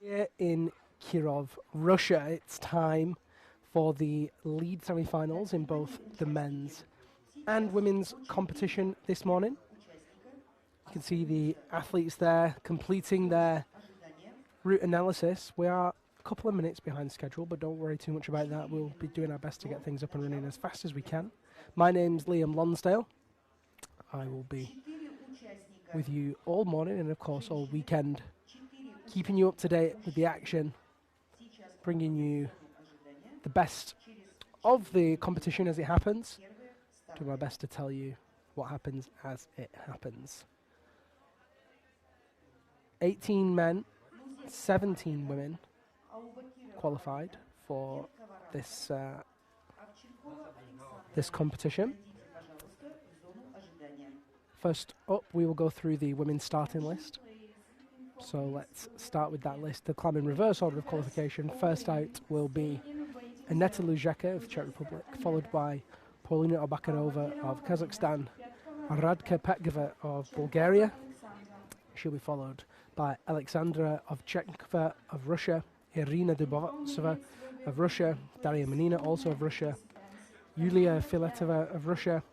Here in Kirov, Russia, it's time for the lead semi-finals in both the men's and women's competition this morning. You can see the athletes there completing their route analysis. We are a couple of minutes behind schedule, but don't worry too much about that. We'll be doing our best to get things up and running as fast as we can. My name's Liam Lonsdale. I will be with you all morning and, of course, all weekend, keeping you up to date with the action, bringing you the best of the competition as it happens. Do my best to tell you what happens as it happens. 18 men, 17 women qualified for this this competition. First up, we will go through the women's starting list. So let's start with that list. The climb in reverse order of qualification. First out will be Aneta Luzheka of the Czech Republic, followed by Paulina Obakarova of Kazakhstan, Radka Petkova of Bulgaria. She'll be followed by Alexandra Ovchekova of Russia, Irina Dubovtseva of Russia, Daria Manina also of Russia, Yulia Filetova of Russia.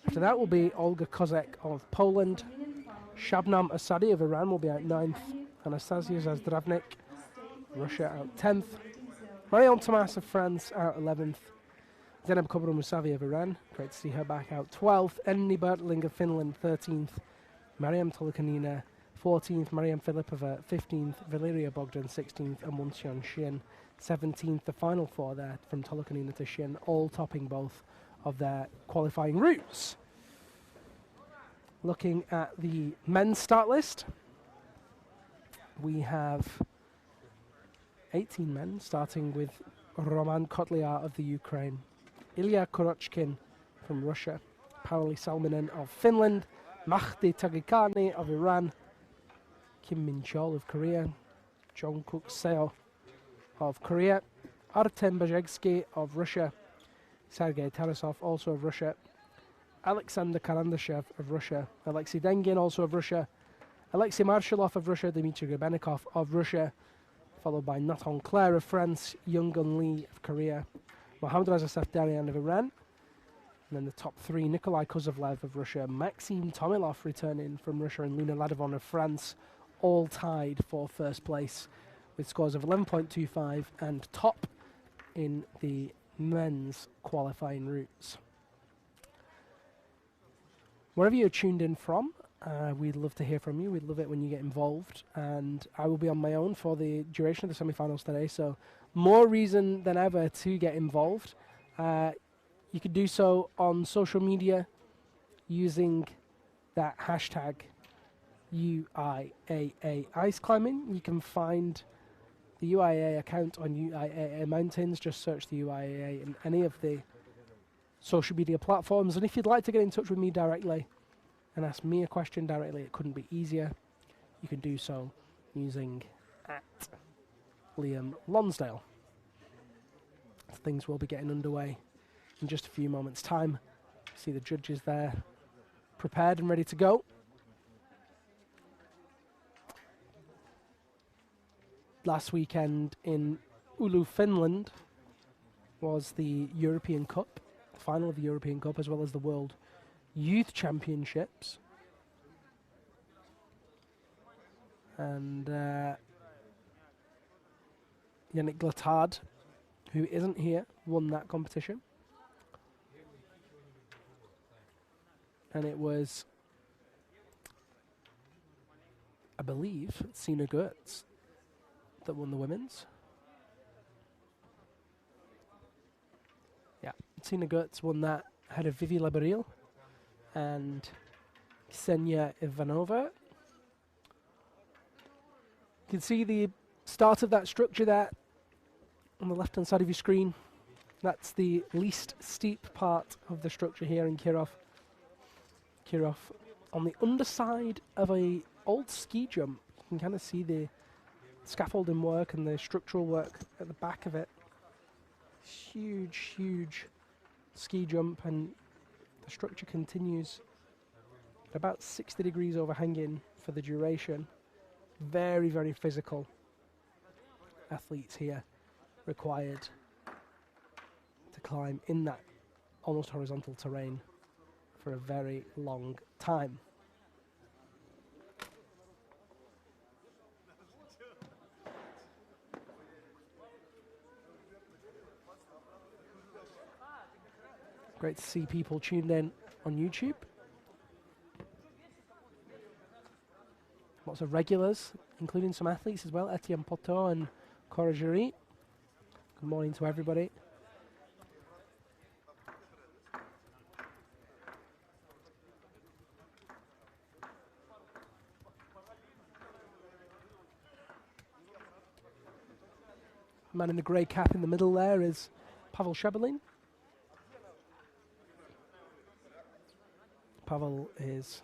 After that will be Olga Kozek of Poland. Shabnam Asadi of Iran will be out 9th. Anastasia Zazdravnik, Russia, out 10th. Marion Thomas of France out 11th. Zenab Kobro Musavi of Iran, great to see her back, out 12th. Enni Bertling of Finland 13th. Mariam Tolukanina 14th. Mariam Filipova 15th. Valeria Bogdan 16th. And Munxian Shin 17th. The final four there from Tolukanina to Shin, all topping both of their qualifying routes. Looking at the men's start list, we have 18 men, starting with Roman Kotliar of the Ukraine, Ilya Korochkin from Russia, Pauli Salminen of Finland, Mahdi Tagikani of Iran, Kim Min-chol of Korea, Jongkook Seo of Korea, Artem Bajevsky of Russia, Sergei Tarasov also of Russia, Alexander Karandashev of Russia, Alexei Dengin also of Russia, Alexei Marshallov of Russia, Dmitry Grebenikov of Russia, followed by Nathan Claire of France, Young-gun Lee of Korea, Mohammad Reza Safdarian of Iran, and then the top three, Nikolai Kozlovlev of Russia, Maxim Tomilov returning from Russia, and Luna Ladovon of France, all tied for first place with scores of 11.25 and top in the men's qualifying routes. Wherever you're tuned in from, we'd love to hear from you. We'd love it when you get involved. And I will be on my own for the duration of the semi-finals today, so more reason than ever to get involved. You could do so on social media using that hashtag UIAA ice climbing. You can find the UIAA account on UIAA Mountains. Just search the UIAA in any of the social media platforms. And if you'd like to get in touch with me directly and ask me a question directly, it couldn't be easier. You can do so using @Liam Lonsdale. Things will be getting underway in just a few moments' time. See the judges there prepared and ready to go. Last weekend in Oulu, Finland was the European Cup, the final of the European Cup, as well as the World Youth Championships. And Yannick Glatard, who isn't here, won that competition. And it was, I believe, Sina Gertz that won the women's. Yeah, Sina Gertz won that ahead of Vivi Leberil and Ksenia Ivanova. You can see the start of that structure there on the left-hand side of your screen. That's the least steep part of the structure here in Kirov. Kirov on the underside of a old ski jump. You can kind of see the scaffolding work and the structural work at the back of it. Huge, huge ski jump, and the structure continues at about 60 degrees overhanging for the duration. Very, very physical athletes here required to climb in that almost horizontal terrain for a very long time. Great to see people tuned in on YouTube. Lots of regulars, including some athletes as well, Etienne Poteau and Cora Jury. Good morning to everybody. The man in the grey cap in the middle there is Pavel Shebelin. Pavel is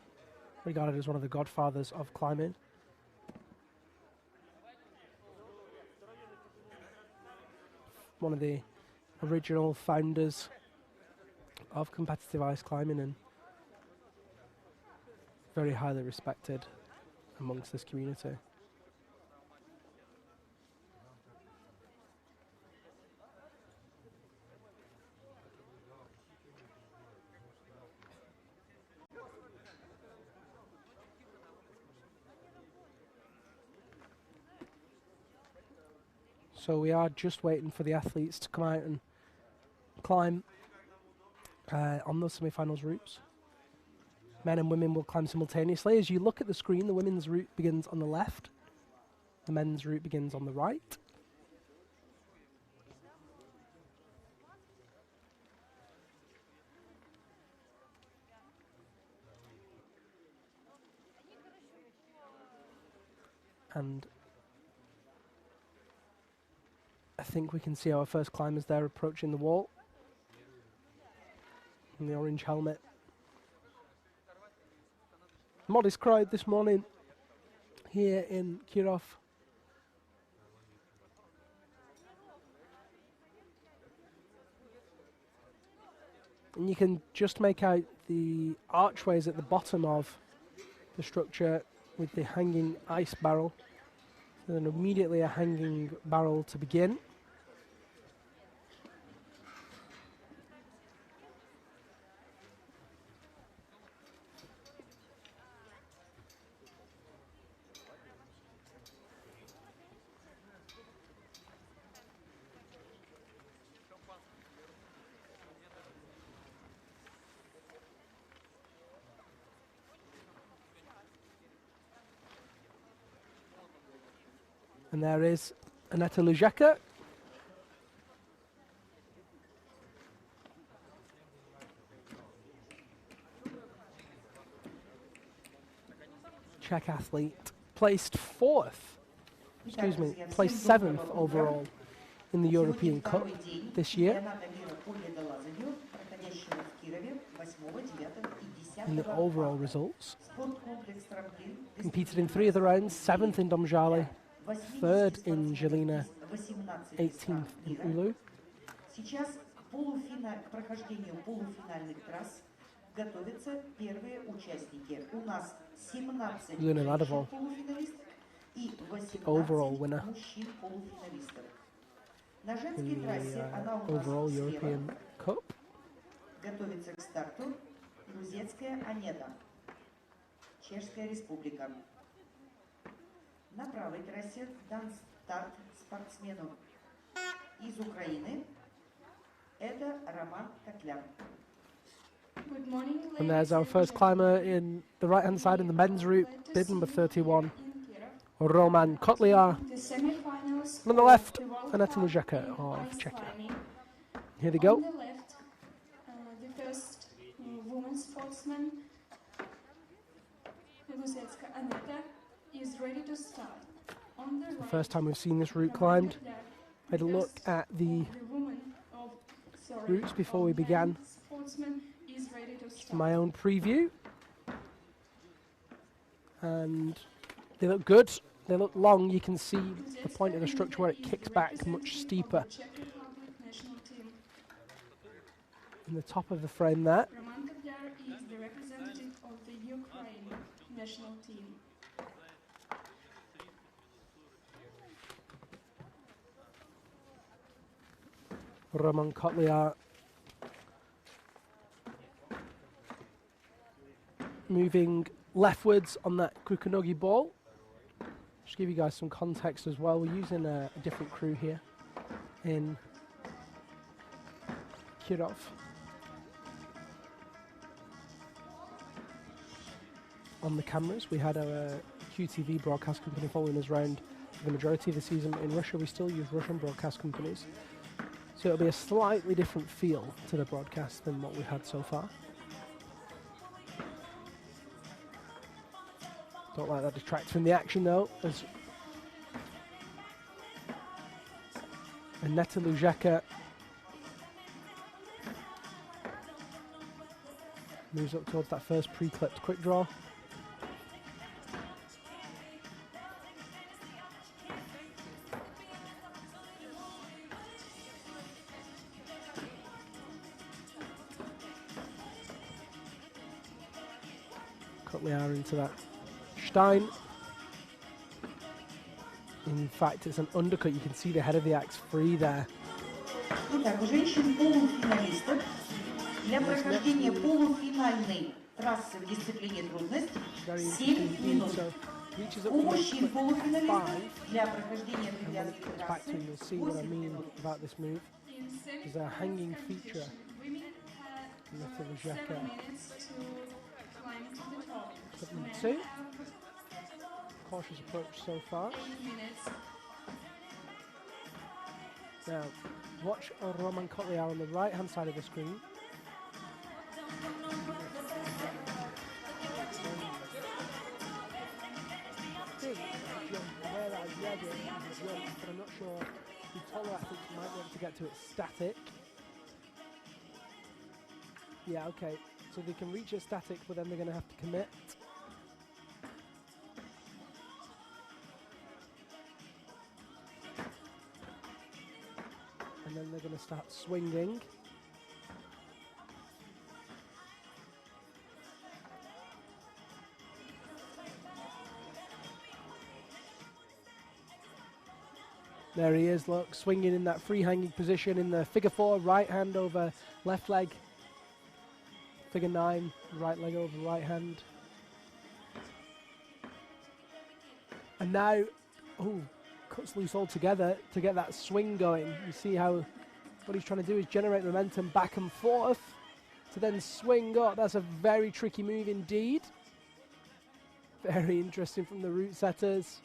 regarded as one of the godfathers of climbing. One of the original founders of competitive ice climbing and very highly respected amongst this community. So we are just waiting for the athletes to come out and climb on those semi-finals routes. Men and women will climb simultaneously. As you look at the screen, the women's route begins on the left. The men's route begins on the right. And I think we can see our first climbers there approaching the wall in the orange helmet. Modest crowd this morning here in Kirov. And you can just make out the archways at the bottom of the structure with the hanging ice barrel. And then immediately a hanging barrel to begin. And there is Aneta Lujeka. Czech athlete, placed placed seventh overall in the European Cup this year. In the overall results, competed in 3 of the rounds, 7th in Domžale, 3rd in Žilina, 18th in Ulu. Сейчас прохождению полуфинальных трасс готовятся первые участники. У нас 17 полуфиналистов и 18 мужчин-полуфиналистов. На женской трассе она у нас слева. Готовится к старту Грузецкая Анета, Чешская Республика. На правой трассе дан старт спортсмену из Украины. Это Роман Котлян. And there's our first climber in the right-hand side in the men's route, bid number 31, Roman Kotliar. On the left, Aneta Lujeka of Czechia. Here they go. On the left, the first woman sportsman, Luzecka Aneta, is ready to start. On the right, The first time we've seen this route climbed. I had a look at the routes before we began. My own preview, and they look good. They look long. You can see the point of the structure where it kicks back much steeper. In the top of the frame there. Roman Kotliar is the representative of the Ukraine national team. Roman Kotliar moving leftwards on that Kukunogi ball. Just give you guys some context as well. We're using a different crew here in Kirov. On the cameras, we had our QTV broadcast company following us around for the majority of the season. In Russia, we still use Russian broadcast companies. So it'll be a slightly different feel to the broadcast than what we've had so far. Don't like that detracts from the action though, as Aneta Luzheka moves up towards that first pre-clipped quick draw. Kotliar into that Stein. In fact, it's an undercut. You can see the head of the axe free there. Итак, у женщин-полуфиналисток для прохождения полуфинальной трассы в дисциплине трудность 7 минут. У мужчин-полуфиналистов для прохождения бриллиантской трассы You'll see what I mean about this move. There's a hanging feature. Aneta Luzheka. Clip number 2. Cautious approach so far. Now, watch Roman Kotliar on the right hand side of the screen. Where I read it, is a jump, but I'm not sure the taller athletes might want to get to it static. Yeah, okay. So they can reach it static, but then they're going to have to commit. And then they're going to start swinging. There he is, look, swinging in that free hanging position in the figure 4, right hand over left leg. Figure 9, right leg over right hand. And now, cuts loose altogether to get that swing going. You see how what he's trying to do is generate momentum back and forth to then swing up. That's a very tricky move indeed. Very interesting from the root setters.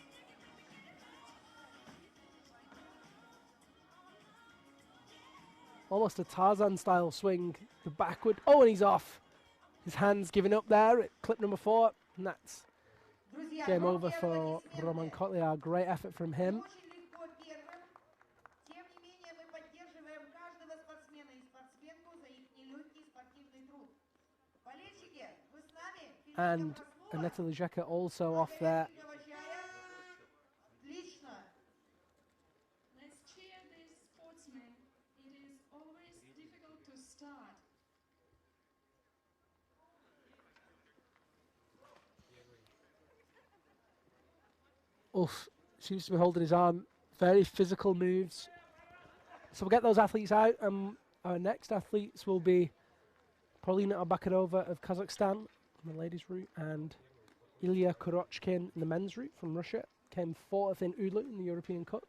Almost a Tarzan style swing, the backward. Oh, and he's off. His hand's giving up there at clip number 4. And that's game over for Roman Kotliar. Great effort from him. And Aneta Luzheka also off there. Let's cheer these sportsmen. It is always difficult to start. Oof, seems to be holding his arm. Very physical moves. So we'll get those athletes out. Our next athletes will be Polina Abakarova of Kazakhstan in the ladies' route and Ilya Kurochkin in the men's route from Russia. Came 4th in Ulu in the European Cup.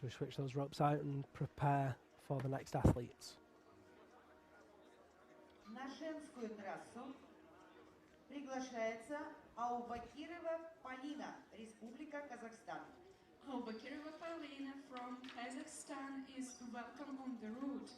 So we switch those ropes out and prepare for the next athletes. На женскую трассу приглашается Аубакирова Полина, Республика Казахстан. Aubakirova Polina from Kazakhstan is welcome on the route.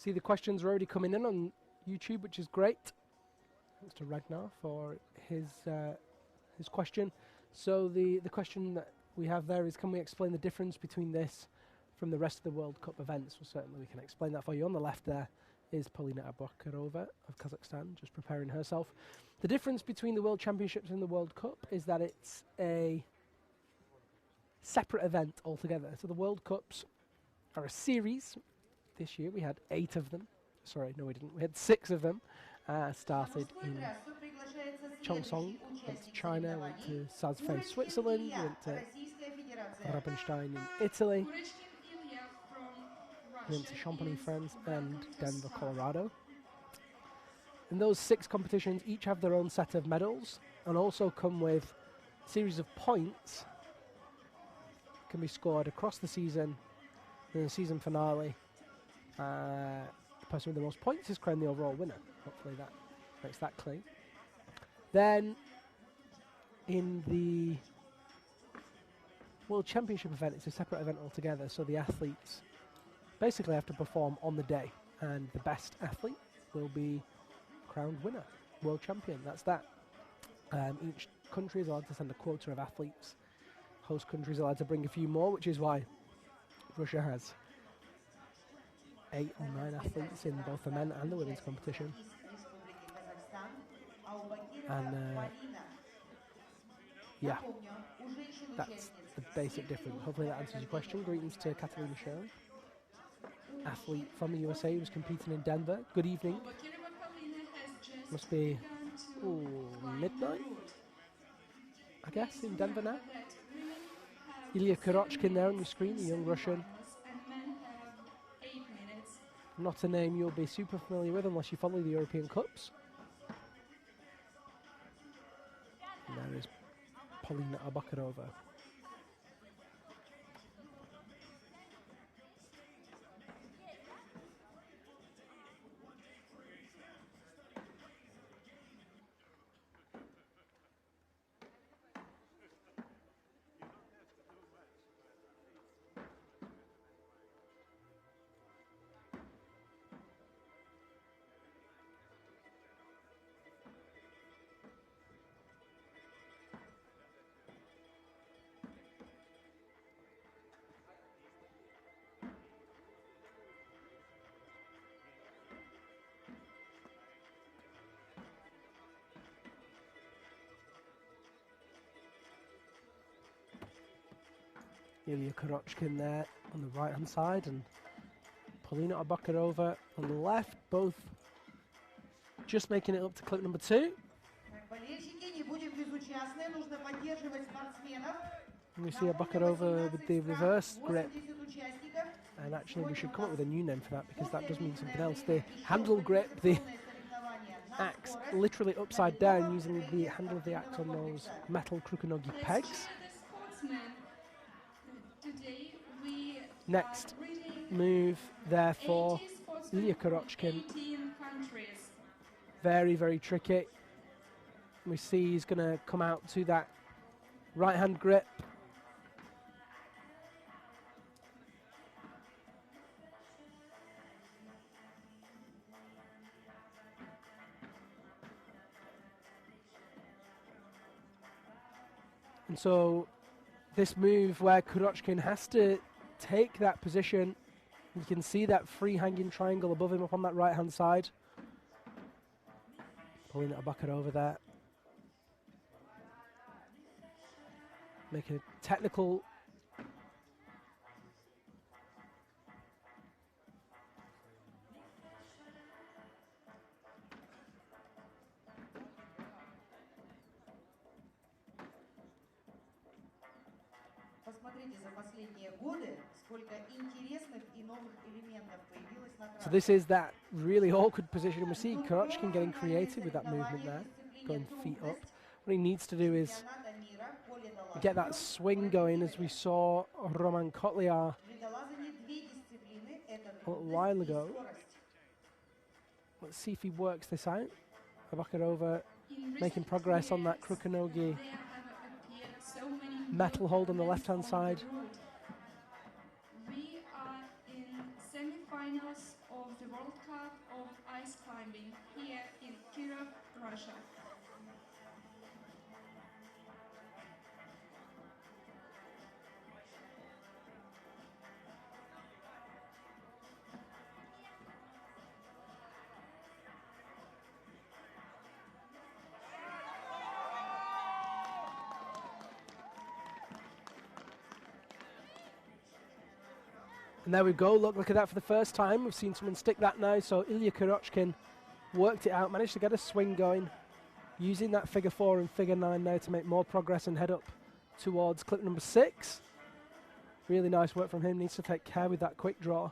See the questions are already coming in on YouTube, which is great. Thanks to Ragnar for his question. So the question that we have there is, can we explain the difference between this from the rest of the World Cup events? Well, certainly we can explain that for you. On the left there is Polina Abakarova of Kazakhstan, just preparing herself. The difference between the World Championships and the World Cup is that it's a separate event altogether. So the World Cups are a series. This year we had 8 of them. Sorry, no we didn't. We had 6 of them. Started in Cheongsong, went to China, went to Salzfeld, Switzerland, went to Rabenstein in Italy, Kurechkin Ilya from went to Russia Chamonix, is France, and welcome to Denver, start. Colorado. And those 6 competitions each have their own set of medals and also come with a series of points can be scored across the season. In the season finale, the person with the most points is crowned the overall winner. Hopefully that makes that clear. Then in the World Championship event, it's a separate event altogether, so the athletes basically have to perform on the day, and the best athlete will be crowned winner, world champion. That's that. Each country is allowed to send a quota of athletes. Host countries are allowed to bring a few more, which is why Russia has 8 or 9 athletes in both the men and the women's competition. And yeah, that's the basic difference. Hopefully that answers your question. Greetings to Katerina Show, athlete from the USA who's competing in Denver. Good evening. Kirova Polina has just Must be begun to climb midnight, the route. I guess, in Denver now. Remember that women have Ilya 7 Kurochkin there on your minutes screen, the in young Russian. semifinals, and men have 8 minutes. Not a name you'll be super familiar with unless you follow the European Cups. And there is Polina Abakarova. Ilya Kurochkin there on the right hand side and Polina Abakarova on the left, both just making it up to clip number 2. Болельщики, не будем безучастны, нужно поддерживать спортсменов. And we see Abakarova with the reverse grip. And actually we should come up with a new name for that because that does mean something else. The handle grip, the axe literally upside down using the handle of the axe on those metal Krukonogi pegs. Let's cheer the sportsmen. Today we Next are reading move there for 80 sportsmen Ilya from Kurochkin. 18 countries. Very, very tricky. We see he's going to come out to that right hand grip. And so this move where Kurochkin has to take that position, you can see that free hanging triangle above him up on that right hand side. Pulling it back over there. Make a technical Посмотрите за последние годы, сколько интересных и новых элементов появилось на So трассе. this is that really awkward position. We see Kurochkin getting creative with that movement there, going feet up. What he needs to do is Чемпионата мира по ледолазанию get that swing going as we saw Roman Kotliar В ледолазании две дисциплины – это a little трудность while и ago. скорость. Let's see if he works this out. Abakarova In making recent progress on that years, Krukonogi there have appeared so many metal new hold on the elements left-hand on the side. route. We are in semi-finals of the World climbing here in Kirov, Russia. And there we go. Look at that for the first time. We've seen someone stick that now. So Ilya Kurochkin worked it out, managed to get a swing going, using that figure 4 and figure 9 now to make more progress and head up towards clip number 6. Really nice work from him. Needs to take care with that quick draw.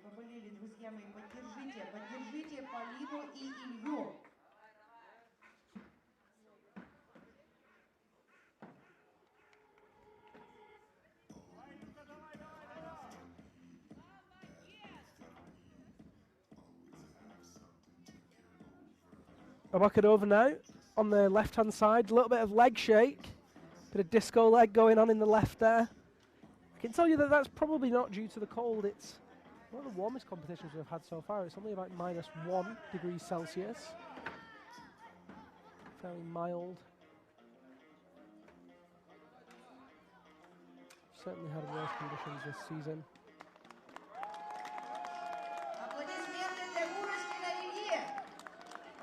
Поболели, друзья мои, поддержите Полину и Илью. A bucket over now on the left-hand side. A little bit of leg shake. Bit of disco leg going on in the left there. I can tell you that that's probably not due to the cold. It's one of the warmest competitions we've had so far. It's only about -1 degrees Celsius. Fairly mild. Certainly had worse conditions this season. Аплодисменты для Курочкина Ильи.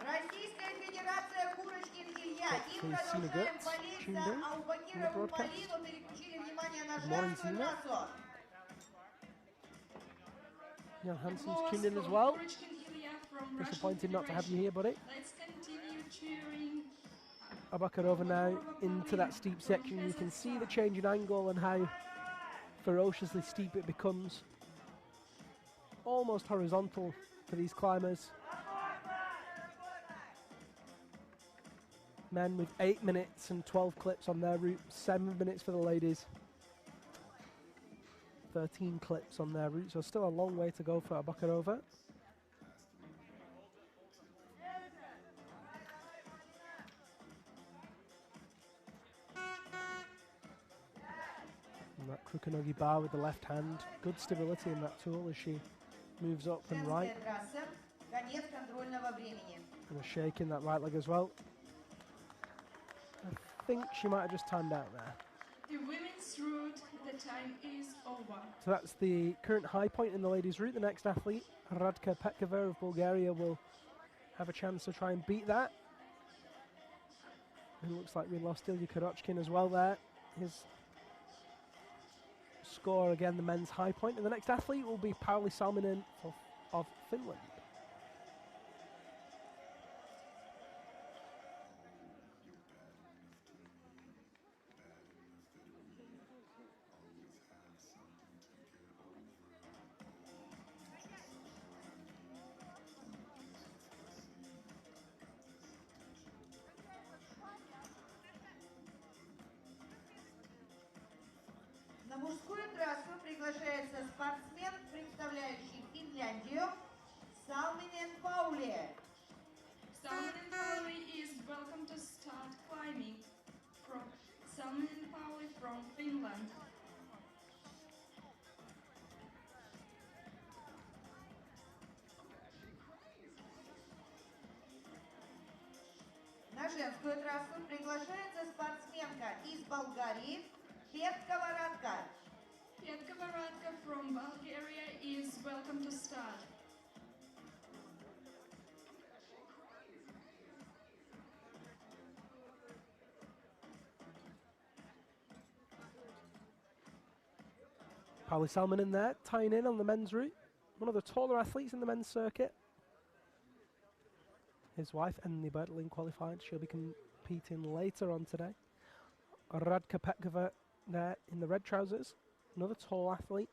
Российская Федерация Курочкин Илья. И продолжаем болеть, а у Бакирову Полину переключили внимание на женскую трассу. Jan Hansen's tuned in as well. Kurochkin Ilya from Disappointed Russian not to have you here, buddy. Let's continue cheering. Abakarova now into that steep section. You can see the change in angle and how ferociously steep it becomes. Almost horizontal for these climbers. Men with 8 minutes and 12 clips on their route. 7 minutes for the ladies. 13 clips on their route, so still a long way to go for Abakarova. And that Krukonogi bar with the left hand. Good stability in that tool as she moves up and right. And a shake in that right leg as well. I think she might have just timed out there. The women's route, the time is over. So that's the current high point in the ladies' route. The next athlete, Radka Petkova of Bulgaria, will have a chance to try and beat that. It looks like we lost Ilya Kurochkin as well there. His score again, the men's high point. And the next athlete will be Pauli Salminen of Finland. На мужскую трассу приглашается спортсмен, представляющий Финляндию, Salminen Pauli. Salminen Pauli is welcome to start climbing. Salminen Pauli from Finland. На женскую трассу приглашается спортсменка из Болгарии, Petkova Radka. Petkova Radka from Bulgaria is welcome to start. Pauli Salminen there, tying in on the men's route. One of the taller athletes in the men's circuit. His wife, Emily Bertling, qualified. She'll be competing later on today. Radka Petkova there in the red trousers, another tall athlete.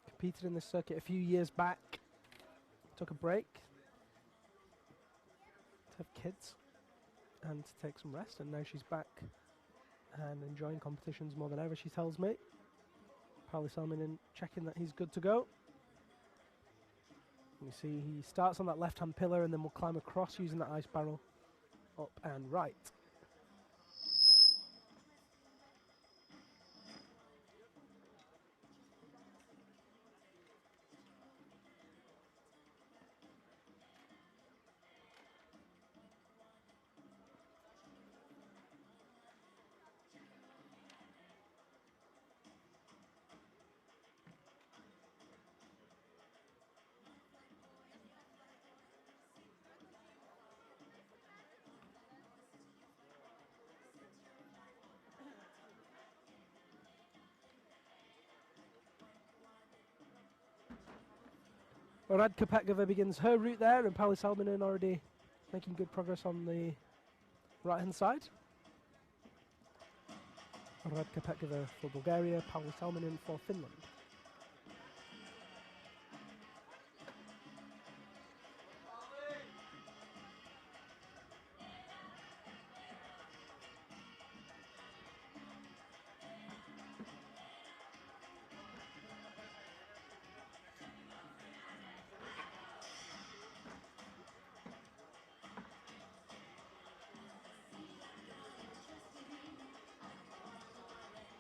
Competed in this circuit a few years back, took a break to have kids and to take some rest, and now she's back and enjoying competitions more than ever, she tells me. Pauli Salminen checking that he's good to go. You see he starts on that left-hand pillar and then will climb across using that ice barrel up and right. Radka Petkova begins her route there, and Pauli Salminen already making good progress on the right-hand side. Radka Petkova for Bulgaria, Pauli Salminen for Finland.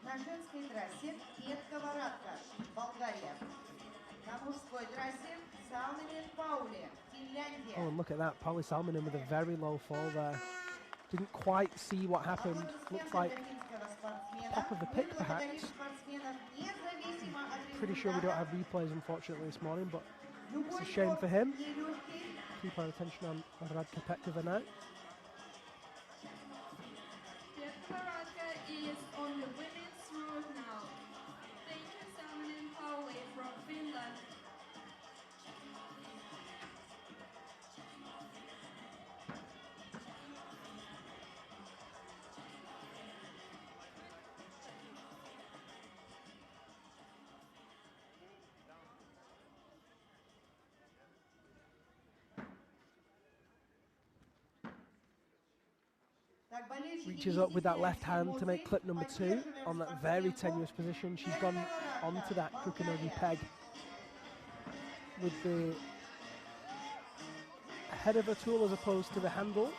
На женской трассе Петкова Радка, Болгария. На мужской трассе Salminen Pauli, Finlandia. Oh, and look at that, Pauli Salminen with a very low fall there. Didn't quite see what happened. Looks like top of the pick, perhaps. Pretty sure we don't have replays, unfortunately, this morning, but it's a shame for him. Keep our attention on Radka Petkova now. Pietkova Radka is on the women's route now. Thank you, Salminen Pauli from Finland. Reaches up with that left hand to make clip number 2 on that very tenuous position. She's gone onto that Krukonogi peg with the head of her tool as opposed to the handle.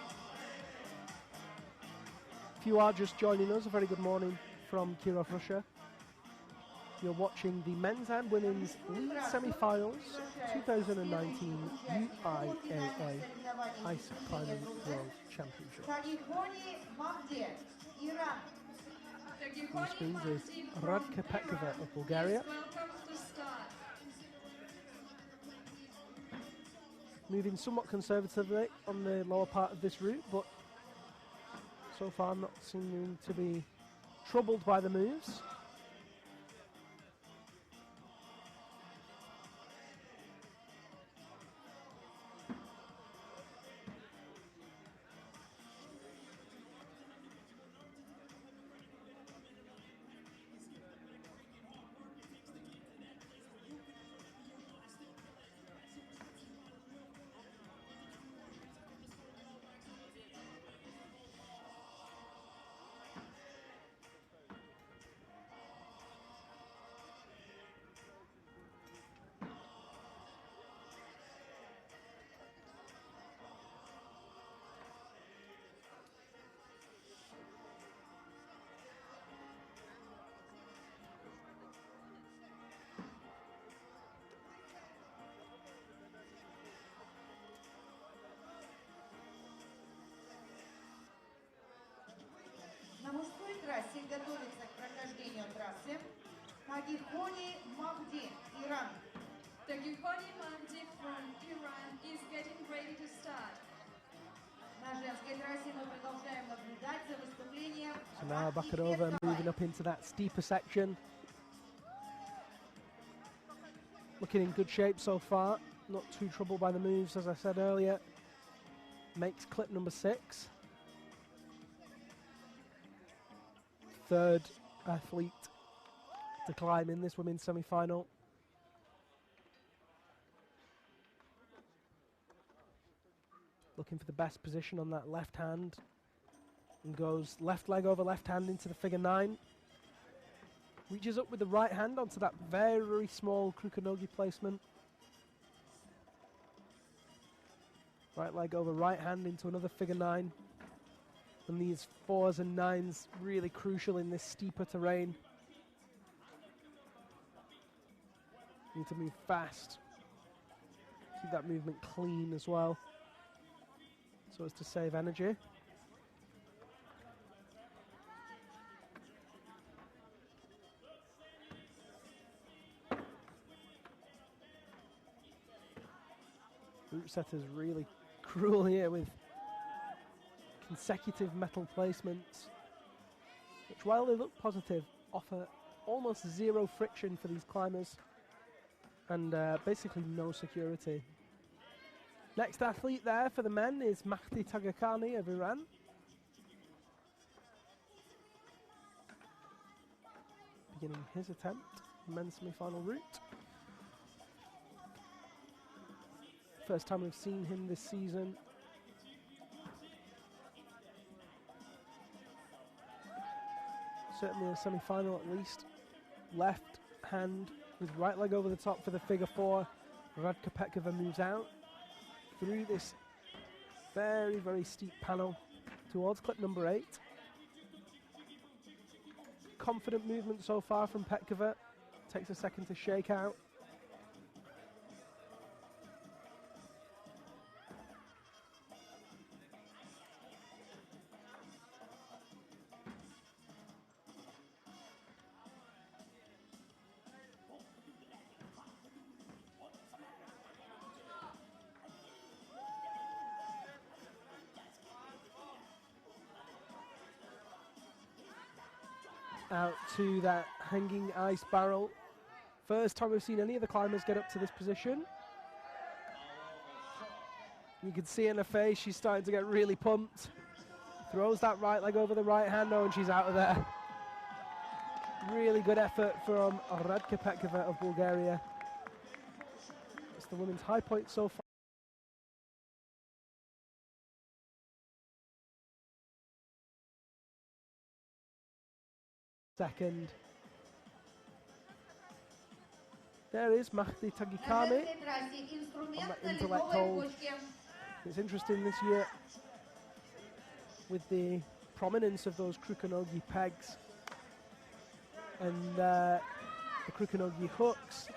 If you are just joining us, a very good morning from Kirov, Russia. You're watching the men's and women's lead semi-finals 2019 UIAA Ice Climbing World Championship. On the screens is Radka Petkova of Bulgaria. Moving somewhat conservatively on the lower part of this route, but so far not seeming to be troubled by the moves. На мужской трассе готовится к прохождению трассы Тагихони Махди, Иран. Tagihoni Mahdi from Iran is getting ready to start. На женской трассе мы продолжаем наблюдать за выступлением. So now Bakarova moving up into that steeper section. Looking in good shape so far. Not too troubled by the moves, as I said earlier. Makes clip number 6. third athlete to climb in this women's semi-final. Looking for the best position on that left hand. And goes left leg over left hand into the figure 9. Reaches up with the right hand onto that very small Krukonogi placement. Right leg over right hand into another figure 9. And these 4s and 9s really crucial in this steeper terrain. Need to move fast. Keep that movement clean as well, so as to save energy. Root setter's really cruel here with consecutive metal placements, which, while they look positive, offer almost zero friction for these climbers and basically no security. Next athlete there for the men is Mahdi Tagakhani of Iran. Beginning his attempt, men's semi-final route. First time we've seen him this season. Certainly a semi-final at least. Left hand with right leg over the top for the figure 4. Radka Petkova moves out through this very, very steep panel towards clip number 8. Confident movement so far from Petkova. Takes a second to shake out. Out to that hanging ice barrel. First time we've seen any of the climbers get up to this position. You can see in her face she's starting to get really pumped. Throws that right leg over the right hand, and she's out of there. Really good effort from Radka Petkova of Bulgaria. It's the women's high point so far. Second. There is Mahdi Tagakhani on that intellect hold. It's interesting this year with the prominence of those Krukonogi pegs and the Krukonogi hooks,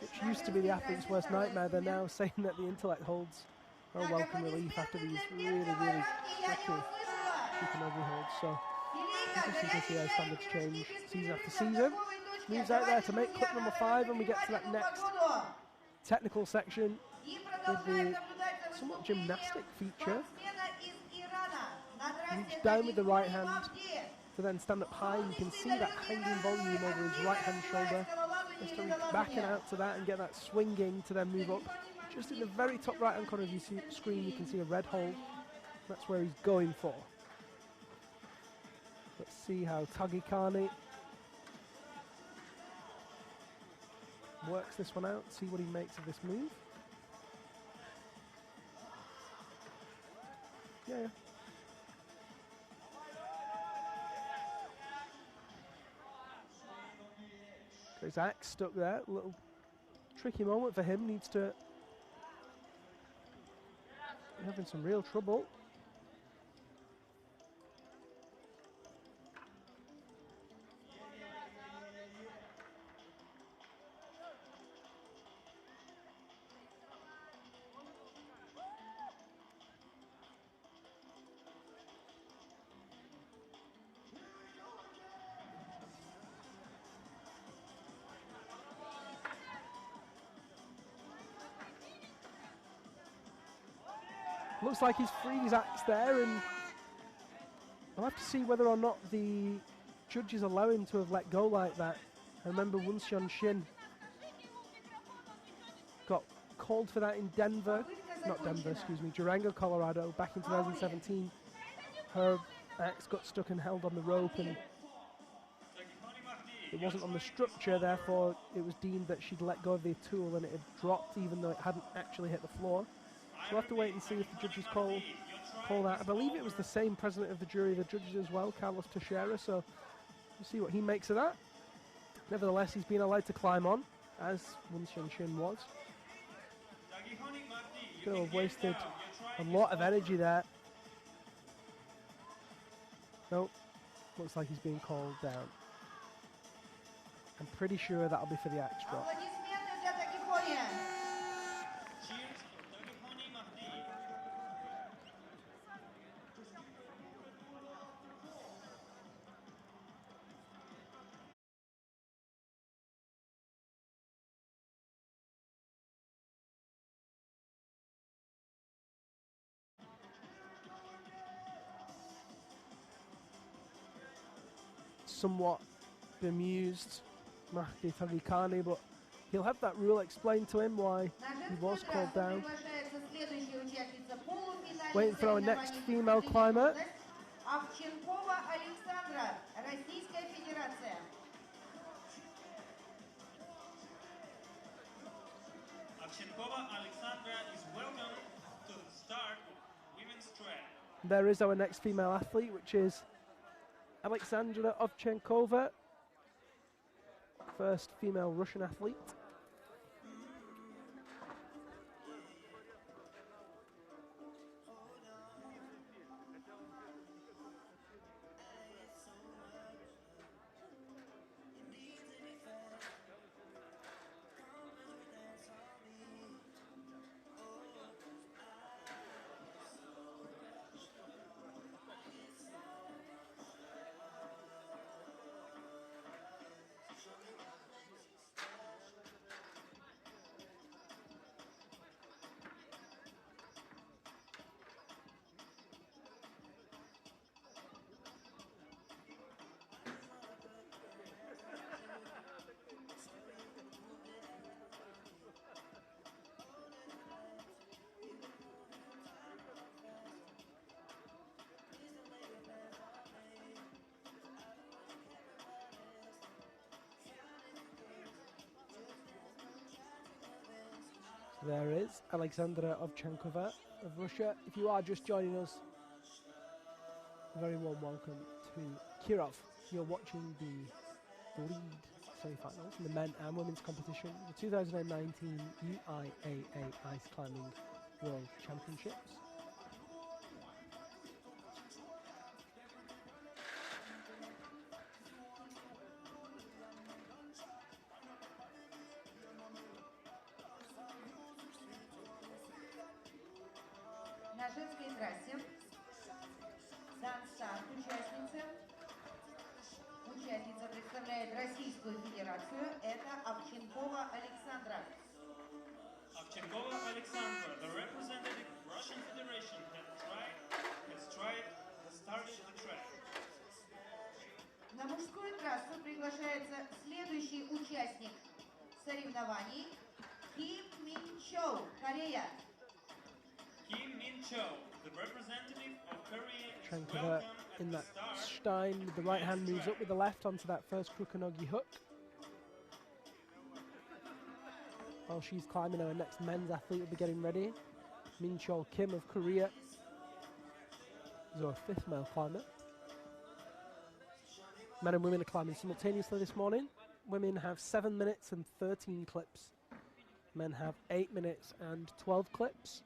which used to be the athlete's worst nightmare. They're now saying that the intellect holds are a welcome relief after these really, really tricky Krukonogi holds. So interesting to see how standards change season after season. Moves out there to make clip number 5, and we get to that next technical section with the somewhat gymnastic feature. Reach down with the right hand to then stand up high. You can see that hanging volume over his right hand shoulder. Just to reach back and out to that and get that swinging to then move up. Just in the very top right hand corner of your screen, you can see a red hold. That's where he's going for. Let's see how Tagakhani works this one out, see what he makes of this move. Yeah. Got his axe stuck there. A little tricky moment for him. Needs to... having some real trouble. Looks like he's freed his axe there, and I'll have to see whether or not the judges allow him to have let go like that. I remember Wunxian Shin got called for that in Durango, Colorado, back in 2017. Her axe got stuck and held on the rope, and It wasn't on the structure, therefore it was deemed that she'd let go of the tool and it had dropped even though it hadn't actually hit the floor. So we'll have to wait and see if the judges call that. I believe it was the same president of the jury, the judges as well, Carlos Teixeira, so we'll see what he makes of that. Nevertheless, he's been allowed to climb on, as Won Shen was. Going to have wasted a lot of energy there. Nope, looks like he's being called down. I'm pretty sure that'll be for the axe drop. Аплодисменты для Тагихони. Cheers for Tagihoni Mahdi. Somewhat bemused, Mahdi Tagikani, but he'll have that rule explained to him why he was called down. Waiting for our next female climber. Овченкова Александра, Российская Федерация. Ovchenkova Alexandra is welcome to the start of women's track. There is our next female athlete, which is Alexandra Ovchenkova, first female Russian athlete. There is Alexandra Ovchenkova of Russia. If you are just joining us, a very warm welcome to Kirov. You're watching the lead semi-finals in the men and women's competition, the 2019 UIAA Ice Climbing World Championships. На женской трассе Сан-Старт участница. Участница представляет Российскую Федерацию. Это Овченкова Александра. Ovchenkova Alexandra, the representative of Russian Federation, has started the track. На мужскую трассу приглашается следующий участник соревнований Ким Мин Чоу, Корея. Kim Min-cho, the representative of Korea, is Ovchenkova welcome in at that the start. stein with the right hand moves up with the left onto that first Kukunogi hook. While she's climbing, our next men's athlete will be getting ready. Min-chol Kim of Korea is our fifth male climber. Men and women are climbing simultaneously this morning. Women have 7 minutes and 13 clips. Men have 8 minutes and 12 clips.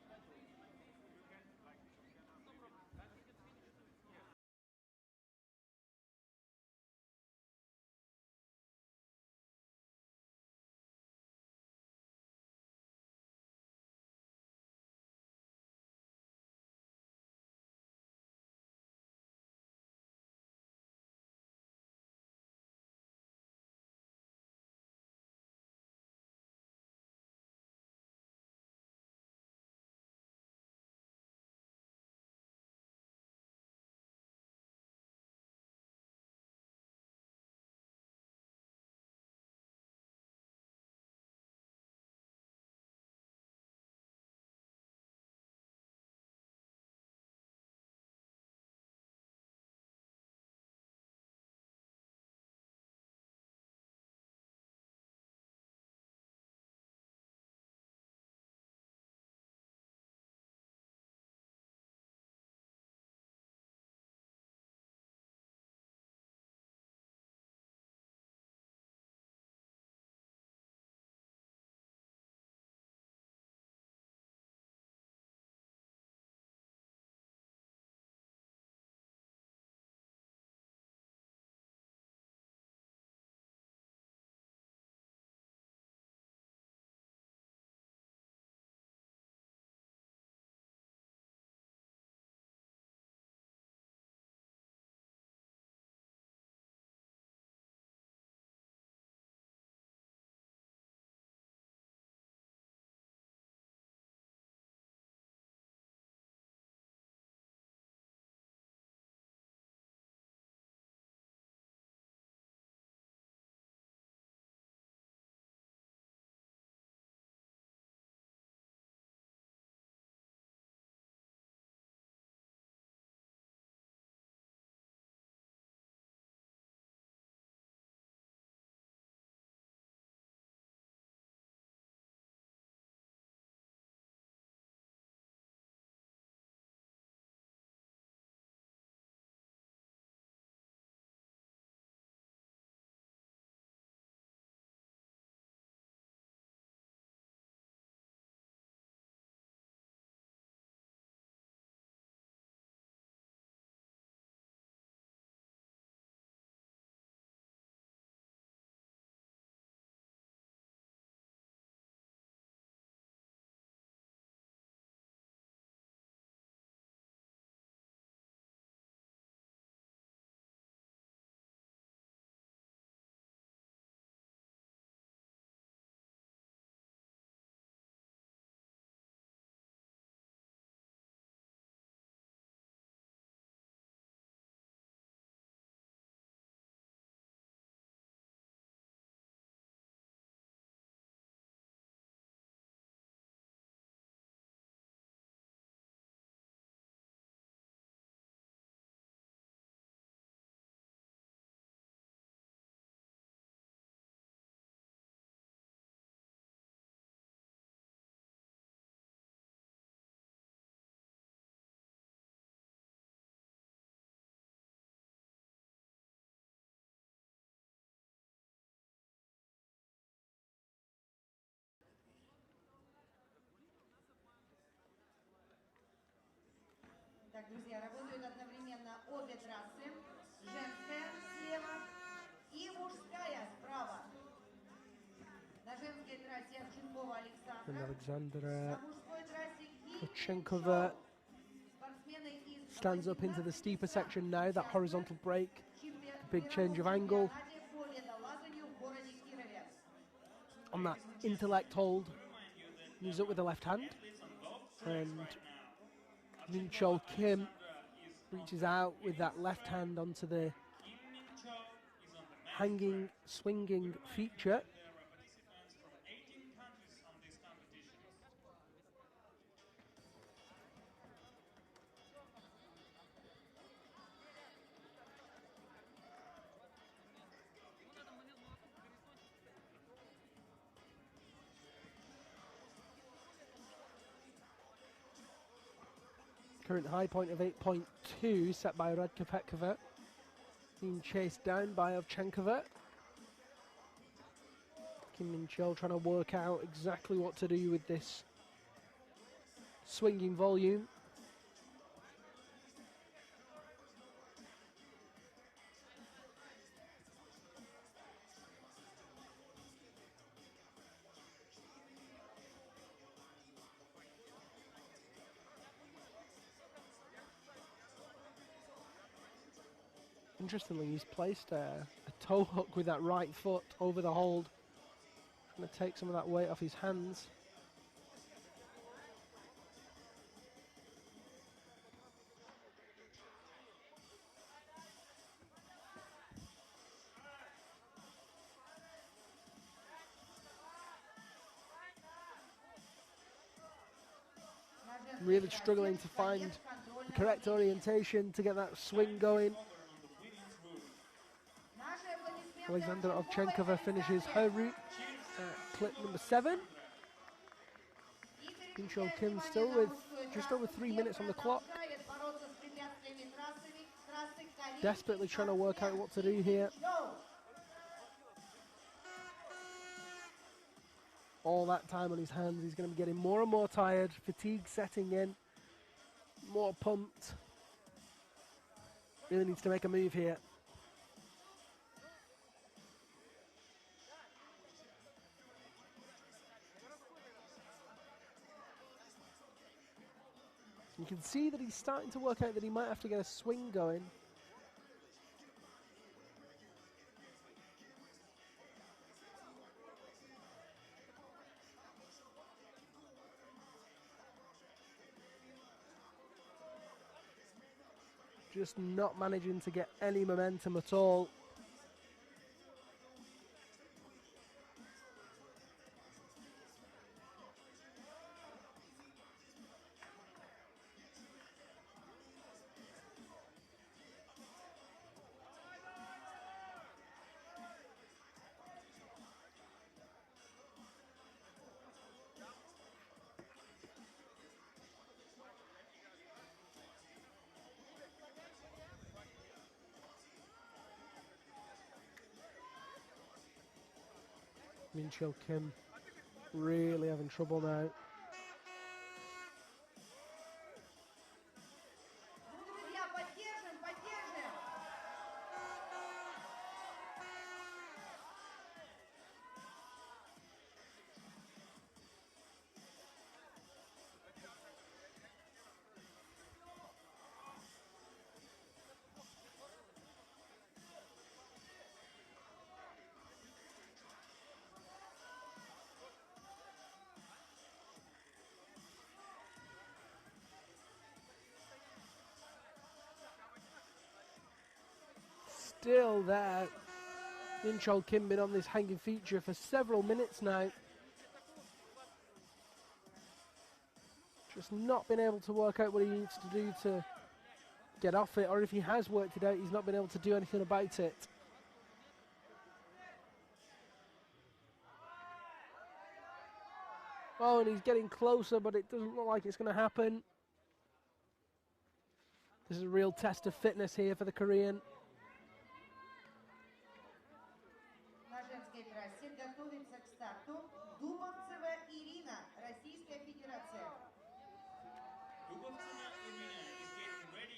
Друзья, работают одновременно обе трассы. Женская слева и мужская справа. На женской трассе Овчинкова And Александра. Alexandra На мужской трассе Chenkova спортсмены из stands up into the steeper section now, that horizontal break, big change of angle по ледолазанию в городе Кирове. on that intellect hold. Moves up with the left hand, and Minchol Kim reaches out with that left hand onto the hanging, swinging feature. There are participants from 18 countries on this competition. Current high point of 8.2 set by Radka Petkova, being chased down by Ovchenkova. Kim Min-chul trying to work out exactly what to do with this swinging volume. Interestingly, he's placed a toe hook with that right foot over the hold, trying to take some of that weight off his hands. Really struggling to find the correct orientation to get that swing going. Alexandra Ovchenkova finishes her route at clip number 7. Minchul Kim still with just over 3 minutes on the clock. Desperately trying to work out what to do here. All that time on his hands, he's going to be getting more and more tired, fatigue setting in, more pumped. Really needs to make a move here. You can see that he's starting to work out that he might have to get a swing going. Just not managing to get any momentum at all. Minchul Kim really having trouble now. Друзья, поддержим, поддержим. Still there. Minchul Kim been on this hanging feature for several minutes now. Just not been able to work out what he needs to do to get off it, or if he has worked it out, he's not been able to do anything about it. Oh, and he's getting closer, but it doesn't look like it's going to happen. This is a real test of fitness here for the Korean. На женской трассе готовится к старту Дубовцева Ирина, Российская Федерация. Dubovtseva Irina is getting ready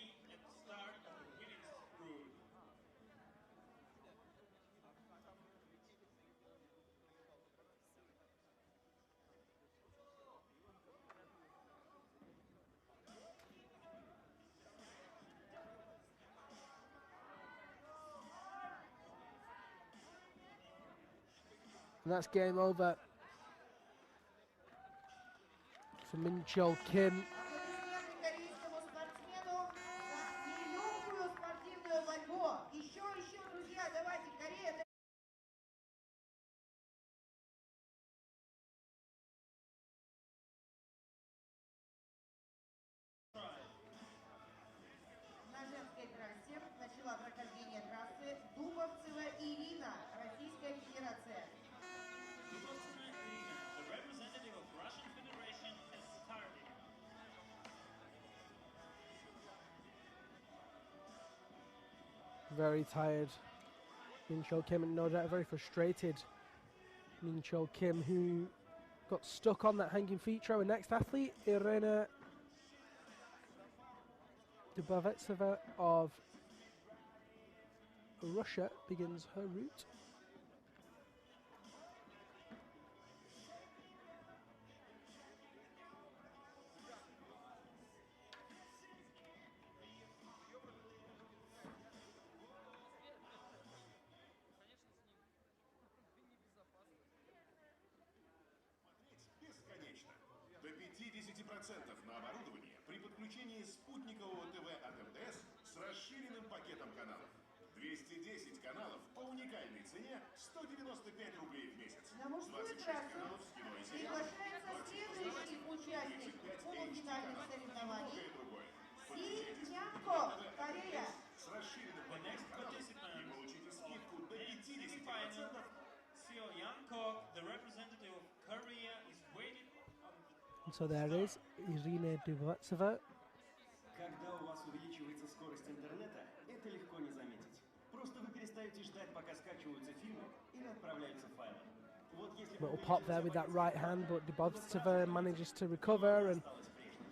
And that's game over for Min-Cho Kim. Аплодисменты корейскому спортсмену за нелегкую спортивную борьбу. Еще, друзья, давайте, Корея. На женской трассе начала прохождение трассы Дубовцева Ирина, Российская Федерация. Dubovtseva Irina, the representative of Russian Federation, has started. Very tired. Min-Cho Kim, and no doubt very frustrated. Min-Cho Kim, who got stuck on that hanging feature. Our next athlete, Irina Dubovtseva of Russia, begins her route. Бесконечно. До 50% на оборудование при подключении спутникового ТВ от МТС с расширенным пакетом каналов. 210 каналов по уникальной цене 195 рублей в месяц. На мужскую 26 трассу каналов с кино и сериалом. приглашается следующий участник 25 полуфинальных HD соревнований. и многое другое. Си Нянко, Корея. С расширенным The next пакетом каналов participant и получите скидку до men's 50%. semi-final, Seo Young-kok, the representative of Korea, is waiting on the And so there is Irina Dubovtseva. Когда у вас увеличивается скорость интернета, это легко не заметить. Просто вы перестаете ждать, пока скачиваются фильмы или отправляются файлы. Вот если Little pop there with that right hand, but Dubovtseva manages to recover and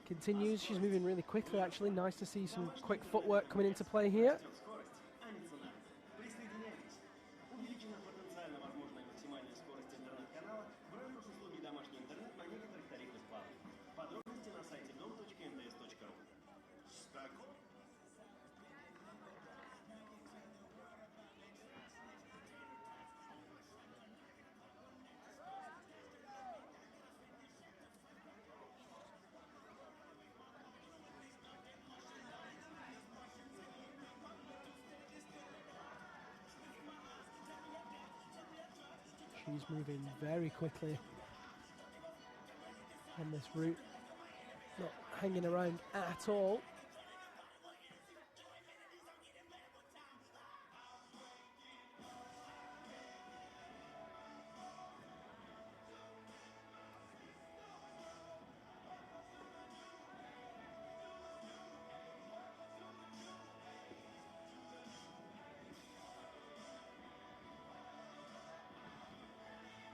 continues. She's moving really quickly, actually. Nice to see some quick footwork coming into play here. скорость, а не цена. Присоединяйтесь. Увеличена потенциально возможная максимальная скорость интернет-канала в рамках услуги домашний интернет на некоторых тарифных планах. Подробности на сайте dom.mts.ru. She's moving very quickly on this route, not hanging around at all.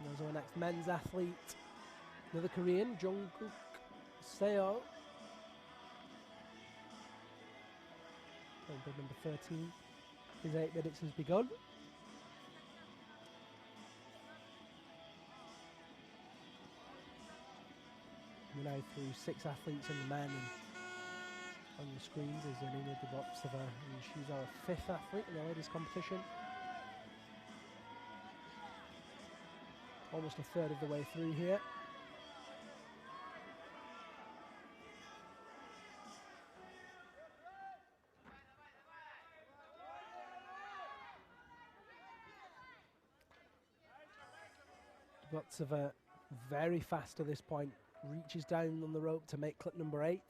There's our next men's athlete, another Korean, Jungkook Seo. Bid number 13. His 8 minutes has begun. We're now through 6 athletes in the men, and on the screens is Irina Dubovtseva, and she's our 5th athlete in the ladies competition. Almost a third of the way through here. Dubovtseva very fast at this point, reaches down on the rope to make clip number 8.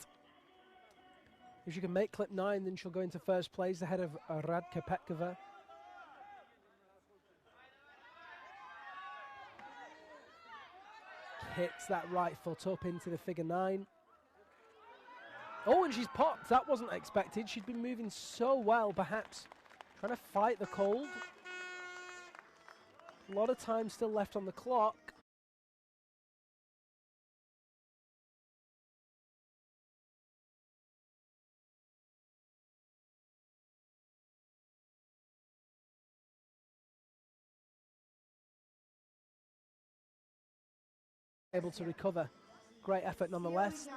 If she can make clip 9, then she'll go into first place ahead of Radka Petkova. Hits that right foot up into the figure 9. Oh, and she's popped. That wasn't expected. She'd been moving so well, perhaps trying to fight the cold. A lot of time still left on the clock. Able to recover. Great effort nonetheless.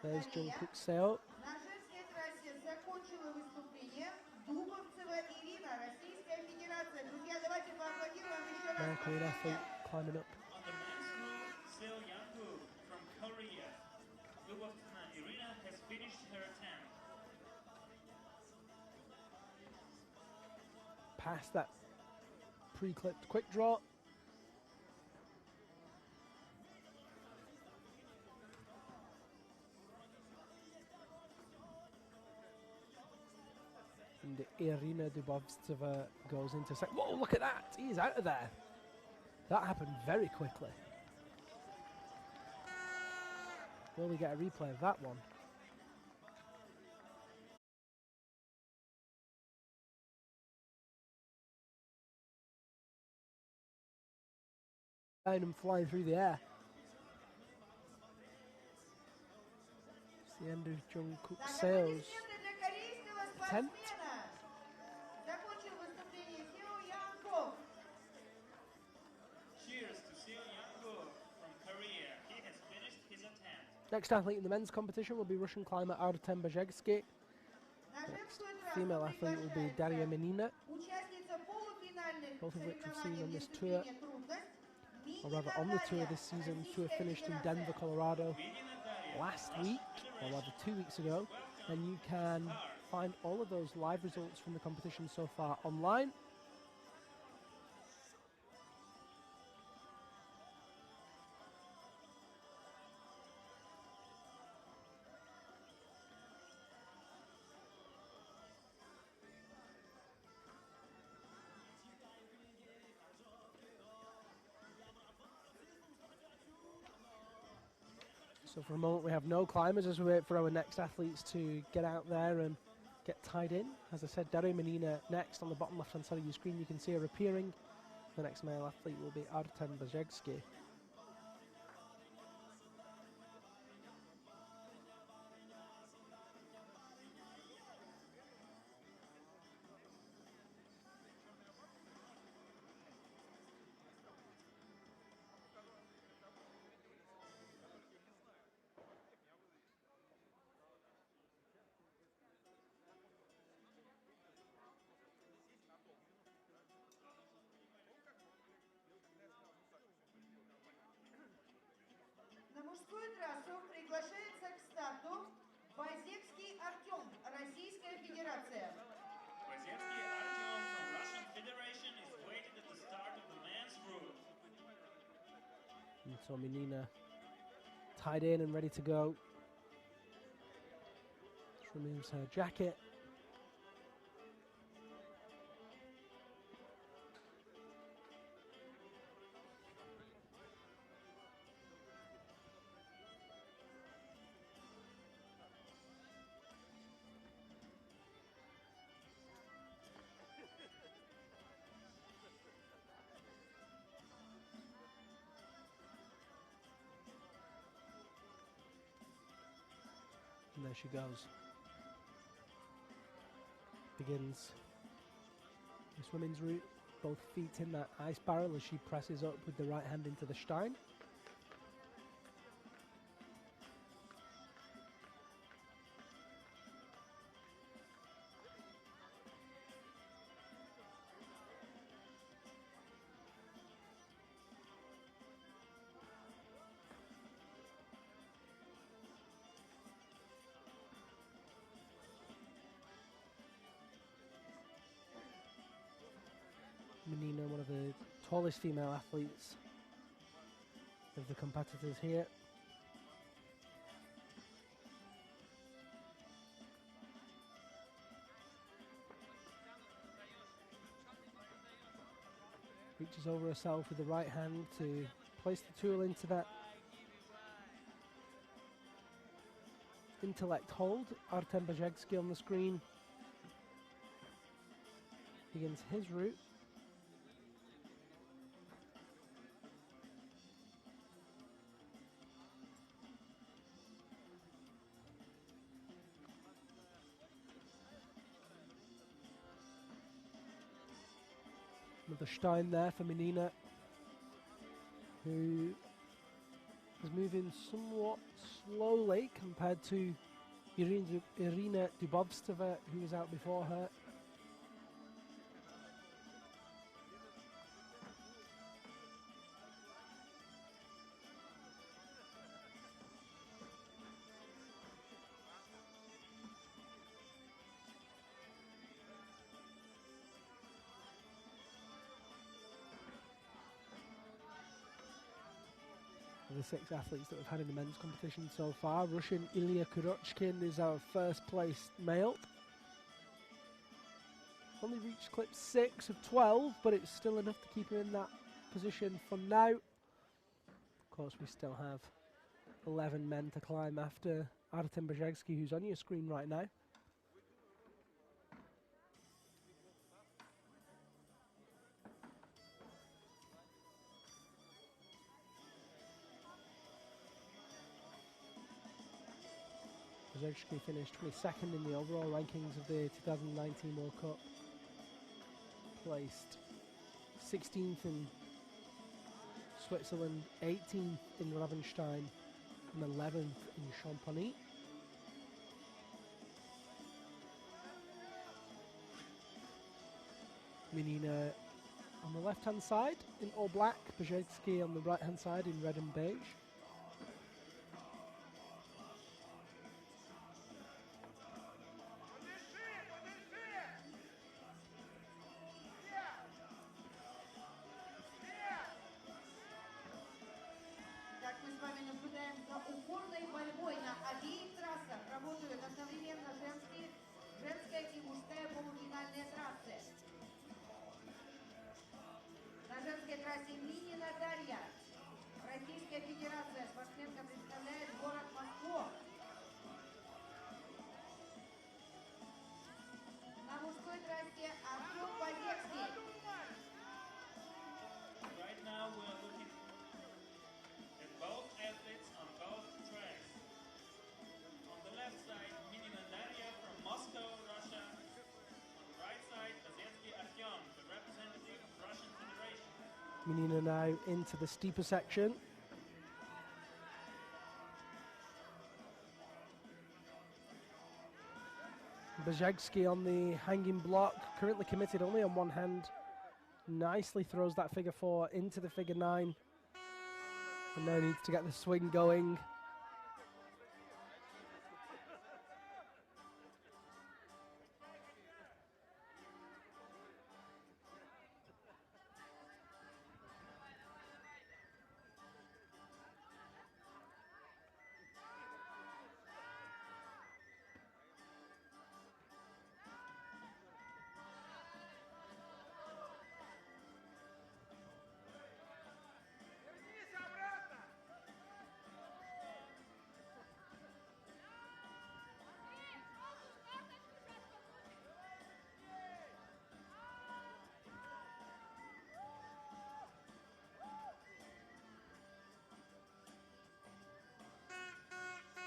There's Jungkook Seo. На женской трассе закончила выступление Дубовцева Ирина, Российская Федерация. Друзья, давайте поаплодируем еще раз. Korean athlete climbing up. On the men's route, Seo Young-woo from Korea. Irina has finished her attempt. Past that pre-clipped quick draw. And Irina Dubovtseva goes into second. Whoa, look at that! He's out of there. That happened very quickly. Will we get a replay of that one? And flying through the air. It's the end of Jungkook's sails. Аплодисменты для корейского Tent. спортсмена. Закончил выступление Сео Янг-ко. Cheers to Seo Young-woo from Korea. He has finished his attempt. Next athlete in the men's competition will be Russian climber Artem Bajegski. На женскую трассу Female athlete will be Daria Menina, участница полуфинальных both of which we've seen соревнований on в this tour, дисциплине трудность. or rather on the tour this season. Tour finished in Denver, Colorado last week, or rather 2 weeks ago, and you can find all of those live results from the competition so far online. So for a moment we have no climbers as we wait for our next athletes to get out there and get tied in. As I said, Daria Menina next on the bottom left hand side of your screen. You can see her appearing. The next male athlete will be Artem Bajegski. На мужскую трассу приглашается к старту Базевский Артем, Российская Федерация. Brazevsky Artyom from Russian Federation is waiting at the start of the men's route. And so Menina tied in and ready to go. Just removes her jacket. And there she goes. Begins this women's route. Both feet in that ice barrel as she presses up with the right hand into the stein. Menina, one of the tallest female athletes of the competitors here. Reaches over herself with the right hand to place the tool into that intellect hold. Artem Bajegski on the screen begins his route. Another stein there for Menina, who is moving somewhat slowly compared to Irina Dubovtseva, who was out before her. of the 6 athletes that we've had in the men's competition so far. Russian Ilya Kurochkin is our first place male. Only reached clip 6 of 12, but it's still enough to keep him in that position for now. Of course, we still have 11 men to climb after Artem Brzezicki, who's on your screen right now. Brzezicki finished 22nd in the overall rankings of the 2019 World Cup. Placed 16th in Switzerland, 18th in Ravenstein, and 11th in Champagny. Menina on the left-hand side in all black, Brzezicki on the right-hand side in red and beige. Так, мы с вами наблюдаем за упорной борьбой на обеих трассах. Работают одновременно женская и мужская полуфинальные трассы. На женской трассе Минина Дарья. Российская Федерация. Спортсменка представляет город Москву. На мужской трассе Артем Базевский. Right now we are looking at both athletes on both tracks. On the left side, Minina Daria from Moscow, Russia. On the right side, Bazevsky Artyom, the representative of Russian Federation. Menina now into the steeper section. Brzezicki on the hanging block, currently committed only on one hand. Nicely throws that figure 4 into the figure 9. And now needs to get the swing going.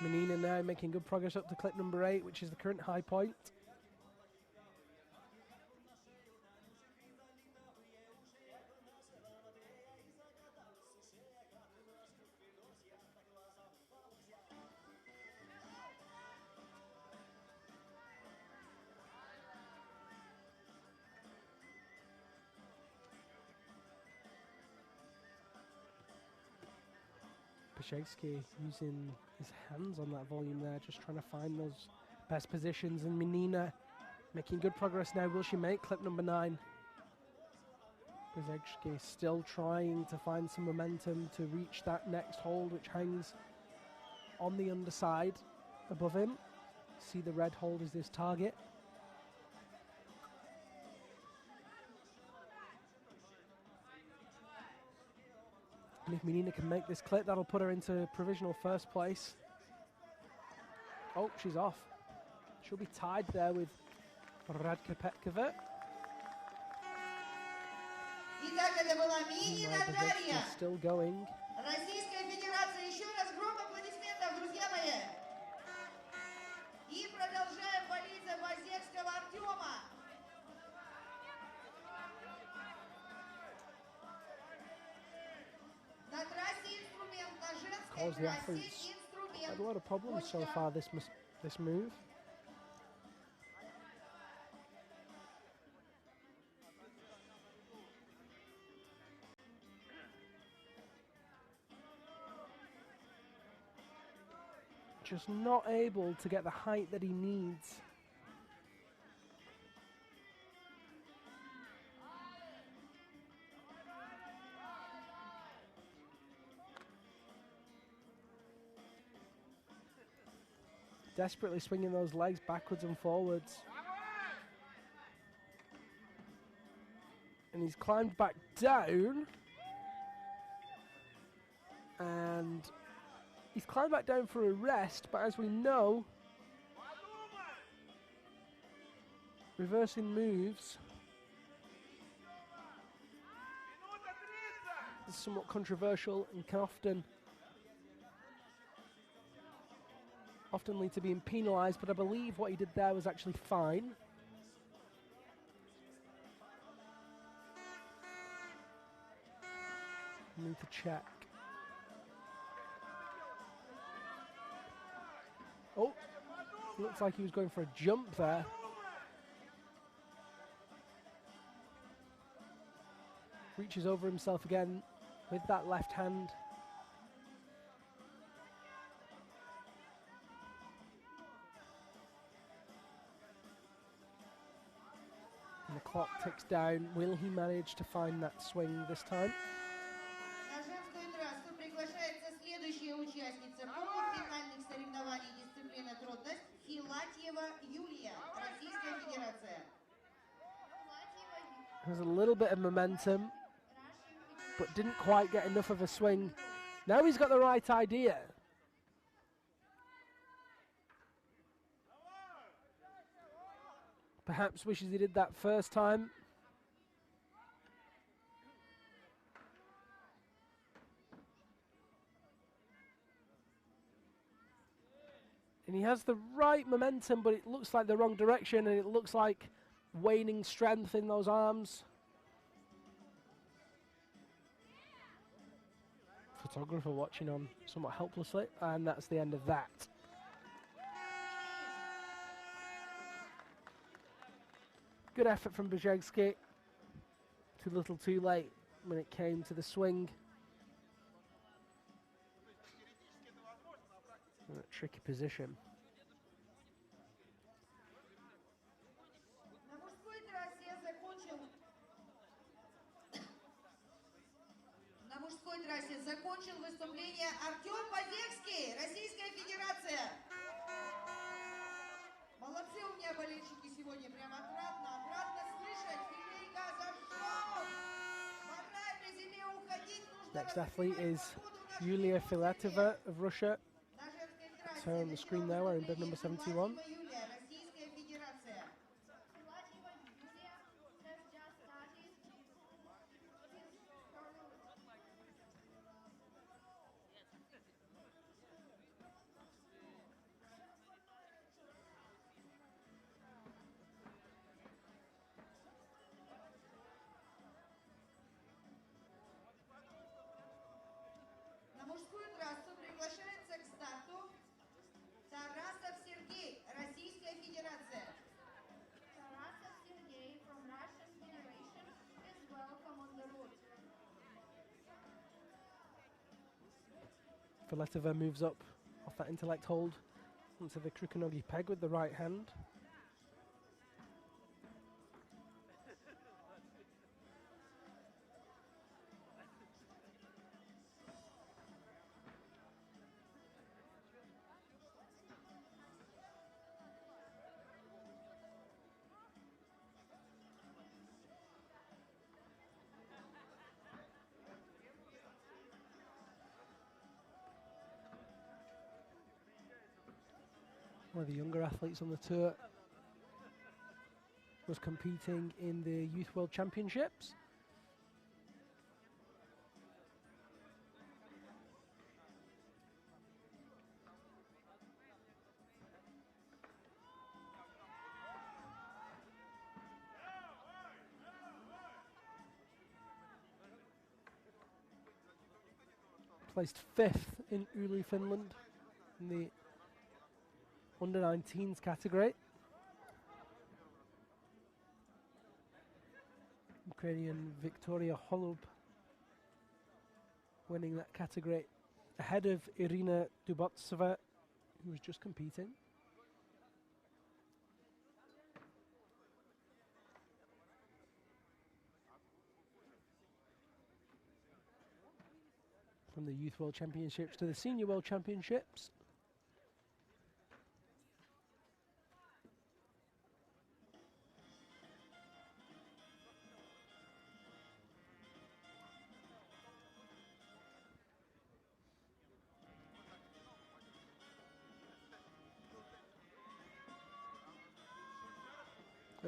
Menina now making good progress up to clip number 8, which is the current high point. Brzezicki using his hands on that volume there, just trying to find those best positions. And Menina making good progress now. Will she make clip number 9? Brzezicki still trying to find some momentum to reach that next hold, which hangs on the underside above him. See the red hold is this target. And if Menina can make this clip, that'll put her into provisional first place. Oh, she's off. She'll be tied there with Radka Petkova. Итак, это была Минина Дарья. Still going. Российская Федерация. Еще раз гром аплодисментов, друзья мои. И продолжаем болеть за Базевского Артема. На трассе инструмент, на женской The трассе athletes инструмент. had a lot of problems so far this move. Just not able to get the height that he needs. desperately swinging those legs backwards and forwards. And he's climbed back down. And he's climbed back down for a rest, but as we know, reversing moves is somewhat controversial and can often lead to being penalised, but I believe what he did there was actually fine. Need to check. Oh, looks like he was going for a jump there. Reaches over himself again with that left hand. And the clock ticks down. Will he manage to find that swing this time? На женскую трассу приглашается следующая участница полуфинальных соревнований дисциплины трудность Филатьева Юлия, Российская Федерация. Has a little bit of momentum, but didn't quite get enough of a swing. Now he's got the right idea. Perhaps wishes he did that first time. And he has the right momentum, but it looks like the wrong direction, and it looks like waning strength in those arms. Photographer watching on somewhat helplessly, and that's the end of that. Good effort from Brzezski. Too little too late when it came to the swing. In a tricky position. На мужской трассе закончил выступление Артем Базевский, Российская Федерация. Молодцы у меня болельщики сегодня, прям отрадно слышать. Федерика зашел. Пора при зиме уходить. Next athlete is Yulia Filatova of Russia. That's her on the screen there, wearing bib number 71. На мужскую трассу приглашается к старту Тарасов Сергей, Российская Федерация. Tarasov Sergey from Russian Federation is welcome on the road. Filatova moves up off that intellect hold onto the Krukonogi peg with the right hand. One of the younger athletes on the tour was competing in the Youth World Championships. Placed 5th in Oulu, Finland, in the under-19s category. Ukrainian Victoria Holub winning that category ahead of Irina Dubotsova, who was just competing. From the Youth World Championships to the Senior World Championships.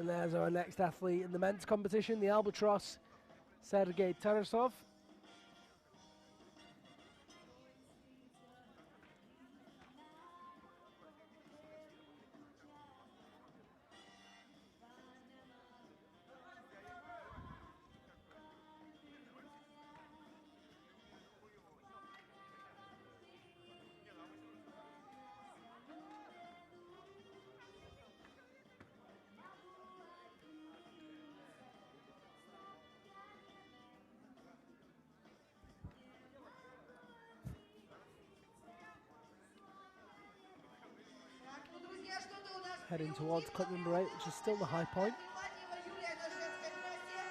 And there's our next athlete in the men's competition, the Albatross, Sergei Tarasov. Так, ну, друзья, что-то у нас Heading towards clip number 8, which is still the high point. Филатьева Юлия на женской трассе.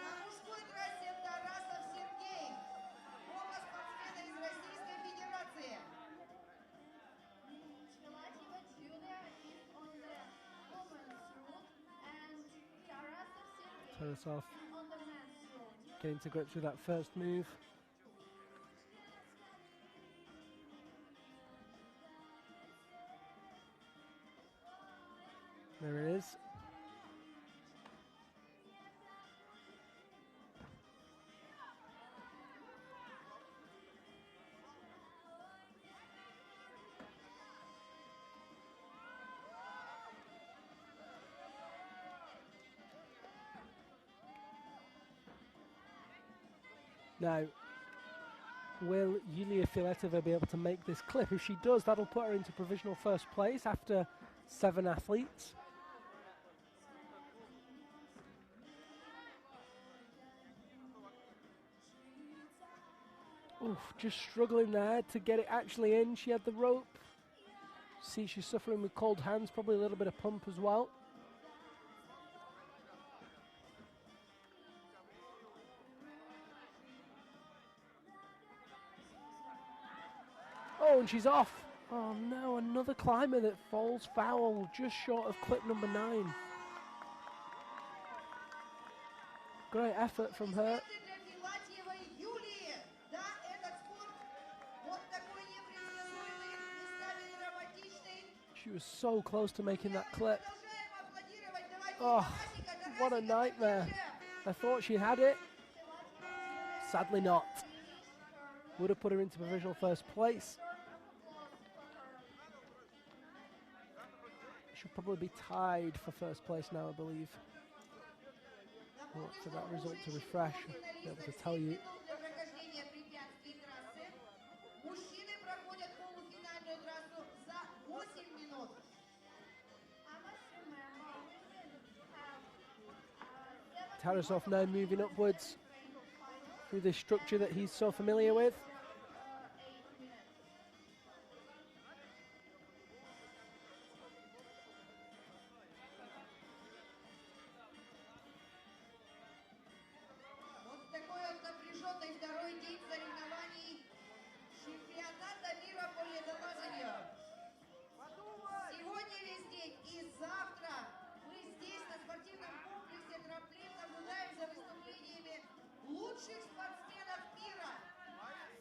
На мужской трассе Тарасов Сергей. Оба спортсмена из Российской Федерации. Filatyeva Julia is on the women's route and Tarasov Sergey Tarasov on the men's route. getting to grips with that first move. There it is. Now, will Yulia Filatova be able to make this clip? If she does, that'll put her into provisional first place after 7 athletes. Oof, just struggling there to get it actually in. She had the rope. See, she's suffering with cold hands, probably a little bit of pump as well. Oh, and she's off. Oh no, another climber that falls foul, just short of clip number 9. Great effort from her. Для Филатьевой Юлии. Да, этот спорт вот такой непредсказуемый, местами драматичный. She was so close to making that clip. Продолжаем аплодировать. Давайте Oh, Тарасика, what a Тарасика nightmare. поближе. I thought she had it. Sadly not. Would have put her into provisional first place. She'll probably be tied for first place now, I believe. Wait for that result to refresh. I'll be able to tell you. Для прохождения препятствий трассы. Мужчины проходят полуфинальную трассу за 8 минут. I must remember women have Tarasov now moving upwards through this structure that he's so familiar with. 8 minutes. Вот такой вот напряженный второй день соревнований чемпионата мира по ледолазанию. Сегодня весь день и завтра мы здесь, на спортивном комплексе «Трамплин», наблюдаем за выступлениями лучших спортсменов мира.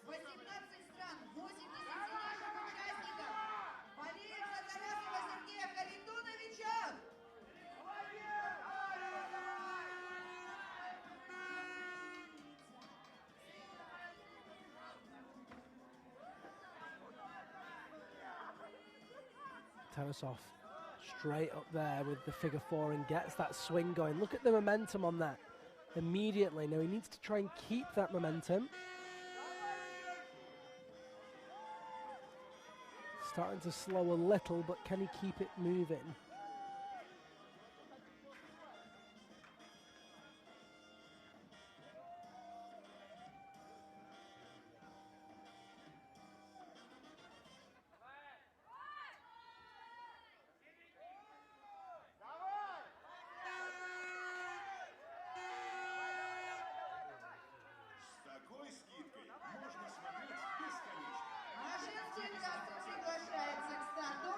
18 стран, 80 сильнейших участников. Болеем за Тарасова Сергея Харитоновича. Tarasov straight up there with the figure 4 and gets that swing going. Look at the momentum on that immediately. Now he needs to try and keep that momentum. Starting to slow a little, but can he keep it moving? С такой скидкой можно смотреть бесконечно. На женскую трассу приглашается к старту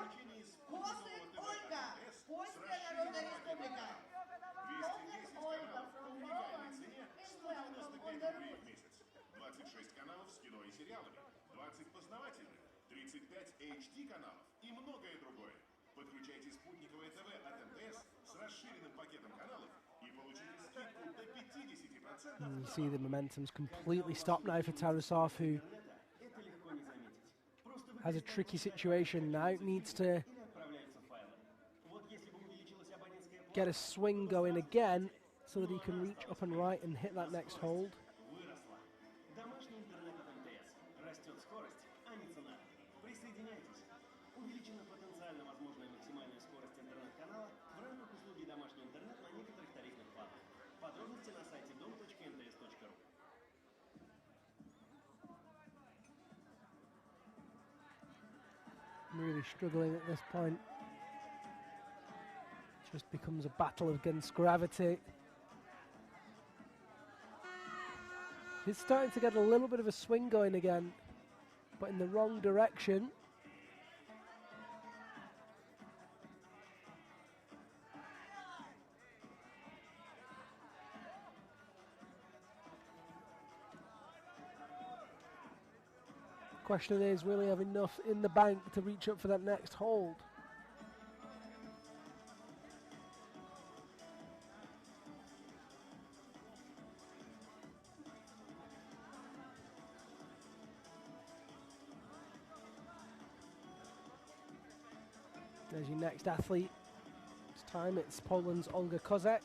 Косык Ольга, Польская Народная Республика. 210 каналов по уникальной цене 195 рублей в месяц. 26 каналов с кино и сериалами, 20 познавательных, 35 HD каналов и многое другое. Подключайте спутниковое ТВ от МТС с расширенным пакетом каналов и получите скидку до 50%. And you see the momentum's completely stopped now for Tarasov, who Это легко не заметить. Просто has a tricky situation now. Needs to или отправляются файлы. Вот если бы увеличилась абонентская плата, get a swing going again so that he can reach up and right and hit that next hold. выросла. Домашний интернет от МТС. Растет скорость, а не цена. Присоединяйтесь. Увеличена потенциально возможная максимальная скорость интернет-канала в рамках услуги домашний интернет на некоторых тарифных планах. Подробности на сайте dom.mts.ru. Really struggling at this point. Just becomes a battle against gravity. He's starting to get a little bit of a swing going again, but in the wrong direction. Question is, will he have enough in the bank to reach up for that next hold? There's your next athlete. This time it's Poland's Olga Kozak.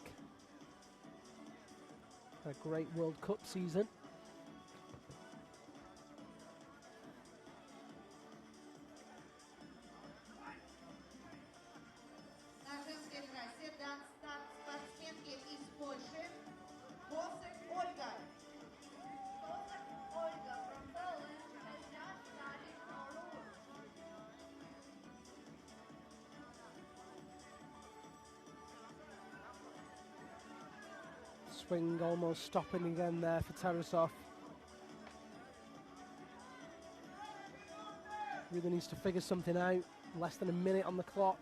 Had a great World Cup season. На женской трассе дан старт спортсменке из Польши Косак Ольга. Kozak Olga from Poland has just started our route. Swing almost stopping again there for Tarasov. Really needs to figure something out. Less than a minute on the clock.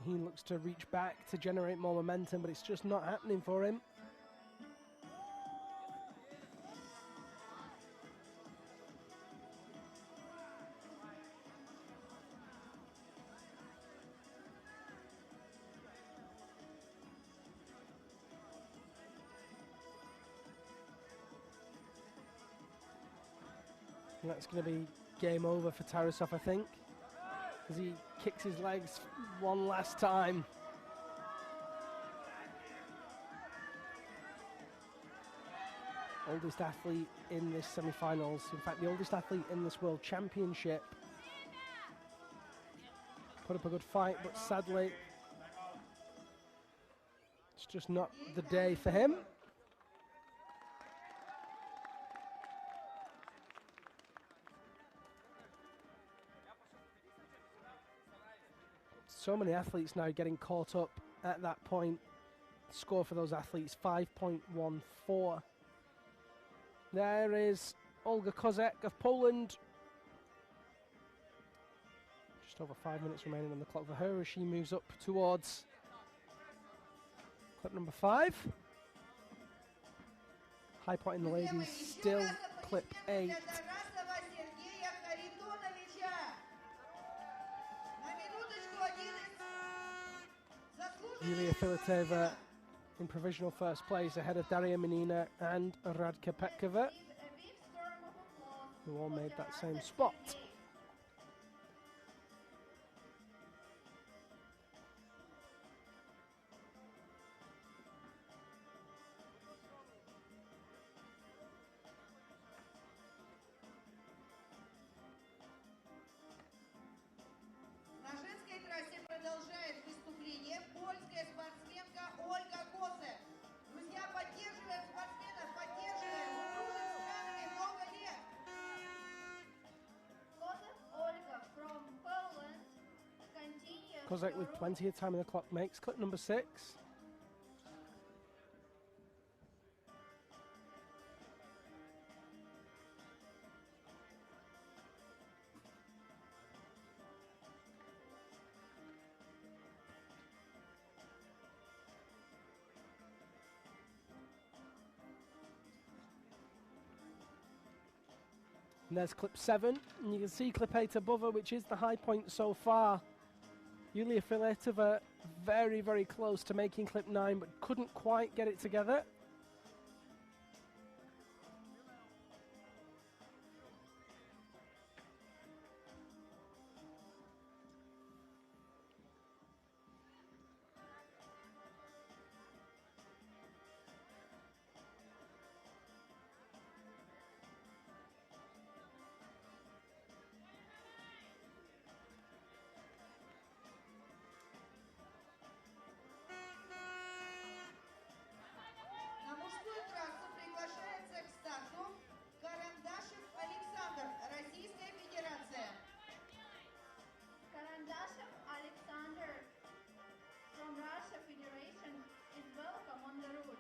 He looks to reach back to generate more momentum, but it's just not happening for him. And that's going to be game over for Tarasov, I think, as he kicks his legs one last time. Oldest athlete in this semi-finals, in fact the oldest athlete in this World Championship. Put up a good fight, but sadly it's just not the day for him. So many athletes now getting caught up at that point. Score for those athletes, 5.14. There is Olga Kozak of Poland. Just over 5 minutes remaining on the clock for her as she moves up towards clip number 5. High point in the ladies, still clip 8. Тарасова Сергея Харитоновича. На минуточку 11. Yulia Filatova in provisional first place ahead of Daria Menina and Radka Petkova, With a big storm of applause who all for made that Tarasov same spot. Sergei. На женской трассе продолжает выступление польская спортсменка Ольга Косак. Друзья, поддерживаем спортсменов, поддерживаем. Дружим с странами много лет. Kozak Olga from Poland continues Kozak with her plenty of time on the clock makes clip number 6. And there's clip 7, and you can see clip 8 above her, which is the high point so far. Yulia Filetova very, very close to making clip 9, but couldn't quite get it together. На мужскую трассу приглашается к старту Карандашев Александр, Российская Федерация. Karandashev Alexander from Russia Federation is welcome on the route.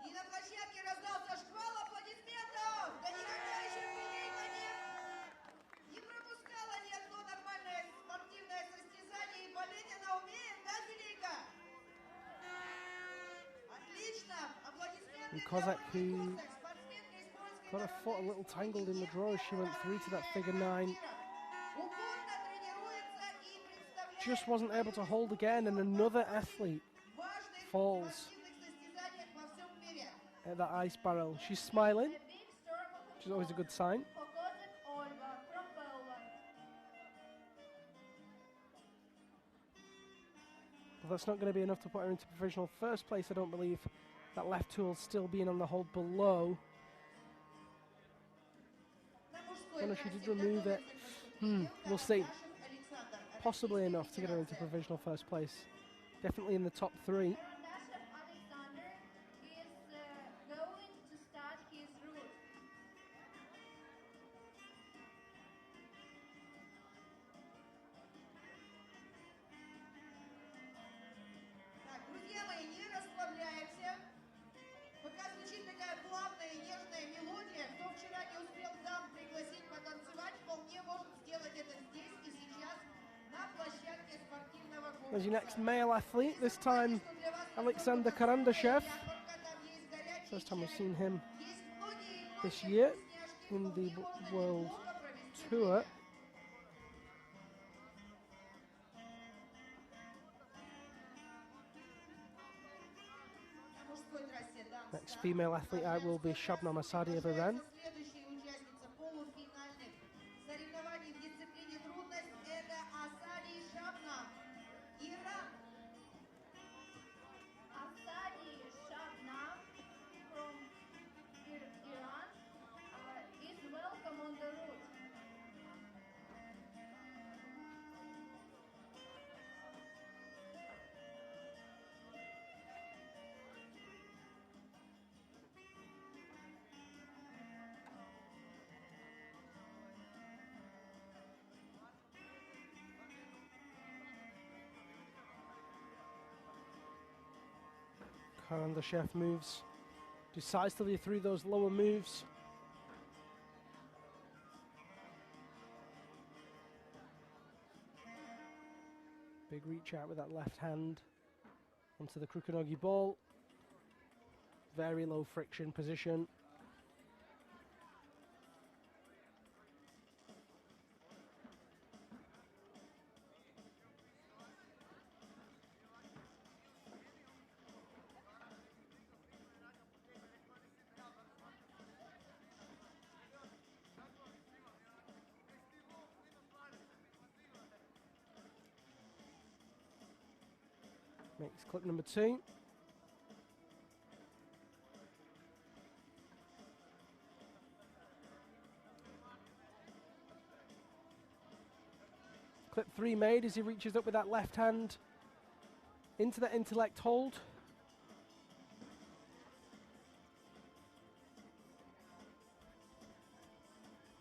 И на площадке раздался шквал аплодисментов. Да никогда еще впереди не пропускала ни одно нормальное спортивное состязание. И болеть она умеет, да, Филейка? Отлично. Аплодисменты And для Kozak, Ольги who Косак, спортсменка из польской got her foot a народной little сборной tangled in the draw as she went through to that figure 9. Упорно тренируется и представляет Just wasn't able to hold again, and another athlete важных falls спортивных состязаниях во всем мире. at that ice barrel. She's smiling, A big storm of which is always a good applause sign. for Kozak Olga from Poland. But that's not going to be enough to put her into provisional first place, I don't believe. That left tool still being on the hold below. На мужской Oh no, she трассе did remove it. готовится к выступлению We'll see. Карандашев Александр, Possibly Российская enough to get her into Федерация. provisional first place. Definitely in the top 3. Karandashev Alexander is going to start his route. Так, друзья мои, не расслабляемся. Пока звучит такая плавная и нежная мелодия, кто вчера не успел дам пригласить потанцевать, вполне может сделать это здесь и сейчас на площадке спортивного There's your next комплекса. male athlete, this time Alexander Karandashev. First time we've seen him this year in the World Tour. Next female athlete out will be Shabnam Asadi of Iran. Следующая участница полуфинальных соревнований в дисциплине трудность – это Асади Шабнам, Иран. Asadi Shabnam from Iran is welcome on the route. Karandashev moves decisively through those lower moves. Big reach out with that left hand onto the Krukonogi ball. Very low friction position. Makes clip number 2. Clip 3 made as he reaches up with that left hand into that intellect hold.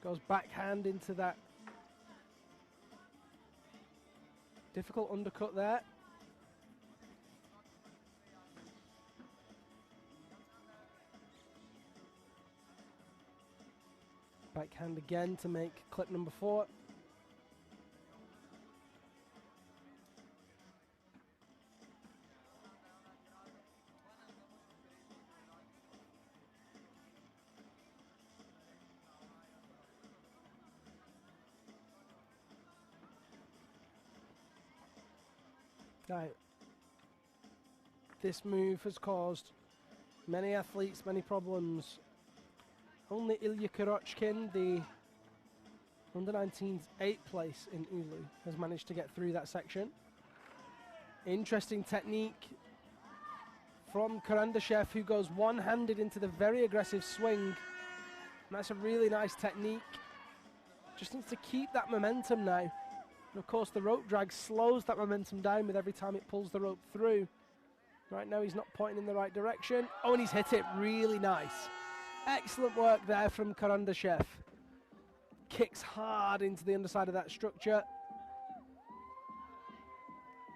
Goes backhand into that difficult undercut there. Backhand again to make clip number 4. Now, this move has caused many athletes many problems. Only Ilya Kurochkin, the under-19's 8th place in Ulu, has managed to get through that section. Interesting technique from Karandashev, who goes one-handed into the very aggressive swing. And that's a really nice technique. Just needs to keep that momentum now. And of course, the rope drag slows that momentum down with every time it pulls the rope through. Right now, he's not pointing in the right direction. Oh, and he's hit it really nice. Excellent work there from Karandashev. Kicks hard into the underside of that structure.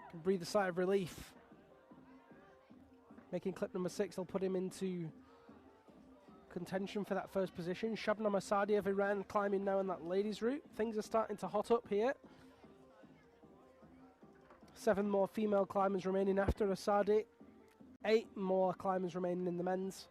Can breathe a sigh of relief. Making clip number 6, will put him into contention for that first position. Shabnam Asadi of Iran climbing now on that ladies route. Things are starting to hot up here. 7 more female climbers remaining after Asadi. 8 more climbers remaining in the men's.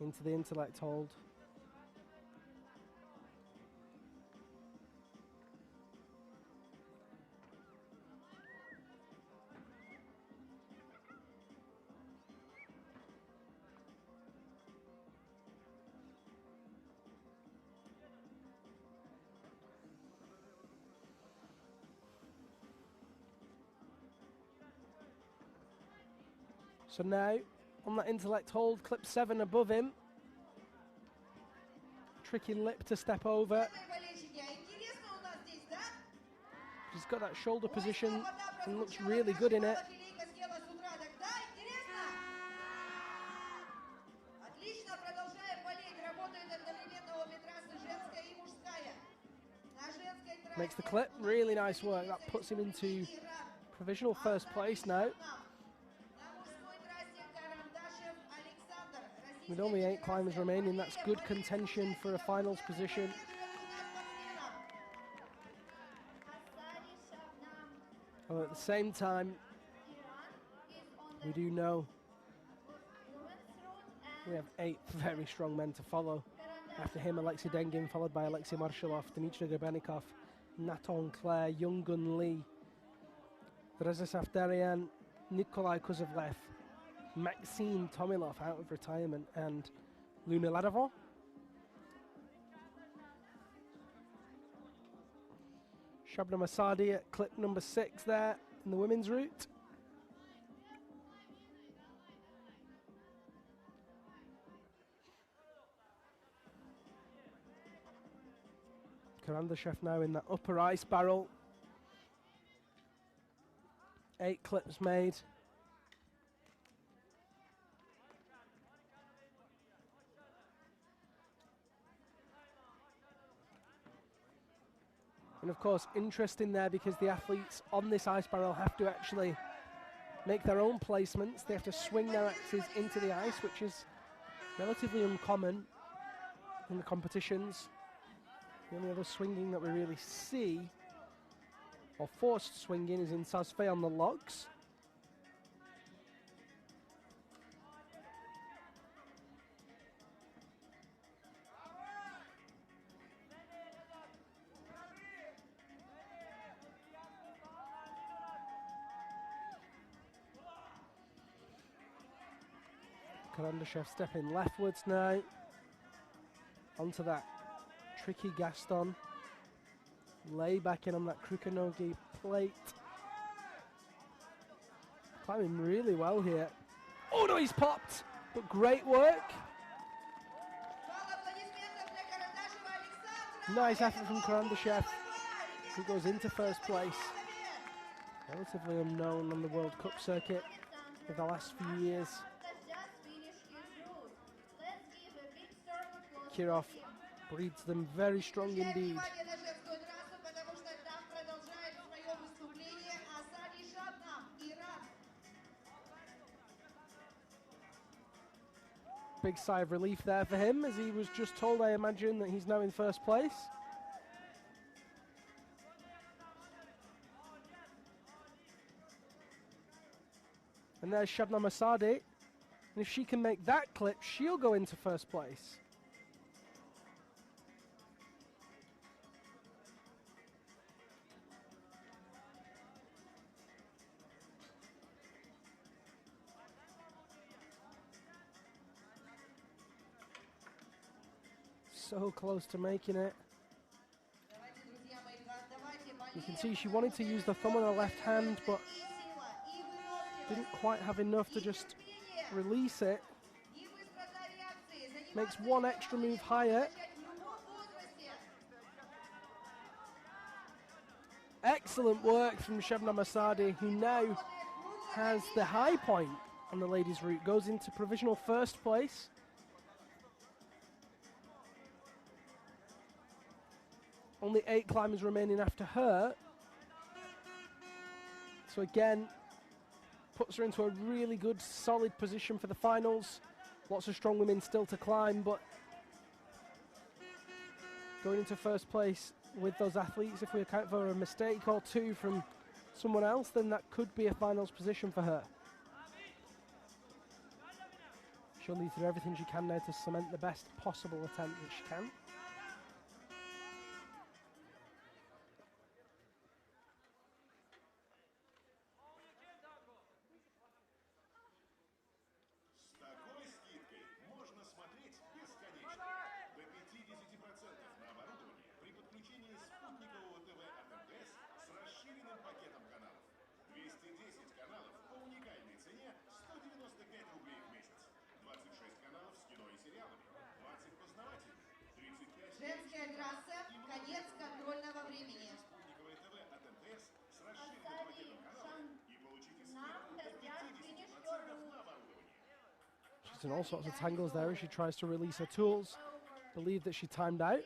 Into the intellect hold. So now, on that intellect hold, clip 7 above him. Tricky lip to step over. He's got that shoulder position and looks really good in it. Makes the clip, really nice work. That puts him into provisional first place now. With only 8 climbers remaining, that's good contention for a finals position. Well, at the same time, we do know we have 8 very strong men to follow. After him, Alexei Dengin, followed by Alexei Marshallov, Dmitry Grebenikov, Naton Clare, Youngun Lee, Rezasav Darian, Nikolai Kuzovlev, Maxime Tomilov out of retirement, and Luna Ladovon. Shabnam Asadi at clip number 6 there in the women's route. Karandashev now in that upper ice barrel. 8 clips made. And of course, interesting there because the athletes on this ice barrel have to actually make their own placements. They have to swing their axes into the ice, which is relatively uncommon in the competitions. The only other swinging that we really see, or forced swinging, is in Sasfei on the logs. Karandashev stepping leftwards now onto that tricky Gaston. Lay back in on that Krukonogi plate. Climbing really well here. Oh no, he's popped, but great work. Nice effort from Karandashev, who goes into first place. Relatively unknown on the World Cup circuit for the last few years. Kirov breeds them very strong indeed. Big sigh of relief there for him, as he was just told, I imagine, that he's now in first place. And there's Shabnam Asadi. And if she can make that clip, she'll go into first place. So close to making it. You can see she wanted to use the thumb on her left hand, but didn't quite have enough to just release it. Makes one extra move higher. Excellent work from Shabnam Asadi, who now has the high point on the ladies' route. Goes into provisional first place. Only 8 climbers remaining after her. So again, puts her into a really good, solid position for the finals. Lots of strong women still to climb, but going into first place with those athletes, if we account for a mistake or two from someone else, then that could be a finals position for her. She'll need to do everything she can now to cement the best possible attempt that she can. Женская трасса, конец контрольного времени. She's in all sorts of tangles there as she tries to release her tools. Believe that she timed out.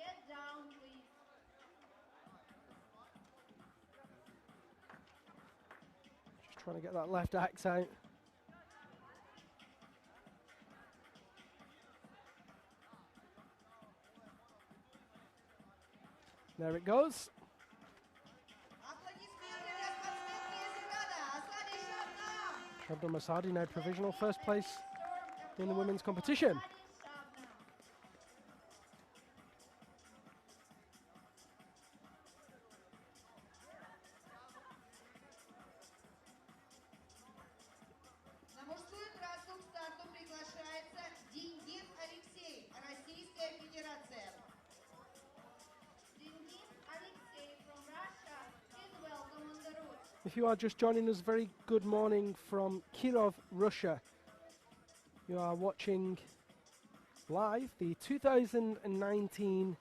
Just trying to get that left axe out. There it goes. Shabnam Asadi now provisional first place in the women's competition. На мужскую трассу к старту приглашается Денис Алексей, Российская Федерация. If you are just joining us, very good morning from Kirov, Russia. You are watching live the 2019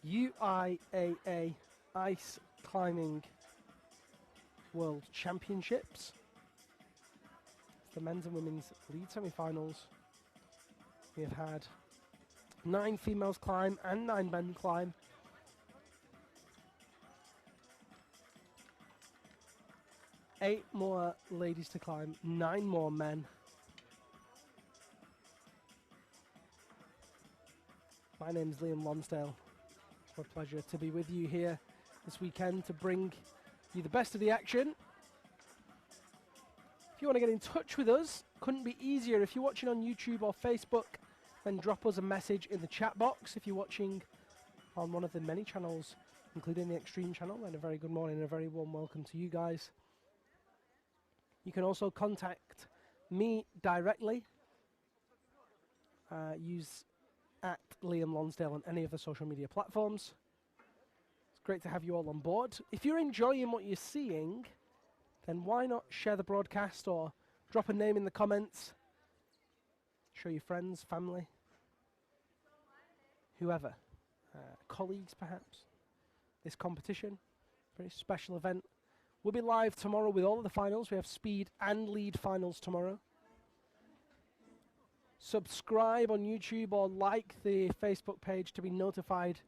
UIAA Ice Climbing World Championships. It's the men's and women's lead semi-finals. We have had 9 females climb and 9 men climb. Eight more ladies to climb, 9 more men. My name's Liam Lonsdale. It's my pleasure to be with you here this weekend to bring you the best of the action. If you want to get in touch with us, couldn't be easier. If you're watching on YouTube or Facebook, then drop us a message in the chat box. If you're watching on one of the many channels, including the Extreme channel, then a very good morning and a very warm welcome to you guys. You can also contact me directly. Use @Liam Lonsdale on any of the social media platforms. It's great to have you all on board. If you're enjoying what you're seeing, then why not share the broadcast or drop a name in the comments. Show your friends, family, whoever, colleagues perhaps. This competition, very special event. We'll be live tomorrow with all of the finals. We have speed and lead finals tomorrow. Subscribe on YouTube or like the Facebook page to be notified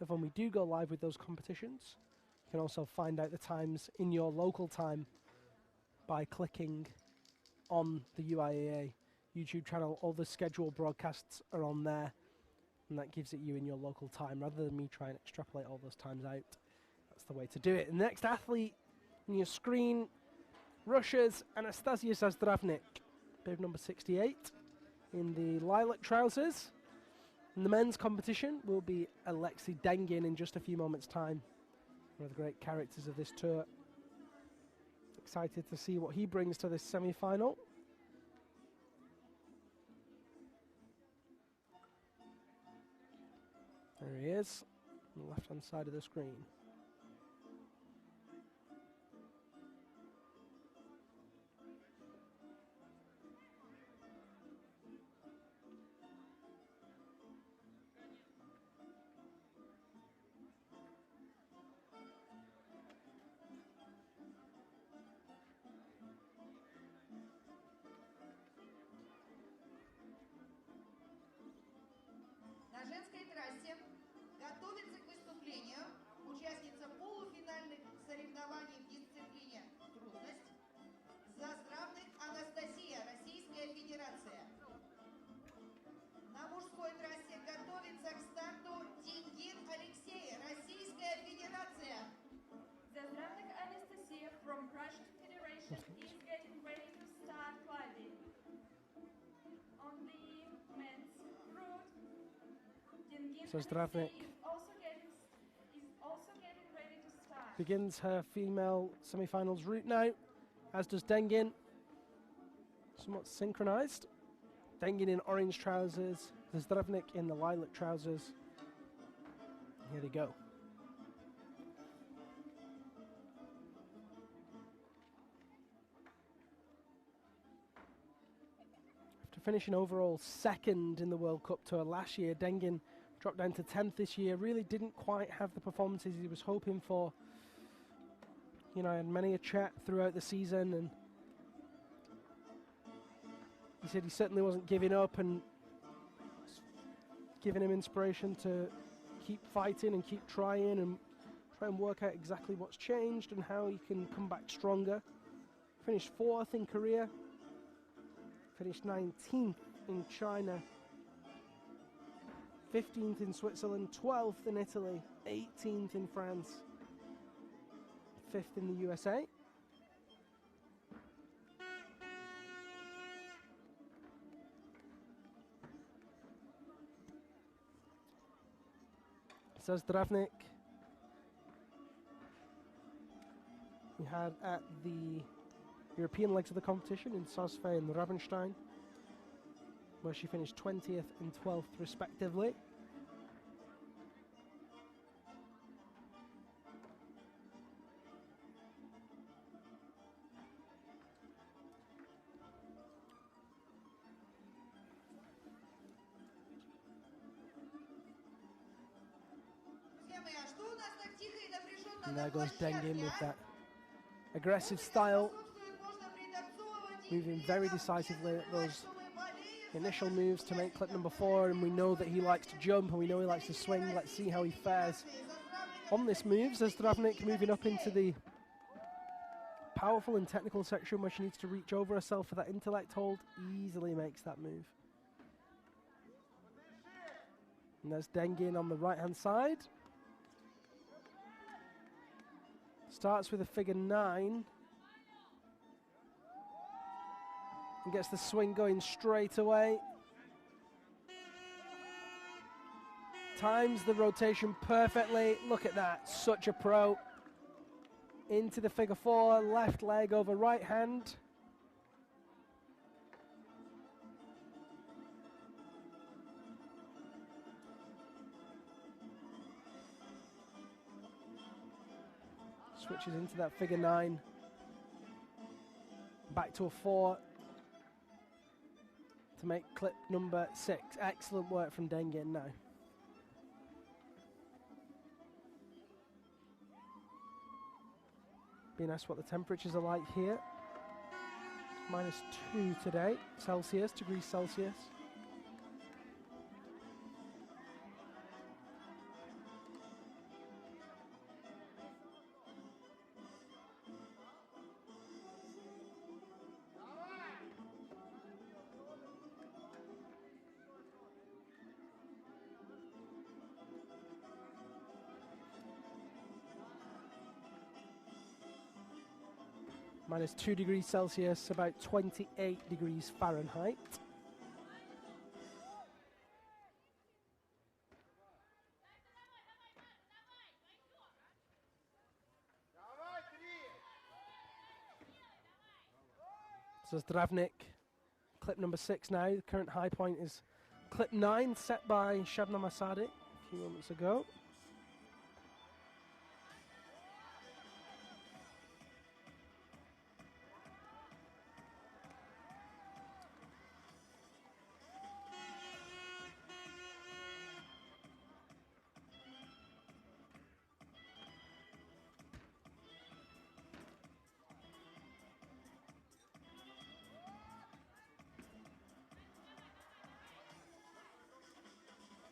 of when we do go live with those competitions. You can also find out the times in your local time by clicking on the UIAA YouTube channel. All the scheduled broadcasts are on there, and that gives it you in your local time rather than me trying to extrapolate all those times out. That's the way to do it. The next athlete on your screen, Russia's Anastasia Zazdravnik, bib number 68, in the lilac trousers. In the men's competition will be Alexei Dengin in just a few moments' time. One of the great characters of this tour. Excited to see what he brings to this semi-final. There he is, on the left-hand side of the screen. На женской трассе готовится к выступлению участница полуфинальных соревнований в дисциплине трудность Заздравных Анастасия, Российская Федерация. На мужской трассе готовится к старту Денгин Алексей, Российская Федерация. Zazdravnik Anastasia from Russian Federation is getting ready to start climbing. On the men's route, Dengin Zazdravnik is also getting ready to start. begins her female semi-finals route now, as does Dengin. Somewhat synchronized. Dengin in orange trousers, Zazdravnik in the lilac trousers. Here they go. After finishing overall second in the World Cup Tour last year, Dengin dropped down to 10th this year. Really didn't quite have the performances he was hoping for. You know, I had many a chat throughout the season, and he said he certainly wasn't giving up, and giving him inspiration to keep fighting and keep trying and try and work out exactly what's changed and how he can come back stronger. Finished 4th in Korea, finished 19th in China, 15th in Switzerland, 12th in Italy, 18th in France, 5th in the USA. Zazdravnik, we had at the European legs of the competition in Sosfay and Ravenstein, where she finished 20th and 12th respectively. And there goes Dengin with that aggressive style, moving very decisively at those initial moves to make clip number 4, and we know that he likes to jump and we know he likes to swing. Let's see how he fares on this move. Zazdravnik moving up into the powerful and technical section where she needs to reach over herself for that intellect hold. Easily makes that move. And there's Dengin on the right hand side. Starts with a figure 9 and gets the swing going straight away. Times the rotation perfectly. Look at that, such a pro. Into the figure 4, left leg over right hand. Switches into that figure 9. Back to a 4 to make clip number 6. Excellent work from Dengin now. Being asked what the temperatures are like here. -2 today, degrees Celsius. minus 2 degrees Celsius, about 28 degrees Fahrenheit. So Zdravnik, clip number 6 now. The current high point is clip 9, set by Shabnam Asadi a few moments ago.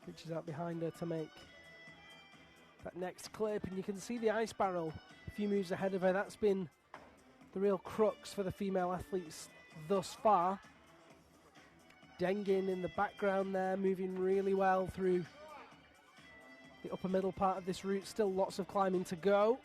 Reaches out behind her to make that next clip, and you can see the ice barrel a few moves ahead of her. That's been the real crux for the female athletes thus far. Dengin in the background there, moving really well through the upper middle part of this route. Still lots of climbing to go.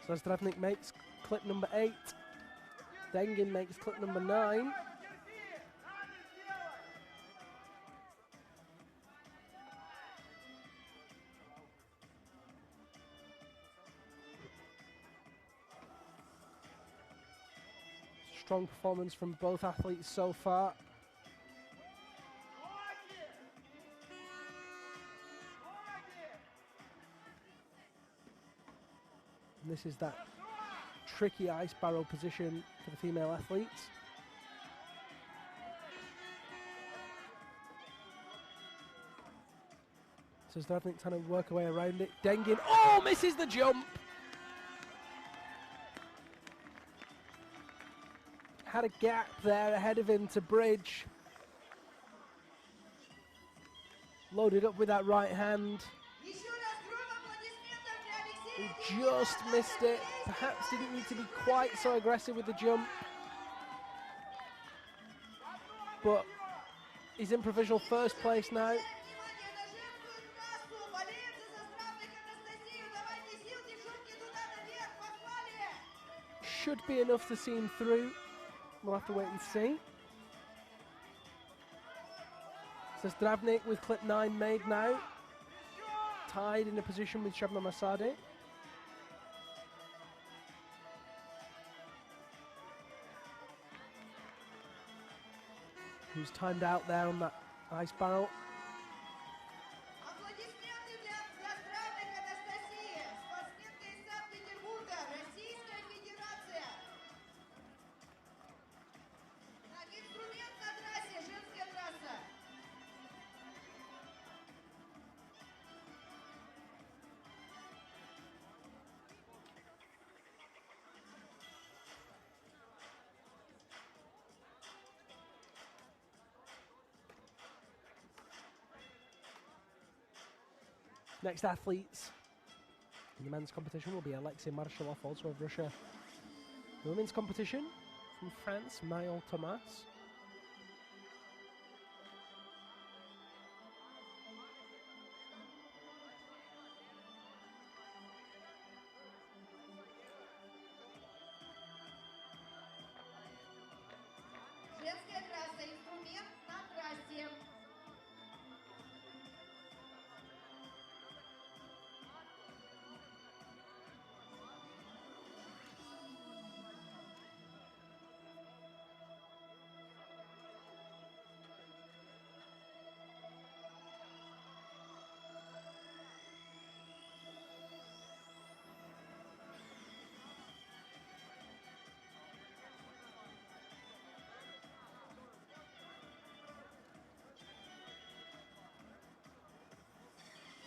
So Zdravnik makes clip number 8. Dengin makes clip number 9. Strong performance from both athletes so far. And this is that tricky ice barrel position for the female athletes. So Zdravnik trying to work her way around it. Dengin, oh, misses the jump! Had a gap there ahead of him to bridge. Loaded up with that right hand. He just missed it. Perhaps didn't need to be quite so aggressive with the jump. But he's in provisional first place now. Should be enough to see him through. We'll have to wait and see. So Zdravnik with clip 9 made now. Tied in a position with Shabnam Asadi. Who's timed out there on that ice barrel. Next athletes in the men's competition will be Alexei Marshallov, also of Russia. The women's competition from France, Maëlle Thomas. Женская трасса, инструмент на трассе.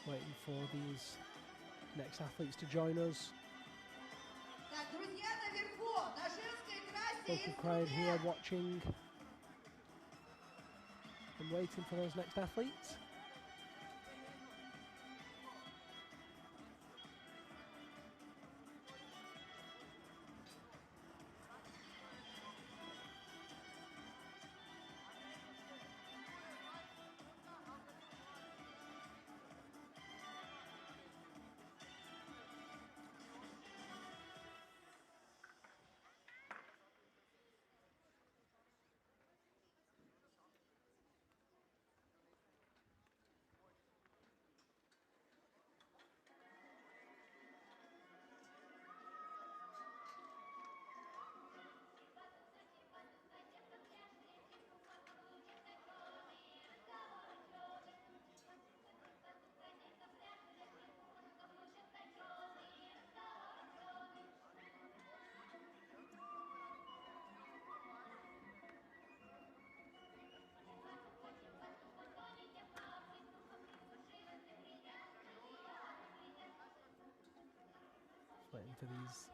Waiting for these next athletes to join us. Так, друзья, наверху, на женской трассе Local crowd here watching and waiting for those next athletes. his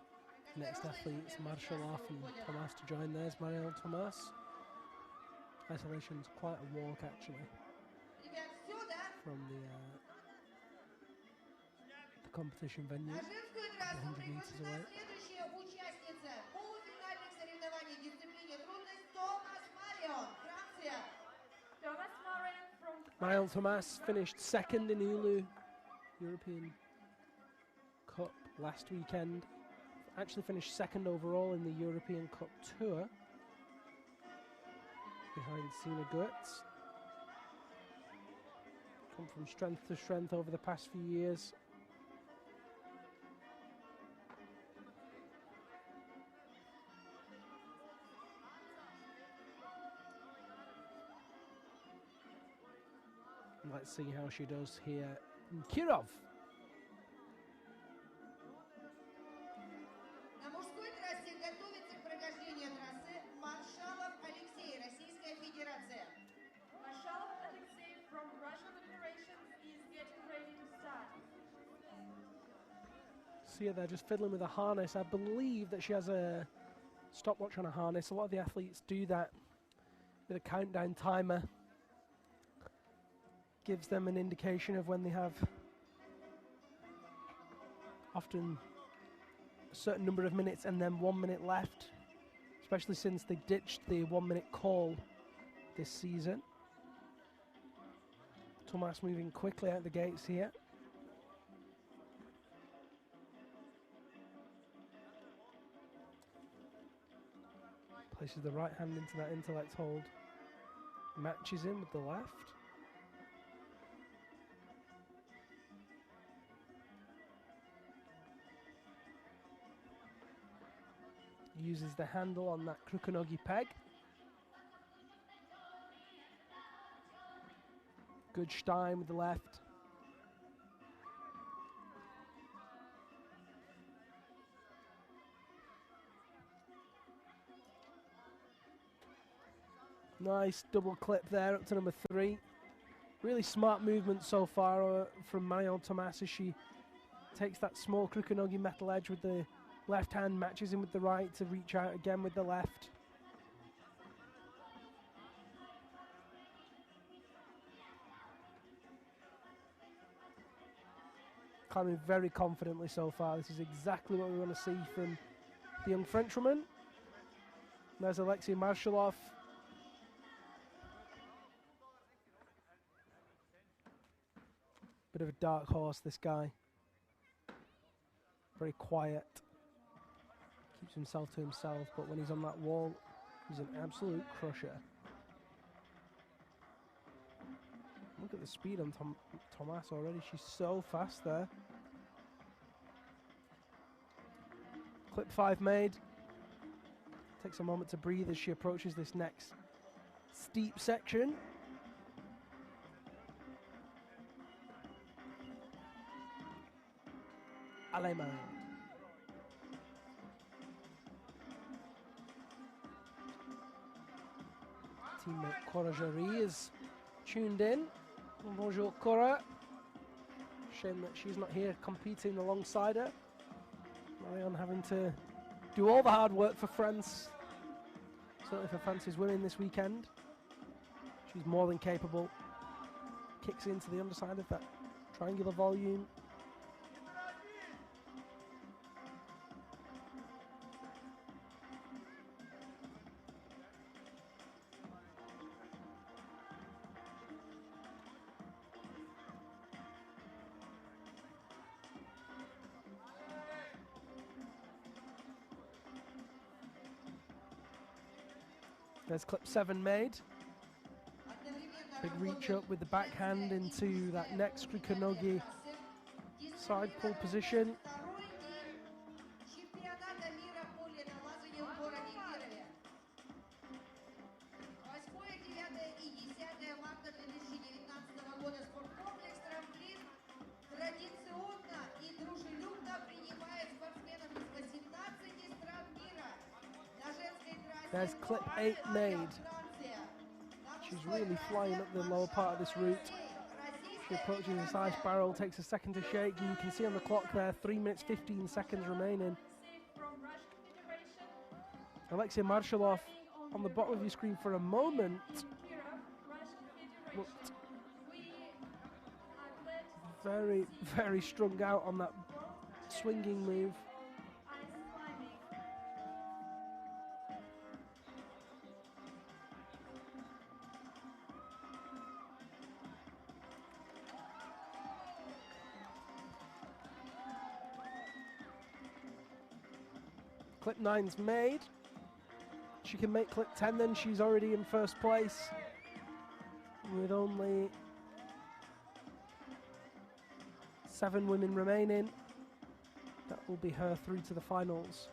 next athletes, Marshaloff and Thomas, to join theirs. Marion Thomas. Isolation's quite a walk actually Ребят, все, да? from the competition venue. На женскую трассу 100 meters приглашена away. следующая участница полуфинальных соревнований в дисциплине трудность Томас Марион, Франция. Thomas Marion from Marion Thomas finished second in Ulu European Cup last weekend. Actually finished second overall in the European Cup Tour, behind Sina Goetz. Come from strength to strength over the past few years. Let's see how she does here in Kirov. На мужской трассе готовится к прохождению трассы Маршалов Алексей, Российская Федерация. Mashalov Alexei from Russian Federation is getting ready to start. See her there just fiddling with a harness. I believe that she has a stopwatch on a harness. A lot of the athletes do that with a countdown timer. Gives them an indication of when they have often a certain number of minutes and then 1 minute left, especially since they ditched the 1 minute call this season. Thomas moving quickly out the gates here. Places the right hand into that intellect hold. Matches in with the left. Uses the handle on that Krukonogi peg. Good Stein with the left. Nice double clip there up to number 3. Really smart movement so far from Marion Thomas as she takes that small Krukonogi metal edge with the left hand, matches in with the right to reach out again with the left. Climbing very confidently so far. This is exactly what we want to see from the young Frenchwoman. There's Alexei Marshaloff. Bit of a dark horse, this guy. Very quiet. Keeps himself to himself, but when he's on that wall, he's an absolute crusher. Look at the speed on Thomas already. She's so fast there. Clip 5 made. Takes a moment to breathe as she approaches this next steep section. Allemand. Teammate Cora Jarry is tuned in. Bonjour Cora. Shame that she's not here competing alongside her. Marion having to do all the hard work for France. Certainly for France's women this weekend. She's more than capable. Kicks into the underside of that triangular volume. There's clip 7 made. Big reach up with the backhand into that next Krukonogi side pull position. There's clip 8 made. She's really flying up the lower part of this route. She approaches this ice barrel, takes a second to shake, and you can see on the clock there 3 minutes 15 seconds remaining. Alexei Marshallov on the bottom of your screen for a moment In Kirov, Russian Federation, looked we athlete very, very strung out on that swinging move. ice climbing. Clip 9's made. She can make clip 10, then she's already in first place with only 7 women remaining. That will be her through to the finals.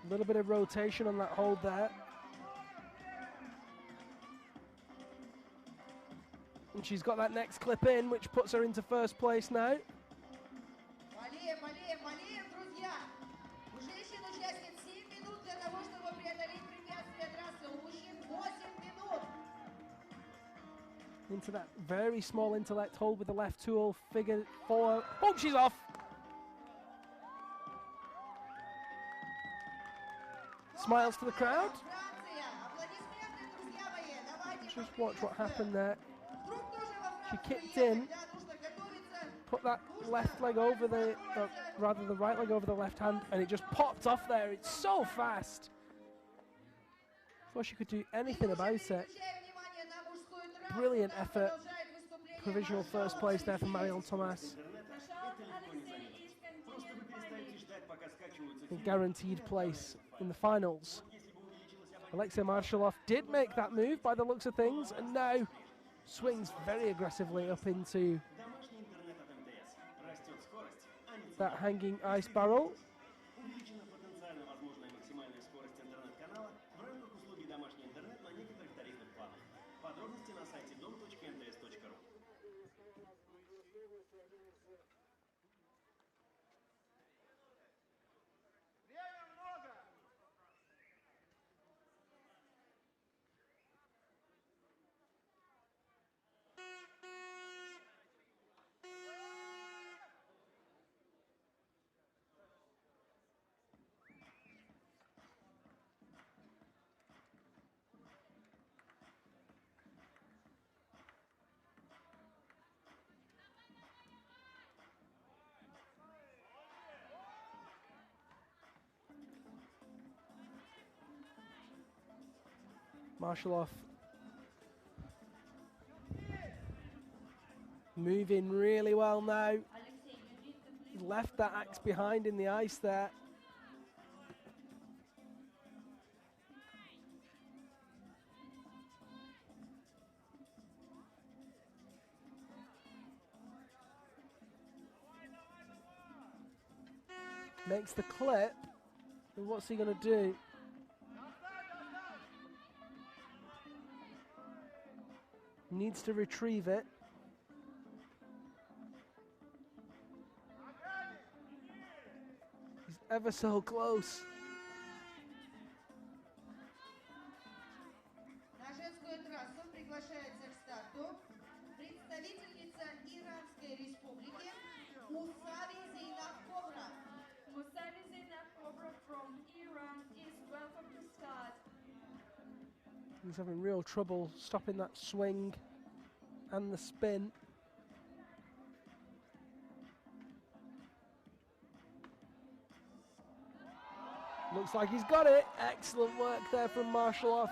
A little bit of rotation on that hold there. And she's got that next clip in, which puts her into first place now. Болеем, болеем, болеем, друзья! У женщин-участниц 7 минут для того, чтобы преодолеть препятствия трассы. У мужчин 8 минут. Into that very small intellect hold with the left tool, figure 4. Oh, she's off! Smiles to the crowd. Франция! Аплодисменты, друзья мои! Давайте Just watch what happened there. Вдруг тоже во She Францию kicked ехать, in, да, нужно готовиться. put that left leg over the, rather the right leg over the left hand, and it just popped off there. It's so fast. Before she could do anything about it. Переключаем внимание на мужскую трассу. Brilliant Там effort. продолжает выступление Provisional first place there for Marion Thomas. Marshall Alexei is continued climbing. Ждать, пока скачиваются A guaranteed place in the finals. Alexei Marshallov did make that move by the looks of things, and now swings very aggressively up into домашний интернет от МТС. Растет скорость, а не that hanging ice barrel. увеличена потенциально возможная максимальная скорость интернет-канала в рамках услуги домашний интернет на некоторых тарифных планах. Подробности на сайте dom.mts.ru. Marshallov moving really well now. Alexei, you need to please Left that axe behind in the ice there. Makes the clip. And what's he going to do? Needs to retrieve it. He's ever so close. На женскую трассу приглашается к старту представительница Иранской республики Мусави Зейнаб-Кобра. Musavi Zainab Kobra from Iran is welcome to start. He's having real trouble stopping that swing and the spin. Looks like he's got it. Excellent work there from Marshallov.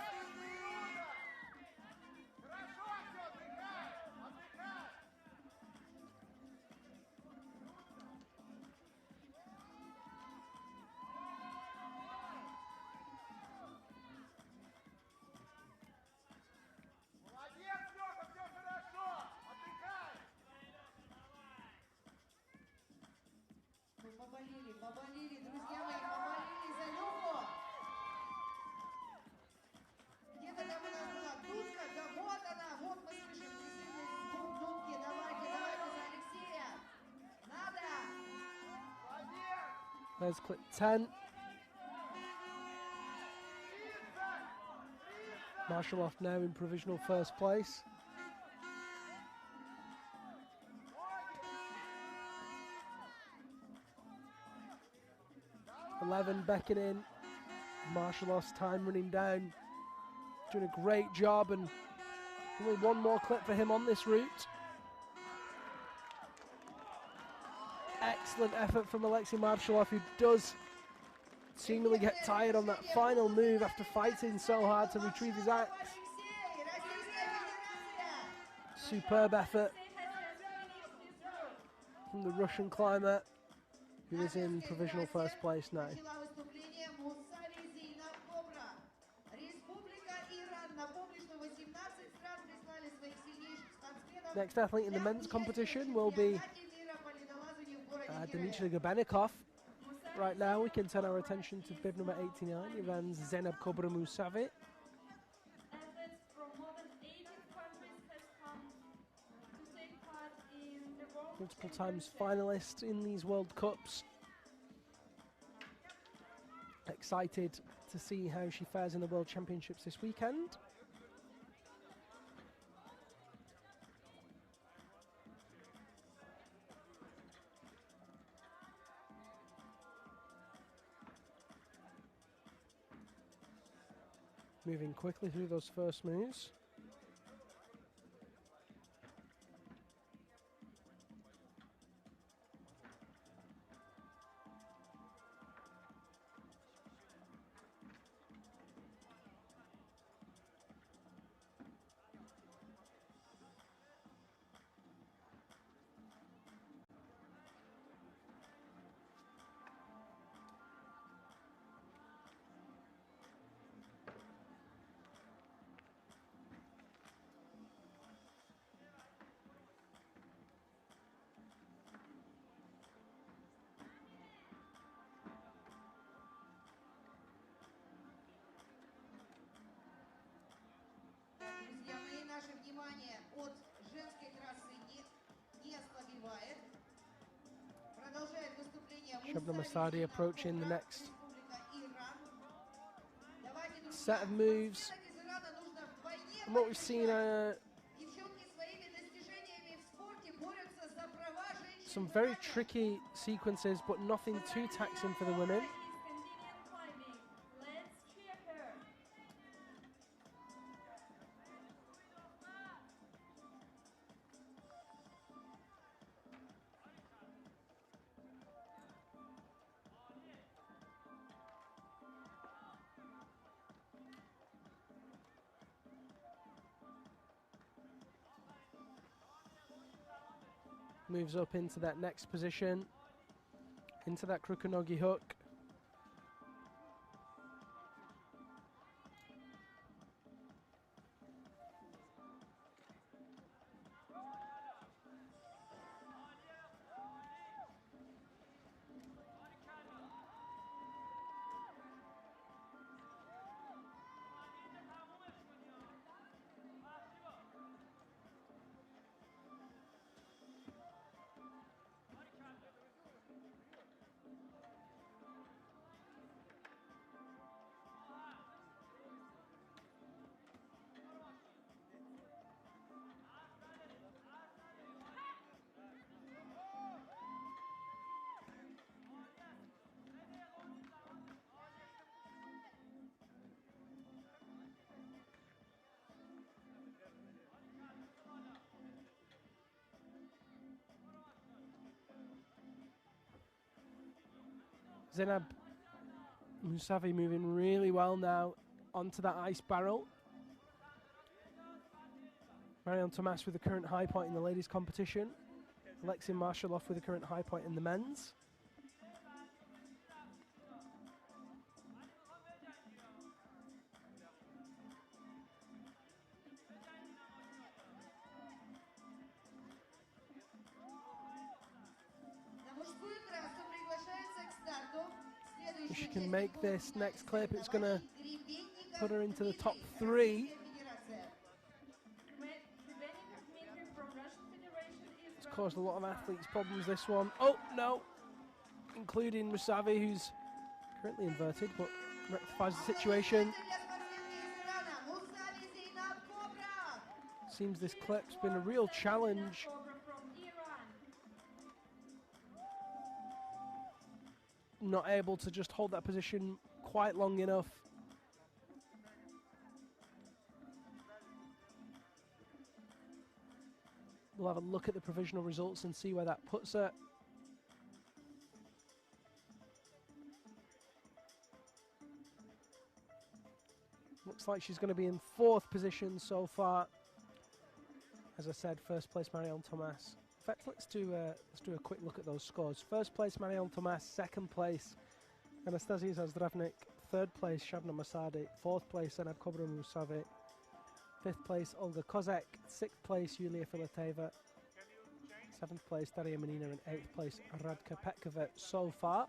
Мы поболели, поболели, друзья мои, поболели за Люху. Где-то там у нас была дудка, да вот она, вот мы слышим призывный звук дудки. Давайте, давайте за Алексея. Надо. There's clip 10. Marshalov now in provisional first place. Beckoning. Marshalov's time running down. Doing a great job, and only one more clip for him on this route. Excellent effort from Alexei Marshalov, who does seemingly get tired on that final move after fighting so hard to retrieve his axe. Superb effort from the Russian climber, who is in provisional first place now. Next athlete in the men's competition will be Dmitry Gabenikov. Right now we can turn our attention to bib number 89, Iran's Zenab Kobra Musavi. Athletes from more than 80 countries has come to take part in the World Multiple times Championship. finalist in these World Cups. Excited to see how she fares in the World Championships this weekend. Moving quickly through those first moves. Друзья мои, наше внимание от женской трассы не ослабевает. Продолжает выступление Shabna Мусави Masadi approaching the next Республика Иран. Давайте, друзья, set of moves. спортсменам из Ирана нужно вдвойне And what we've seen Девчонки своими достижениями в спорте борются за права женщин. some very tricky sequences, but nothing too taxing for the women. Is continuing climbing. Let's cheer her. Moves up into that next position, into that Krukonogi hook. Zenab Musavi moving really well now onto that ice barrel. Marion Tomas with the current high point in the ladies' competition. Alexei Marshalov with the current high point in the men's. На мужскую трассу приглашается к старту If she следующий can участник make будет this финальный next clip, it's going to Гребенников put her into the top Дмитрий, three. Российская Федерация. Grebenikov Dmitry from Russian Federation is It's caused a lot of athletes problems, this one. Oh, no! Including Musavi, who's currently inverted, but rectifies the situation. Для спортсменки из Ирана Мусави Seems this clip's been a real challenge. Cobra from Iran. Not able to just hold that position quite long enough. We'll have a look at the provisional results and see where that puts her. Looks like she's going to be in 4th position so far. As I said, first place Marion Thomas. In fact, let's do a quick look at those scores. First place Marion Thomas, second place Anastasia Zazdravnik, third place Shabna Masadi, fourth place Anab Kobra Musavi, fifth place Olga Kozak, sixth place Yulia Filateva, seventh place Daria Menina, and eighth place Radka Petkova so far.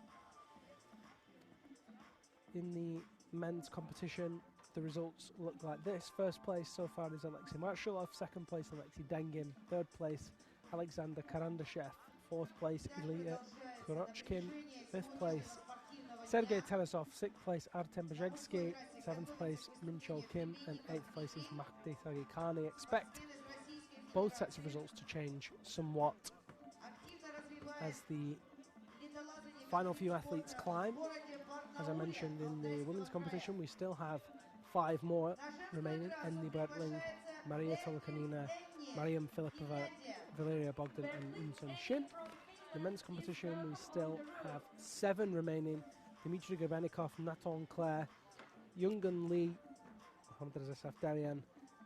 In the men's competition, the results look like this. First place so far is Alexei Marshallov, second place Alexei Dengin, third place Alexander Karandashev, fourth place Ilya Kurochkin, fifth place Sergei Tarasov, sixth place Artem Bajegski, seventh place Minchol Kim, and eighth place is Mahdi Tagikani. Expect both sets of results to change somewhat as the final few athletes climb. As I mentioned in the women's competition, we still have 5 more remaining: Enni Bertling, Maria Tolokanina, Mariam Filipova, Valeria Bogdan, and Unsun Shin. The men's competition, we still have 7 remaining: Dmitry Grebenikov, Nathan Clare, Youngun Lee, Mohamed Reza Safdarian,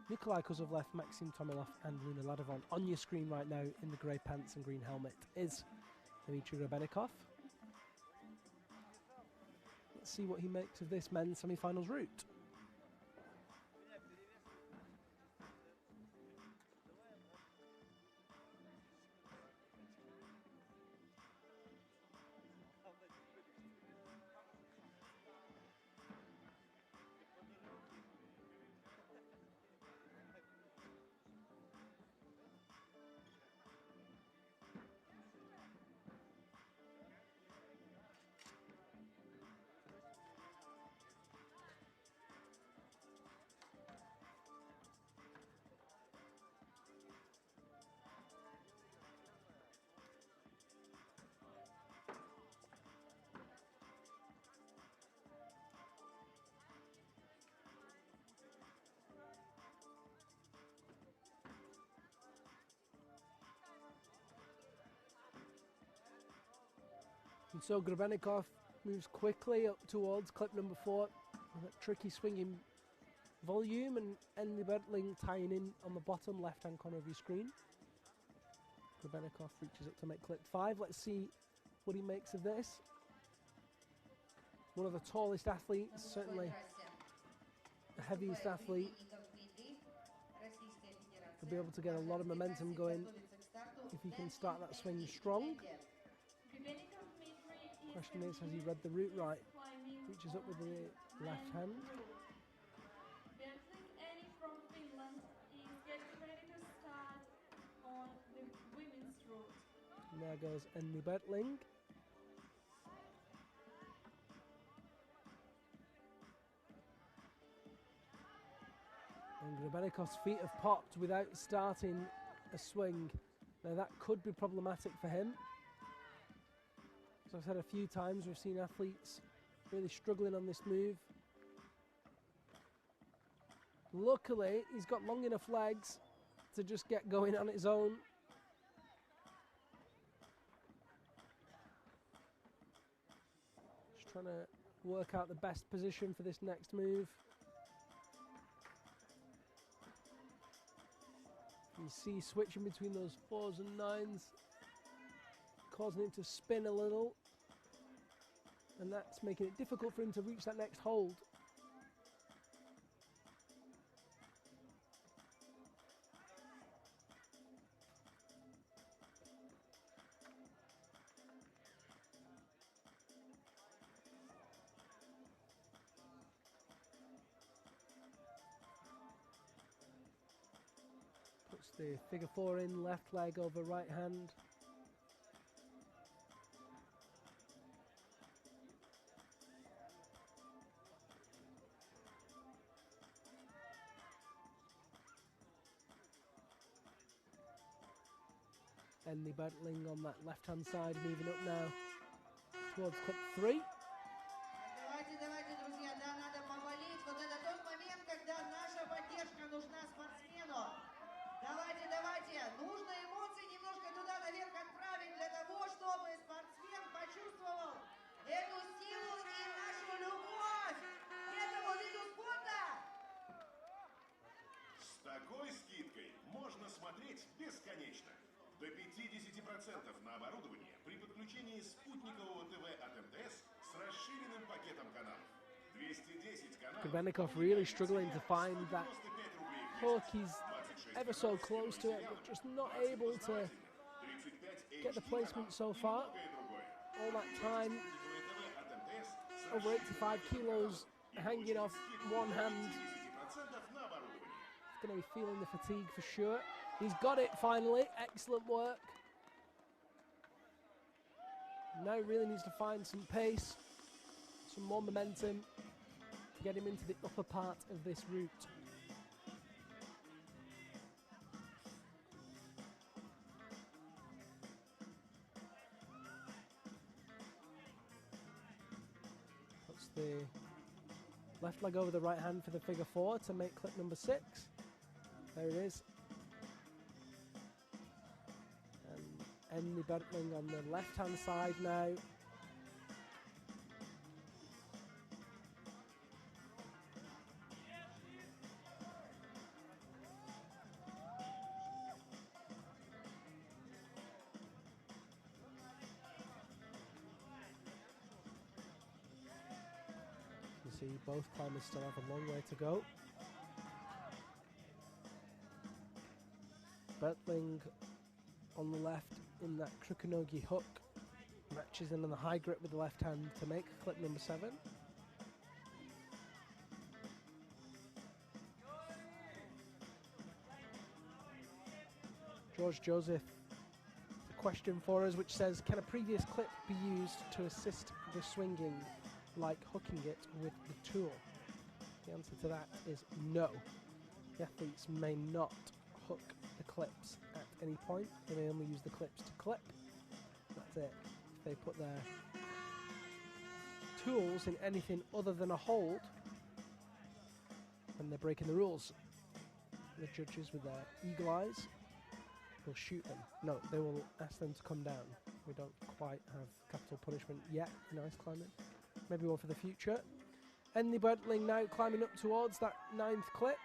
Nikolai Kozlovlev, Maxim Tomilov, and Luna Ladovon. On your screen right now in the grey pants and green helmet is Dmitry Grebenikov. Let's see what he makes of this men's semi-finals route. And so Grebenikov moves quickly up towards clip number 4 with that tricky swinging volume, and Enni Bertling tying in on the bottom left-hand corner of your screen. Grebenikov reaches up to make clip 5. Let's see what he makes of this. One of the tallest athletes, certainly the heaviest athlete. He'll be able to get a lot of momentum going if he can start that swing strong. Question is, has he read the route right? Reaches up with the left hand. Bertling Enni from Finland is getting ready to start on the women's route. And there goes Enni Bertling. And Grebenikov's feet have popped without starting a swing. Now that could be problematic for him. As I've said a few times, we've seen athletes really struggling on this move. Luckily, he's got long enough legs to just get going on his own. Just trying to work out the best position for this next move. You see switching between those 4s and 9s, causing him to spin a little, and that's making it difficult for him to reach that next hold. Puts the figure 4 in, left leg over right hand. Enni Bertling on that left-hand side, moving up now towards clip 3. Давайте, давайте, друзья, да, надо поболеть. Вот это тот момент, когда наша поддержка нужна спортсмену. Давайте, давайте, нужно эмоции немножко туда наверх отправить для того, чтобы спортсмен почувствовал эту силу и нашу любовь к этому виду спорта. С такой скидкой можно смотреть бесконечно. До 50% на оборудование при подключении спутникового ТВ от МТС с расширенным пакетом каналов. 210 каналов. Kurbennikov really struggling to find that hook. He's ever so close to it, but just not able to get the placement so far. All that time, over 85 kilos hanging off one hand. He's going to be feeling the fatigue for sure. He's got it finally. Excellent work. Now he really needs to find some pace, some more momentum to get him into the upper part of this route. Puts the left leg over the right hand for the figure 4 to make clip number 6. There it is. And Enni Bertling on the left hand side now. You see both climbers still have a long way to go. Bertling on the left in that Krukonogi hook, matches in on the high grip with the left hand to make clip number 7. George Joseph, a question for us which says, can a previous clip be used to assist the swinging like hooking it with the tool? The answer to that is no. The athletes may not hook the clips at any point. They may only use the clips to clip. That's it. If they put their tools in anything other than a hold, then they're breaking the rules. The judges with their eagle eyes will shoot them. No, they will ask them to come down. We don't quite have capital punishment yet in ice climbing. Maybe one for the future. Enni Bertling now climbing up towards that 9th clip.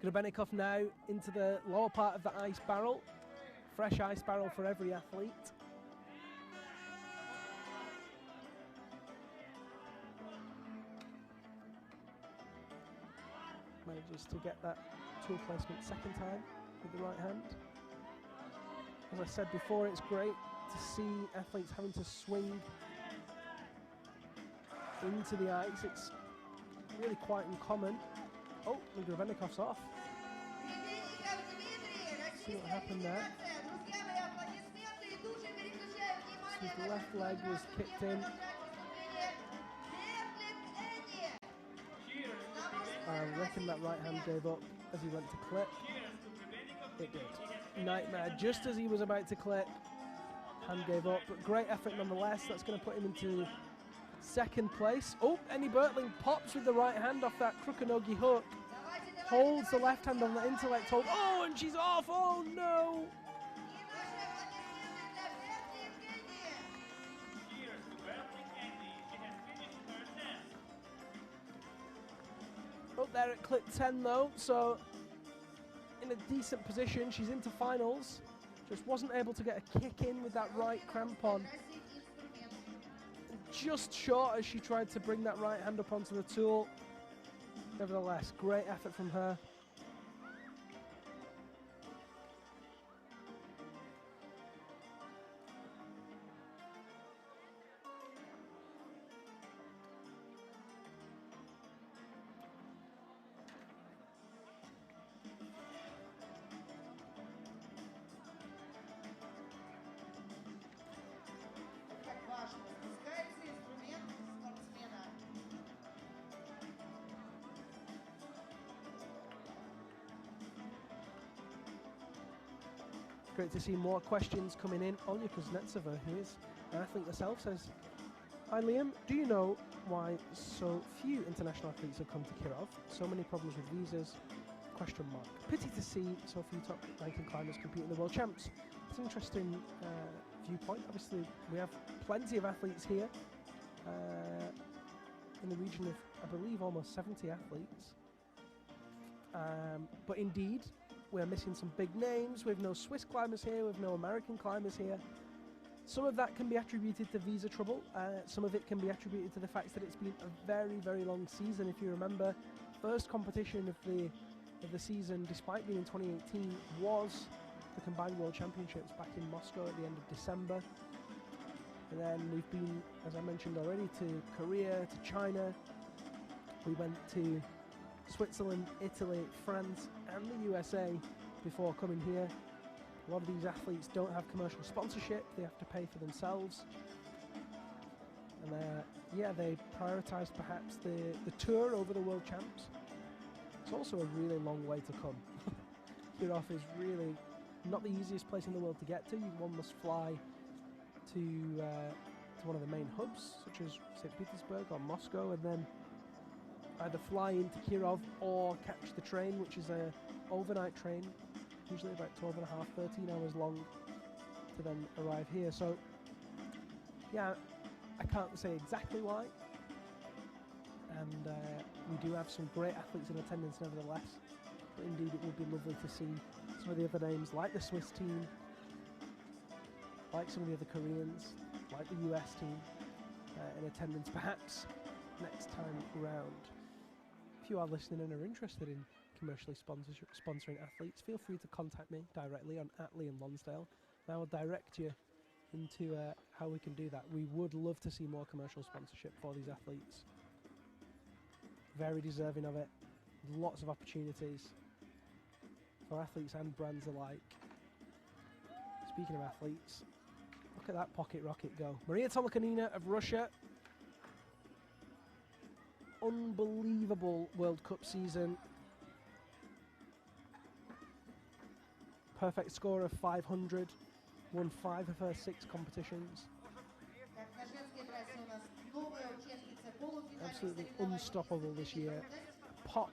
Kurbennikov now into the lower part of the ice barrel. Fresh ice barrel for every athlete. Manages to get that tool placement second time with the right hand. As I said before, it's great to see athletes having to swing into the ice. It's really quite uncommon. Oh, Kurbennikov's off. See what happened there. So his left leg was kicked in. I reckon that right hand gave up as he went to clip. It did. Nightmare. Just as he was about to clip, hand gave up. But great effort nonetheless. That's going to put him into second place. Oh, Enni Bertling pops with the right hand off that Krukonogi hook. Holds the left hand on the intellect hold. Oh, and she's off. Oh, no. Up there at clip 10 though, so in a decent position. She's into finals. Just wasn't able to get a kick in with that right crampon. Just short as she tried to bring that right hand up onto the tool. Nevertheless, great effort from her. Как важно, спускается инструмент спортсмена. Great to see more questions coming in. Olya Kuznetsova, who is an athlete herself, says, "Hi Liam, do you know why so few international athletes have come to Kirov? So many problems with visas? Question mark. Pity to see so few top ranking climbers compete in the World Champs." It's an interesting viewpoint. Obviously, we have plenty of athletes here, in the region of, I believe, almost 70 athletes. But indeed, we're missing some big names. We have no Swiss climbers here, we have no American climbers here. Some of that can be attributed to visa trouble. Some of it can be attributed to the fact that it's been a very, very long season. If you remember, first competition of the season, despite being in 2018, was the Combined World Championships back in Moscow at the end of December. And then we've been, as I mentioned already, to Korea, to China. We went to Switzerland, Italy, France and the USA before coming here. A lot of these athletes don't have commercial sponsorship, they have to pay for themselves. And yeah, they prioritised perhaps the tour over the World Champs. It's also a really long way to come. Kirov is really not the easiest place in the world to get to. One must fly to one of the main hubs, such as St. Petersburg or Moscow, and then either fly into Kirov or catch the train, which is a overnight train, usually about 12 and a half, 13 hours long, to then arrive here. So yeah, I can't say exactly why, and we do have some great athletes in attendance nevertheless, but indeed it would be lovely to see some of the other names, like the Swiss team, like some of the other Koreans, like the US team, in attendance perhaps next time round. If you are listening and are interested in commercially sponsoring athletes, feel free to contact me directly on @LiamLonsdale, and I will direct you into how we can do that. We would love to see more commercial sponsorship for these athletes. Very deserving of it. Lots of opportunities for athletes and brands alike. Speaking of athletes, look at that pocket rocket go. Maria Tolokanina of Russia. Unbelievable World Cup season. Perfect score of 500. Won 5 of her 6 competitions. Absolutely unstoppable this year. Pop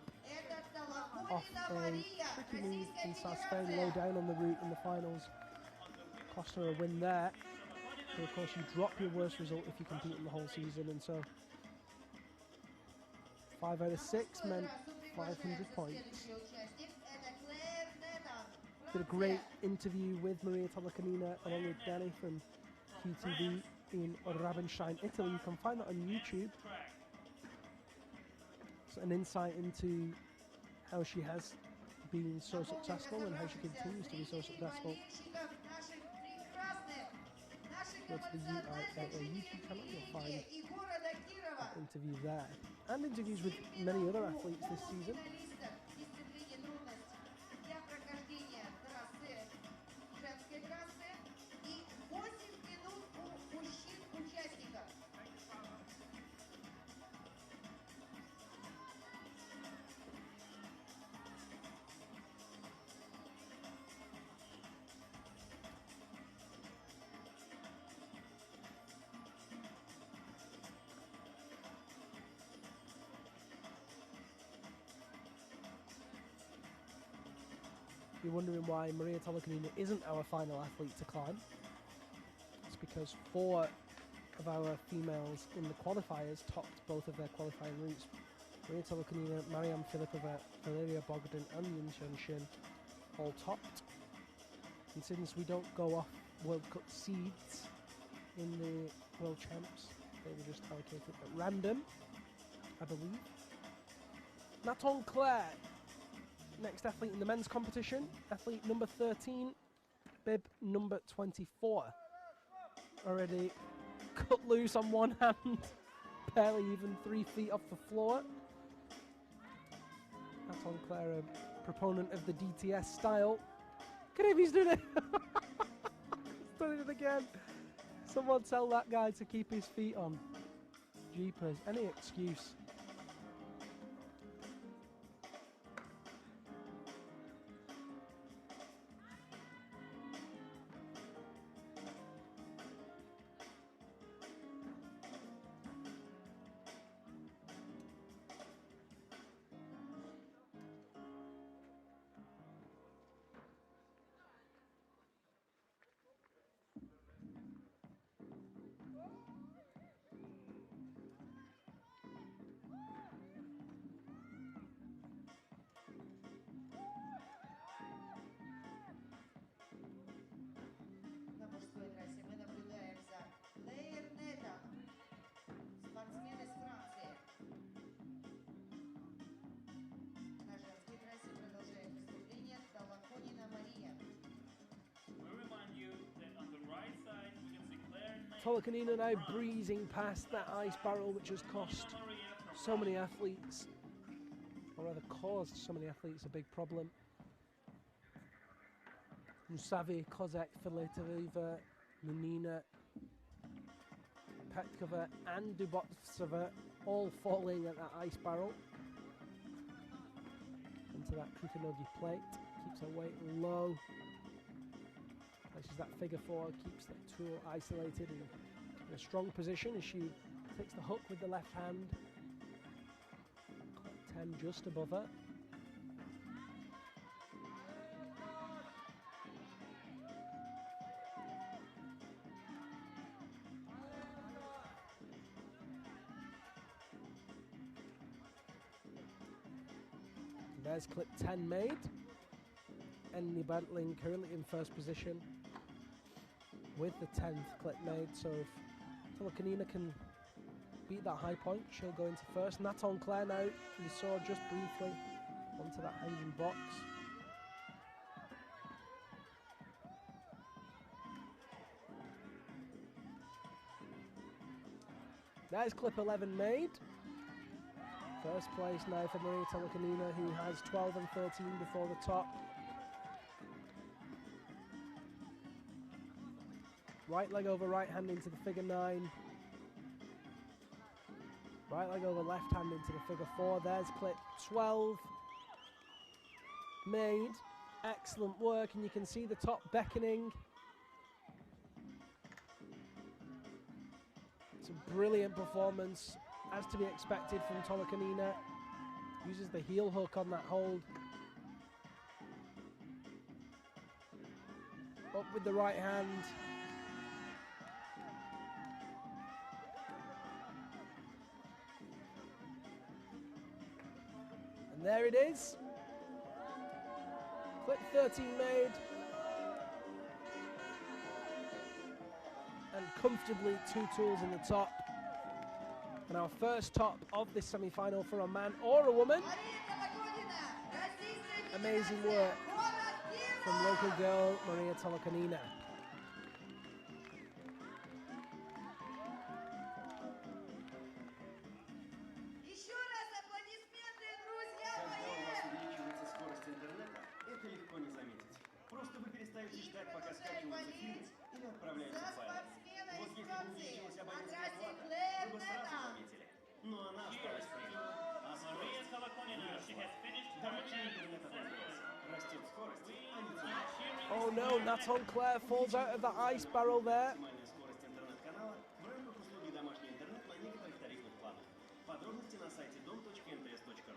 off a tricky move in Spain, low down on the route in the finals. Cost her a win there. But of course you drop your worst result if you compete in the whole season, and so 5 out of 6 meant 500 points. Did a great interview with Maria Tolokanina along with Danny from QTV in Ravenstein, Italy. You can find that on YouTube. It's an insight into how she has been so successful and how she continues to be so successful. Go to the UIAA YouTube channel, you'll find that interview there. And interviews with many other athletes this season. You're wondering why Maria Tolokanina isn't our final athlete to climb. It's because 4 of our females in the qualifiers topped both of their qualifying routes. Maria Tolokanina, Mariam Filipova, Valeria Bogdan and Yin Shen all topped. And since we don't go off World Cup seeds in the World Champs, they were just allocated at random, I believe. Nathan Clare, next athlete in the men's competition, athlete number 13, bib number 24. Already cut loose on one hand, barely even 3 feet off the floor. Nathan Clare, a proponent of the DTS style. Kirov, he's doing it! He's doing it again. Someone tell that guy to keep his feet on. Jeepers, any excuse. На мужской трассе мы наблюдаем за Лейернетом, спортсмен из Франции. На женской трассе продолжает выступление Толоконина Мария. We remind you that on the right side we can see Claire Knight, Tolokanina now breezing past that ice barrel, which has cost Maria from so many athletes, or rather caused so many athletes a big problem. Musavi, Kozak, Filatova, Menina, Petkova and Dubotsova all falling at that ice barrel into that Krukanogi plate. Keeps her weight low. Places that figure 4, keeps that tool isolated and in a strong position as she takes the hook with the left hand. Clock 10 just above her. There's clip 10 made. Enemy battling currently in first position with the 10th clip made. So if Tolokanina can beat that high point, she'll go into first. Nathan Clare now, we saw just briefly onto that hanging box. There's clip 11 made. First place now for Maria Tolokanina, who has 12 and 13 before the top. Right leg over right hand into the figure 9. Right leg over left hand into the figure 4. There's clip 12 made. Excellent work, and you can see the top beckoning. It's a brilliant performance, as to be expected from Tolokanina. Uses the heel hook on that hold. Up with the right hand. And there it is. Clip 13 made. And comfortably 2 tools in the top. And our first top of this semi-final for a man or a woman. Amazing work from local girl Maria Tolokanina. Еще раз аплодисменты, друзья Когда у мои! вас увеличивается скорость интернета, это легко не заметить. Просто вы перестаете И ждать, пока продолжаем скачиваются фильмы болеть или отправляются за файлы. спортсмена Вот из если бы Франции, увеличилась на абонентская трассе плата, Клэр вы бы сразу Нета. заметили. Но она осталась в фильме. А Maria скорость Tolokonina. She has finished her домашний match интернет successfully. обновляется. Растет скорость, а не We цена. are cheering Oh no, Nathan Clare falls out of the ice barrel there. Максимальная скорость интернет-канала в рамках услуги домашний интернет на некоторых тарифных планах. Подробности на сайте dom.mts.ru.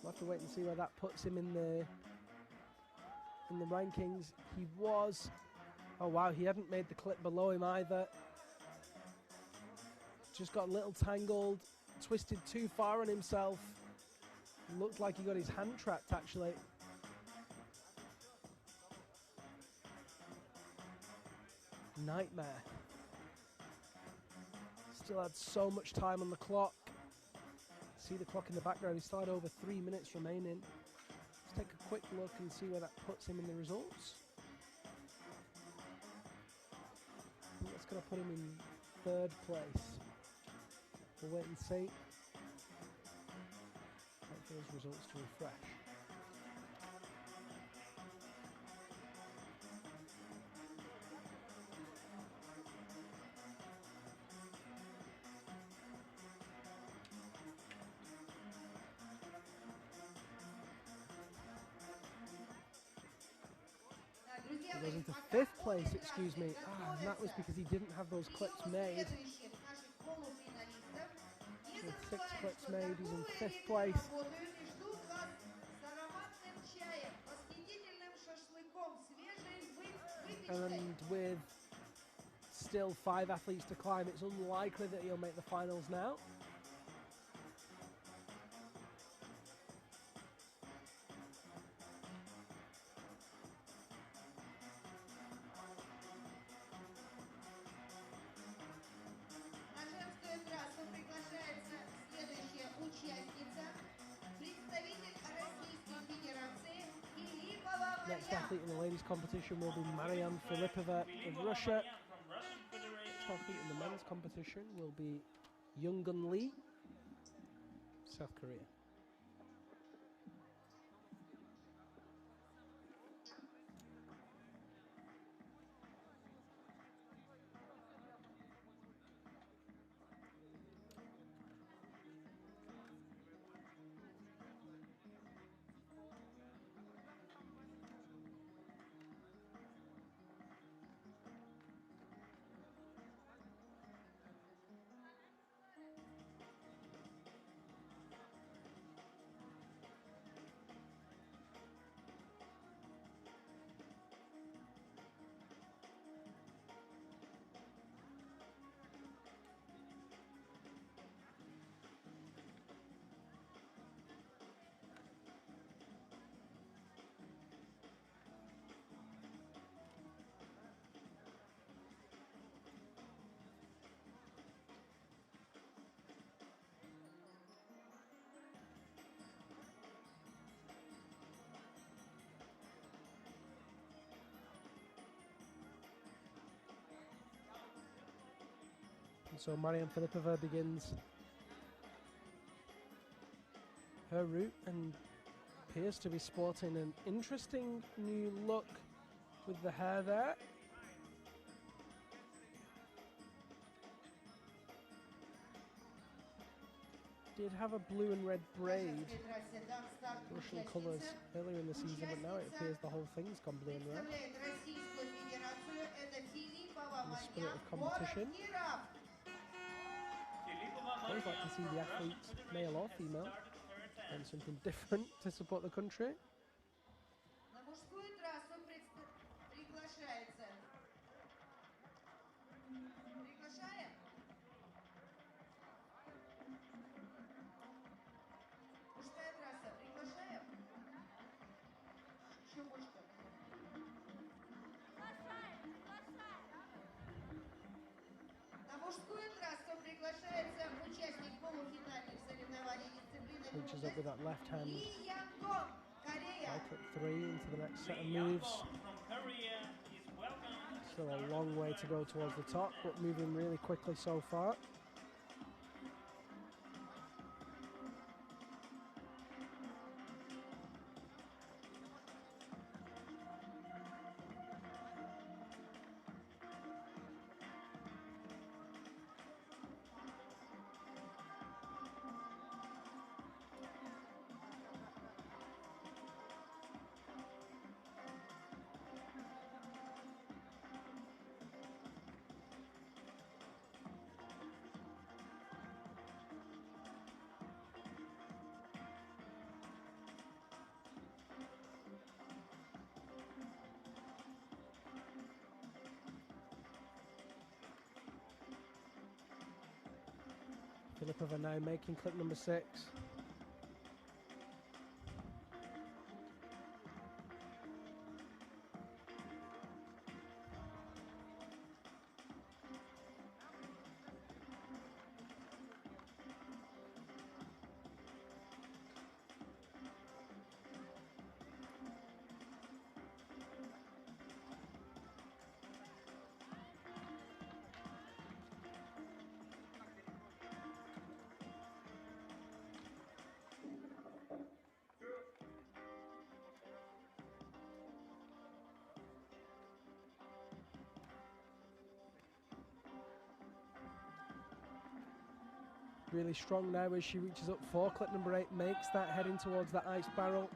We'll have to wait and see where that puts him in the rankings. He was, oh wow, he hadn't made the clip below him either. Just got a little tangled, twisted too far on himself. Looked like he got his hand trapped actually. nightmare. Still had so much time on the clock. See the clock in the background, he still had over 3 minutes remaining. Let's take a quick look and see where that puts him in the results. I think that's going to put him in 3rd place. We'll wait and see. Wait for those results to refresh. He goes into 5th place, excuse me. And that was because he didn't have those clips made. With 6 clips made, he's in 5th place. And with still 5 athletes to climb, it's unlikely that he'll make the finals now. Next athlete in the ladies competition will be Mariam Filipova of Russia. Next athlete in the men's competition will be Youngun Lee, South Korea. And so Mariam Filipova begins her route and appears to be sporting an interesting new look with the hair there. Did have a blue and red braid, Russian colours, earlier in the season, but now it appears the whole thing's gone blue and red. In the spirit of competition. I always like to see the athletes, male or female, and something different to support the country. Reaches up with that left hand. High kick 3 into the next set of moves. Still a long way to go towards the top, but moving really quickly so far. Filipova now making clip number 6. Really strong now as she reaches up 4. Clip number 8 makes that, heading towards that ice barrel.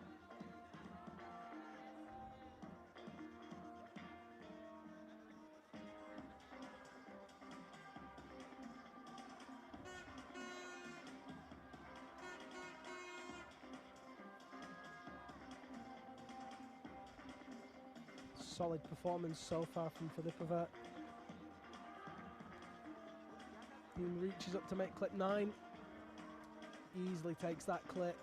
Solid performance so far from Filipova. He reaches up to make clip 9. Easily takes that clip.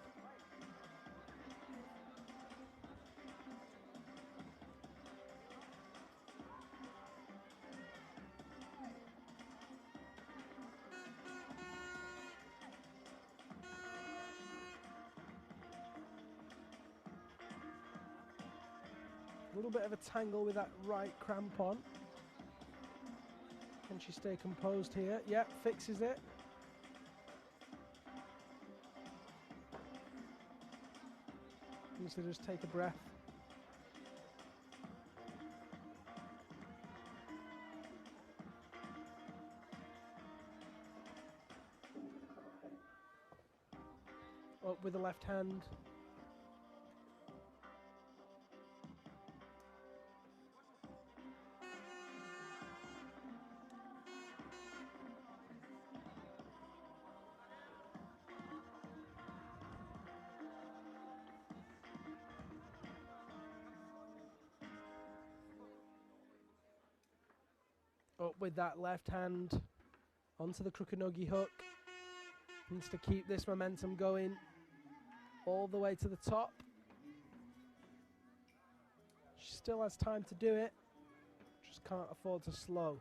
A little bit of a tangle with that right crampon. Can she stay composed here? Yep, fixes it. Needs to just take a breath. Up with the left hand. Up with that left hand onto the Krukinogi hook. Needs to keep this momentum going all the way to the top. She still has time to do it, just can't afford to slow.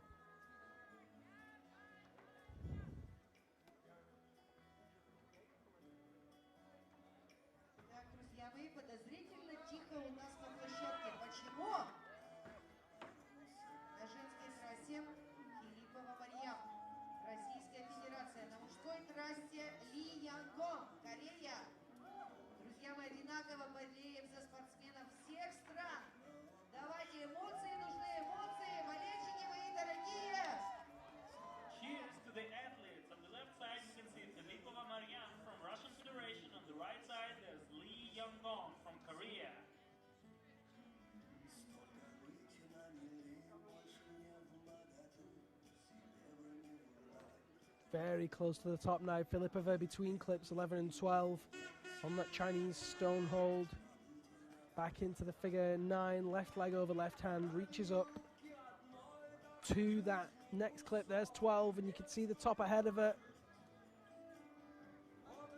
Так, друзья мои, подозрительно тихо у нас на площадке. Почему? На женской трассе Филиппова Марьям, Российская Федерация. На мужской трассе Ли Янгон, Корея. Друзья мои, одинаково болеем за спортсменов всех стран. Давайте, эмоции нужны, эмоции. Болельщики мои дорогие. Cheers to the athletes. On the left side, you can see Filipova Maryam from Russian Federation. On the right side, there's Lee Young-gon from Korea. Very close to the top now. Filipova between clips 11 and 12 on that Chinese stone hold. Back into the figure 9, left leg over left hand, reaches up to that next clip. There's 12, and you can see the top ahead of her.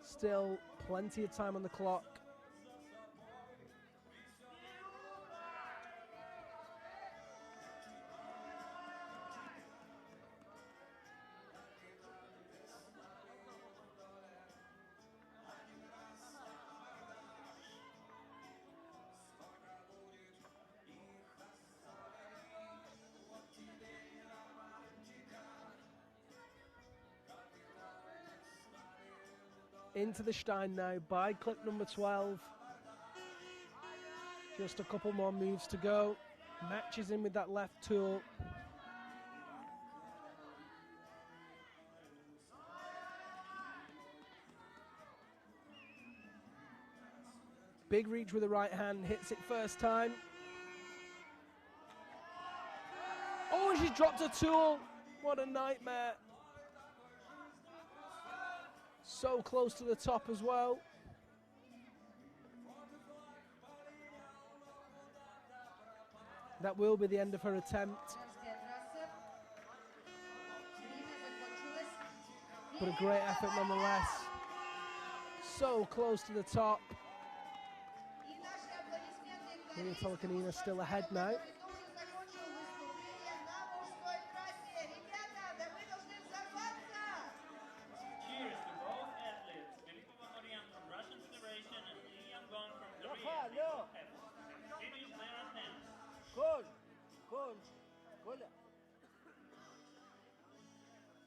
Still plenty of time on the clock. Into the Stein now by clip number 12. Just a couple more moves to go. Matches in with that left tool. Big reach with the right hand, hits it first time. Oh, she dropped a tool. What a nightmare. So close to the top as well. That will be the end of her attempt. But a great effort nonetheless. So close to the top. Maria Tolokanina still ahead now. Коля,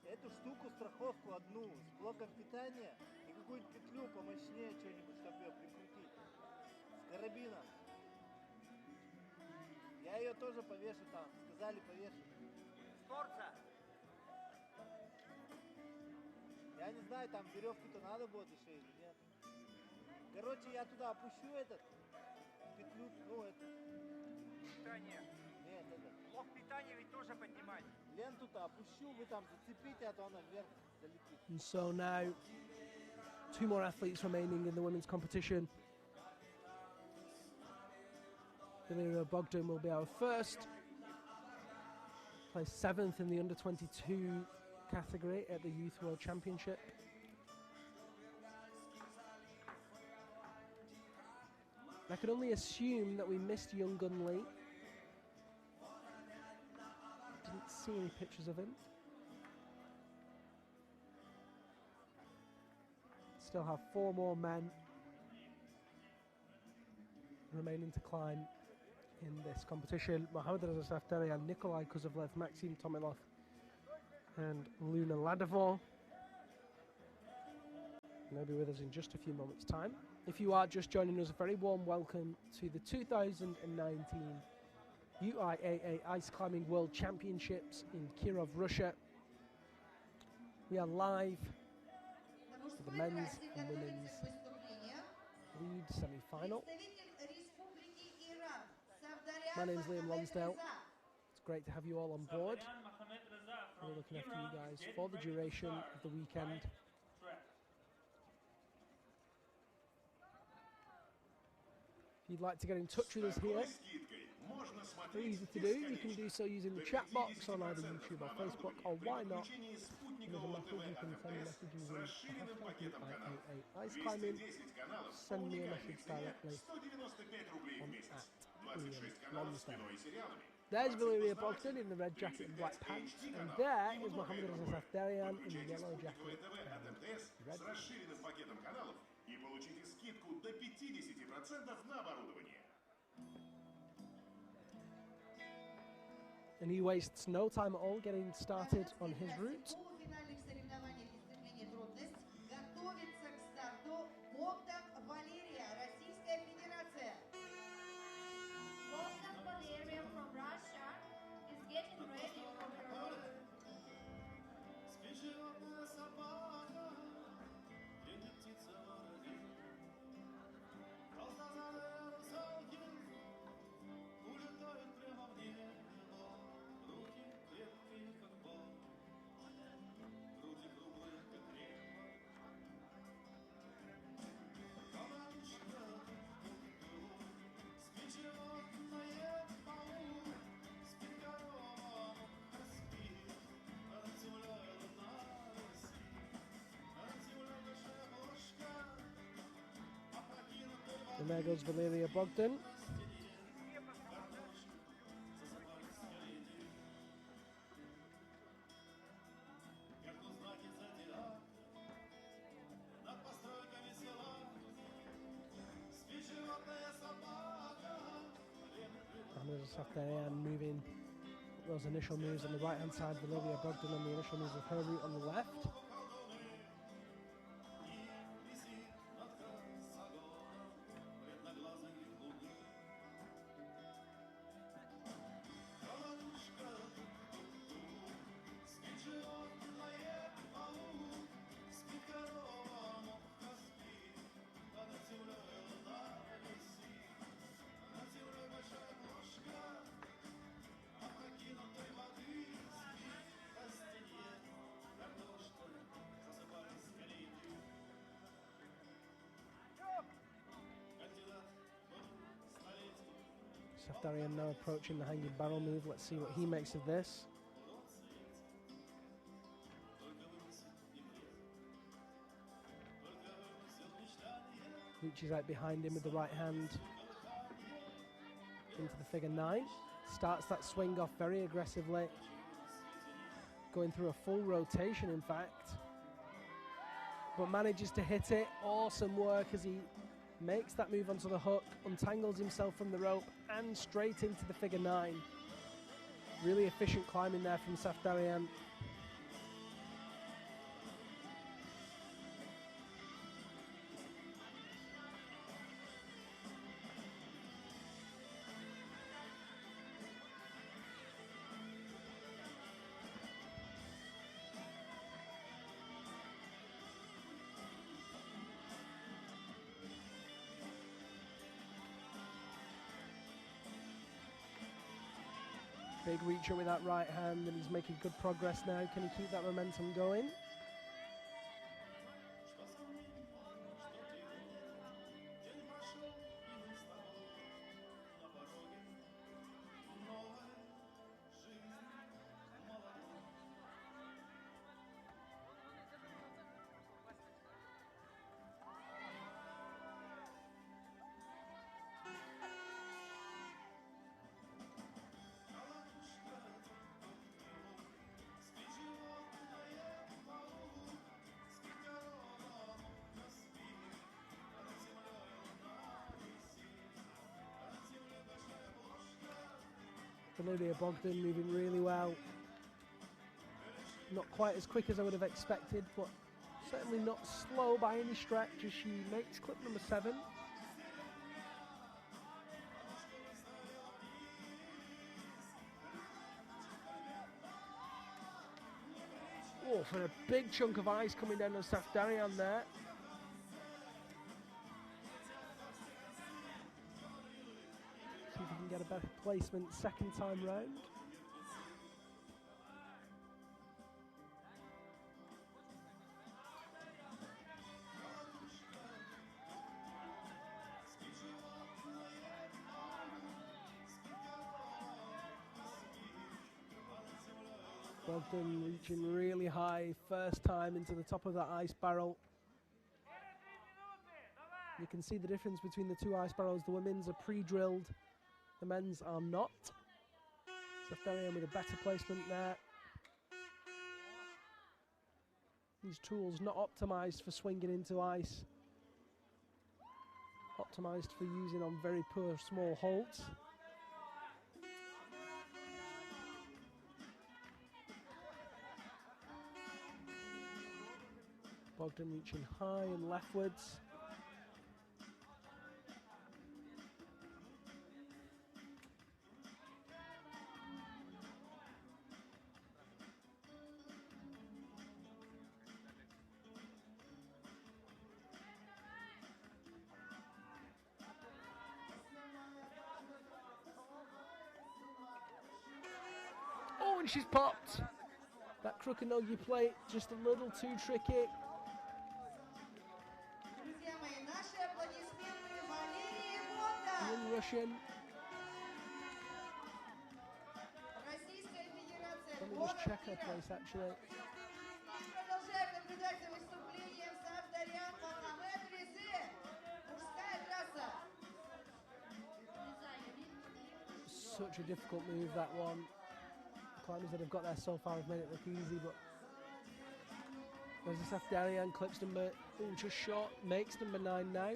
эту штуку, страховку одну с блоком питания и какую-нибудь петлю помощнее, что-нибудь, чтобы ее прикрутить. С карабином. Я ее тоже повешу там, сказали повешать. Спорца! Я не знаю, там веревку-то надо будет еще или нет. Короче, я туда опущу этот петлю, ну это. Питание. Нет, это. Блок питания ведь тоже поднимать. Ленту-то опущу, вы там зацепите, а то она вверх залетит. And so now, 2 more athletes remaining in the women's competition. Valeria Bogdan will be our first. Placed 7th in the under-22 category at the Youth World Championship. I can only assume that we missed young Gun Lee. Didn't see any pictures of him. Still have 4 more men remaining to climb in this competition. Mohamed Reza Safdarian, Nikolai Kuzovlev, Maxim Tomilov and Luna Ladovor. They'll be with us in just a few moments' time. If you are just joining us, a very warm welcome to the 2019 UIAA Ice Climbing World Championships in Kirov, Russia. We are live for the men's and women's lead semi-final. My name's Liam Lonsdale. It's great to have you all on board. We're looking after you guys for the duration of the weekend. If you'd like to get in touch with us here, very easy to do. You can do so using the chat box on either YouTube or Facebook, or why not, another method, you can send a message using hashtag UIAA Ice Climbing. Send me a message directly on @Liam Lonsdale. There's Valeria Bogdan in the red jacket and black pants, and there is Mohamed Reza Safdarian in the yellow jacket and red pants. И получите скидку до 50% на оборудование. And he wastes no time at all getting started on his route. Готовится к старту Богдан Валерия, Российская Федерация. Bogdan Valeria from Russia is getting ready for her route. And there goes Valeria Bogdan. Mohamed Safdarian moving those initial moves on the right hand side, Valeria Bogdan on the initial moves of her route on the left. Safdarian now approaching the hanging barrel move. Let's see what he makes of this. Reaches out behind him with the right hand into the figure 9. Starts that swing off very aggressively. Going through a full rotation, in fact. But manages to hit it. Awesome work as he makes that move onto the hook, untangles himself from the rope and straight into the figure 9. Really efficient climbing there from Safdarian. Big reacher with that right hand, and he's making good progress now. Can he keep that momentum going? Valeria Bogdan moving really well. Not quite as quick as I would have expected, but certainly not slow by any stretch as she makes clip number 7. Oh, for a big chunk of ice coming down on Safdarian there. See if we can get a better placement second time round. Bogdan reaching really high first time into the top of that ice barrel. You can see the difference between the two ice barrels. The women's are pre-drilled, the men's are not. Safdarian with a better placement there. These tools not optimized for swinging into ice, optimized for using on very poor small holds. Bogdan reaching high and leftwards. Oh, and she's popped. That Krukonogi plate just a little too tricky. Друзья мои, наши аплодисменты Валерии Богдан. In Russian. Российская Федерация. Let me Город just check her Киров. place actually. И продолжаем наблюдать за выступлением Сафдарян Мохаммед Резе. Мужская трасса. Such a difficult move, that one. Climbers that have got there so far have made it look easy, but there's a Safdarian, clips number, just short, makes number 9 now.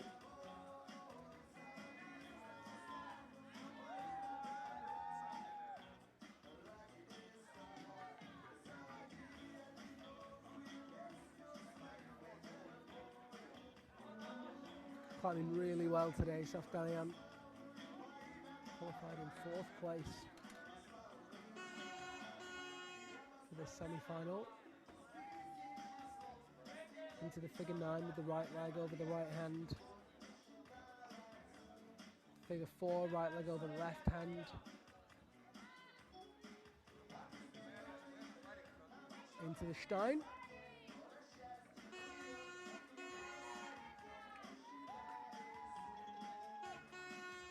Climbing really well today, Safdarian. Qualified in 4th place for this semi-final. Into the figure 9 with the right leg over the right hand. Figure 4, right leg over the left hand. Into the Stein.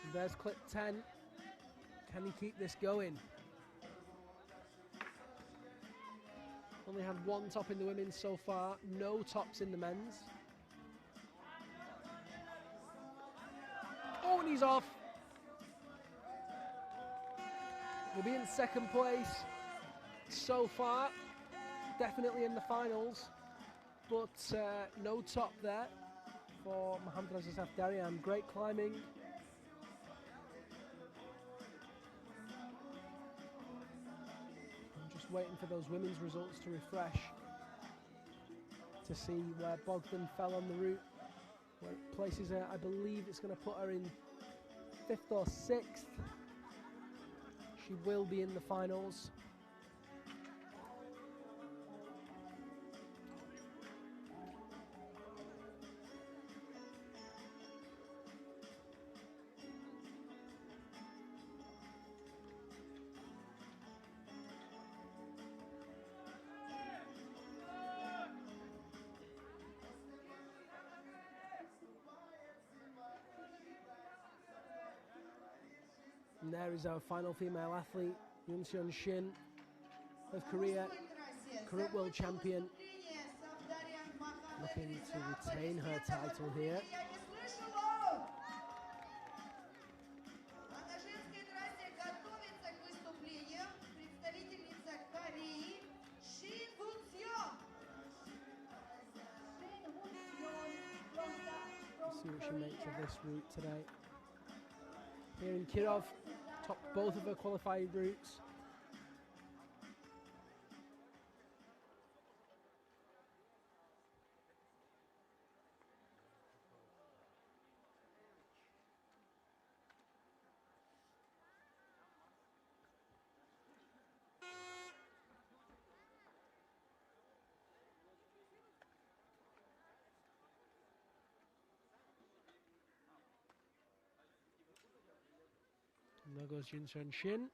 And there's clip 10. Can he keep this going? Only had 1 top in the women's so far, no tops in the men's. Oh, and he's off. We'll be in 2nd place so far, definitely in the finals, but no top there for Mohammad Reza Safdarian. Great climbing. Waiting for those women's results to refresh to see where Bogdan fell on the route. Where it places her, I believe it's going to put her in 5th or 6th. She will be in the finals. there is our final female athlete, Yoon Shin of Korea, current world champion, looking to retain her title here. А на женской трассе готовится к выступлению представительница Кореи Шин Гун-сён. See what she makes of this route today. Here in Kirov, topped both of her qualifying routes. And there goes Yoon Shin.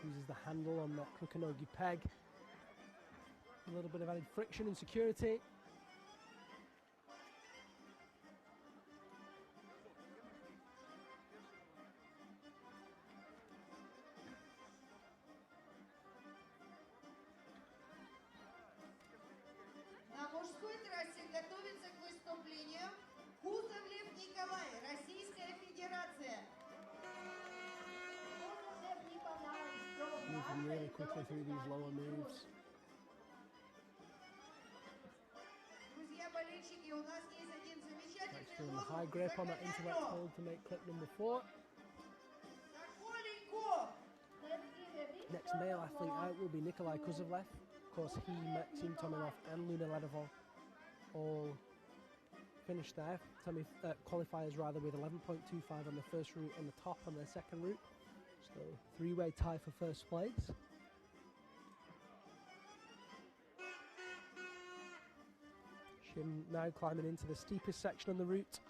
Uses the handle on that Krukanogi peg. A little bit of added friction and security. На мужской трассе готовится к выступлению Кузовлев Николай, Российская Федерация. Moving really quickly through these lower moves. Друзья болельщики, у нас есть один замечательный Nice doing the high лозунг. grip on that intellect hold to make clip number 4. Заколенько! Next male athlete out will be Nikolai Kuzovlev. Of course, he, Maxim Tominov and Luna Ledovol all finished there. Qualifiers rather with 11.25 on the first route and the top on their second route. So three-way tie for first place. Shin now climbing into the steepest section on the route.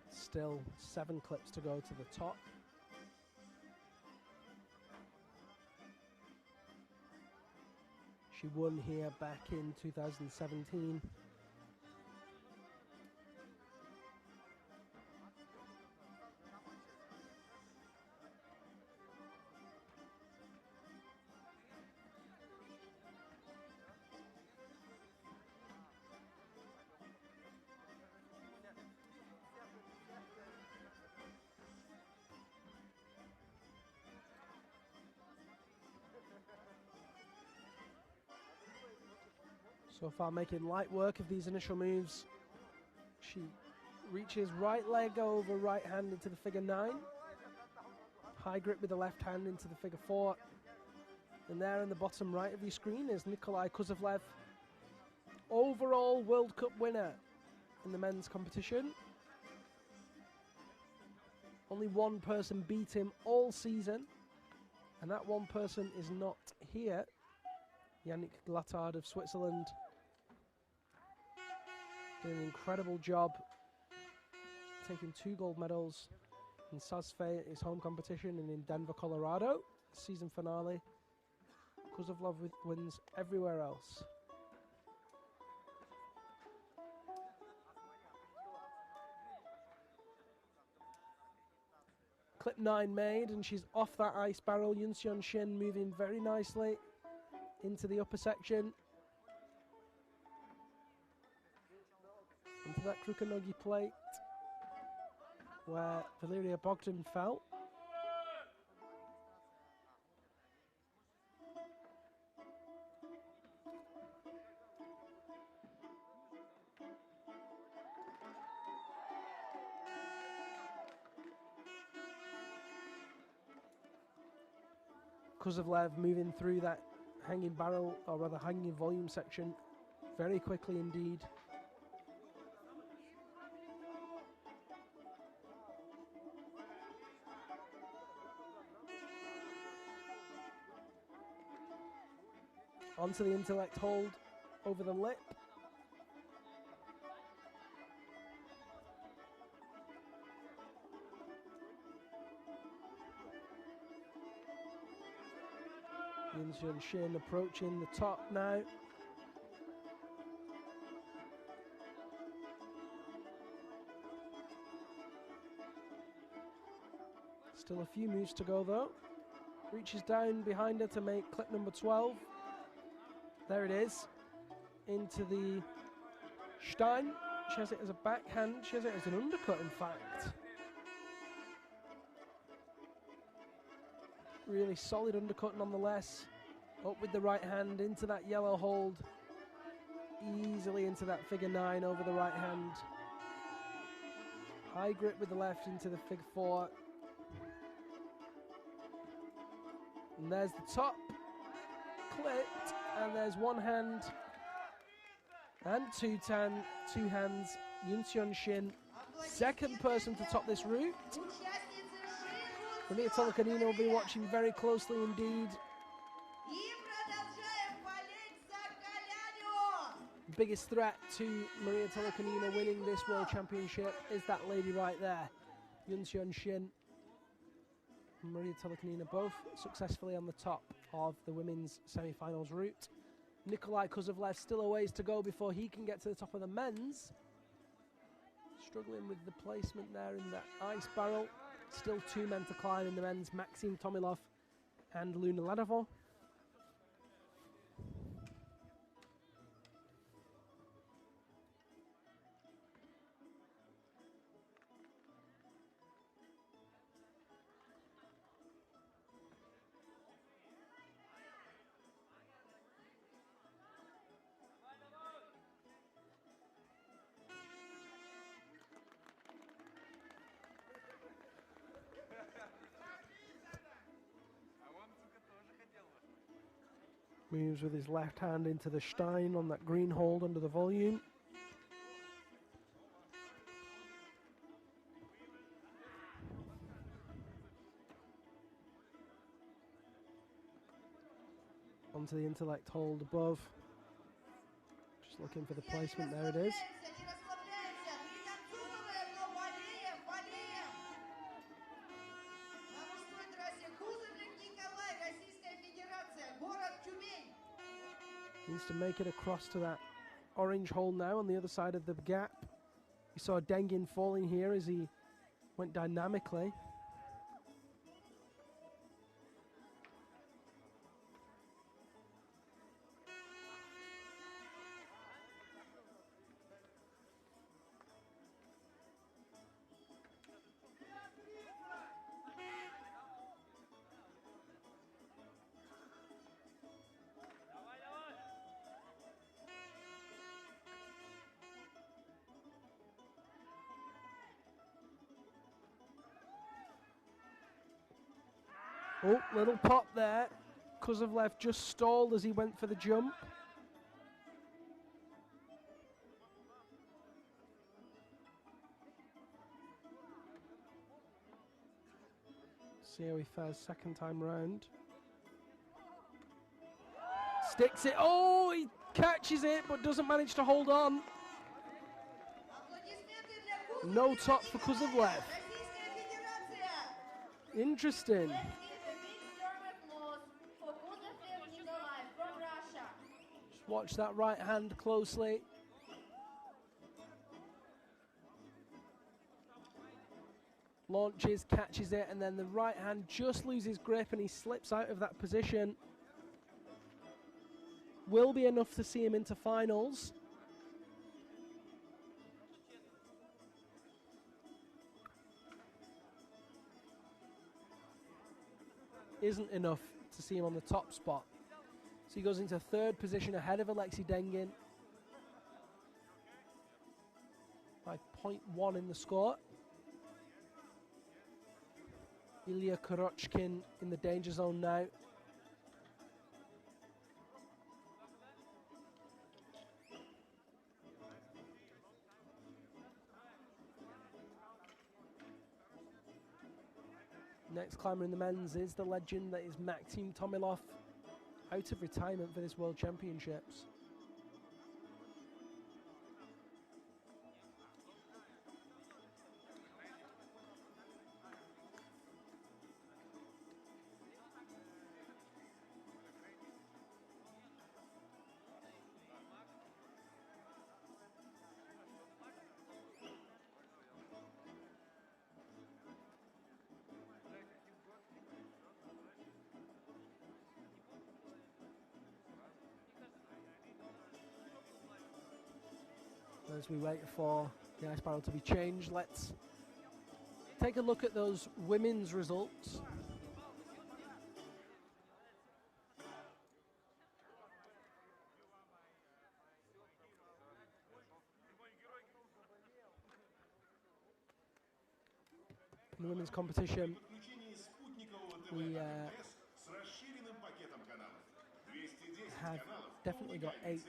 Still 7 clips to go to the top. She won here back in 2017. So far making light work of these initial moves. She reaches right leg over right hand into the figure 9. High grip with the left hand into the figure 4. And there in the bottom right of your screen is Nikolai Kuzovlev, overall World Cup winner in the men's competition. Only one person beat him all season, and that one person is not here. Yannick Glattard of Switzerland did an incredible job, taking 2 gold medals in Sasfe, his home competition, and in Denver, Colorado, season finale. Kuzovlev wins everywhere else. Clip 9 made, and she's off that ice barrel. Yoon Shin moving very nicely into the upper section. Into that Krukanogi plate where Valeria Bogdan fell. Kozlovlev moving through that hanging barrel, or rather hanging volume section, very quickly indeed. Onto the intellect hold over the lip. Yunsun Shin approaching the top now. Still a few moves to go though. Reaches down behind her to make clip number 12. There it is. Into the Stein. She has it as a backhand. She has it as an undercut, in fact. Really solid undercut nonetheless. Up with the right hand into that yellow hold. Easily into that figure 9 over the right hand. High grip with the left into the figure 4. And there's the top. Clipped. And there's one hand. And two hands. Yunsun Shin. Second person to top this route. Maria Tolokanina will be watching very closely indeed. Biggest threat to Maria Tolokanina winning this World Championship is that lady right there, Yunsun Shin. Maria Tolokanina both successfully on the top of the women's semi-finals route. Nikolai Kozlovlev still a ways to go before he can get to the top of the men's. Struggling with the placement there in that ice barrel. Still 2 men to climb in the men's, Maxim Tomilov and Luna Ladovol. Moves with his left hand into the Stein on that green hold under the volume. Onto the intellect hold above. Just looking for the placement, there it is. Needs to make it across to that orange hole now on the other side of the gap. You saw Dengin falling here as he went dynamically. Oh, little pop there. Kozlovlev just stalled as he went for the jump. See how he fares second time round. Sticks it. Oh, he catches it but doesn't manage to hold on. No top for Kozlovlev. Interesting. Just watch that right hand closely. Launches, catches it, and then the right hand just loses grip and he slips out of that position. Will be enough to see him into finals. Isn't enough to see him on the top spot. So he goes into third position ahead of Alexei Dengin by 0.1 in the score. Ilya Kurochkin in the danger zone now. Next climber in the men's is the legend that is Maxim Tomilov, out of retirement for this World Championships. As we wait for the ice barrel to be changed, let's take a look at those women's results. In the women's competition, we have definitely got 8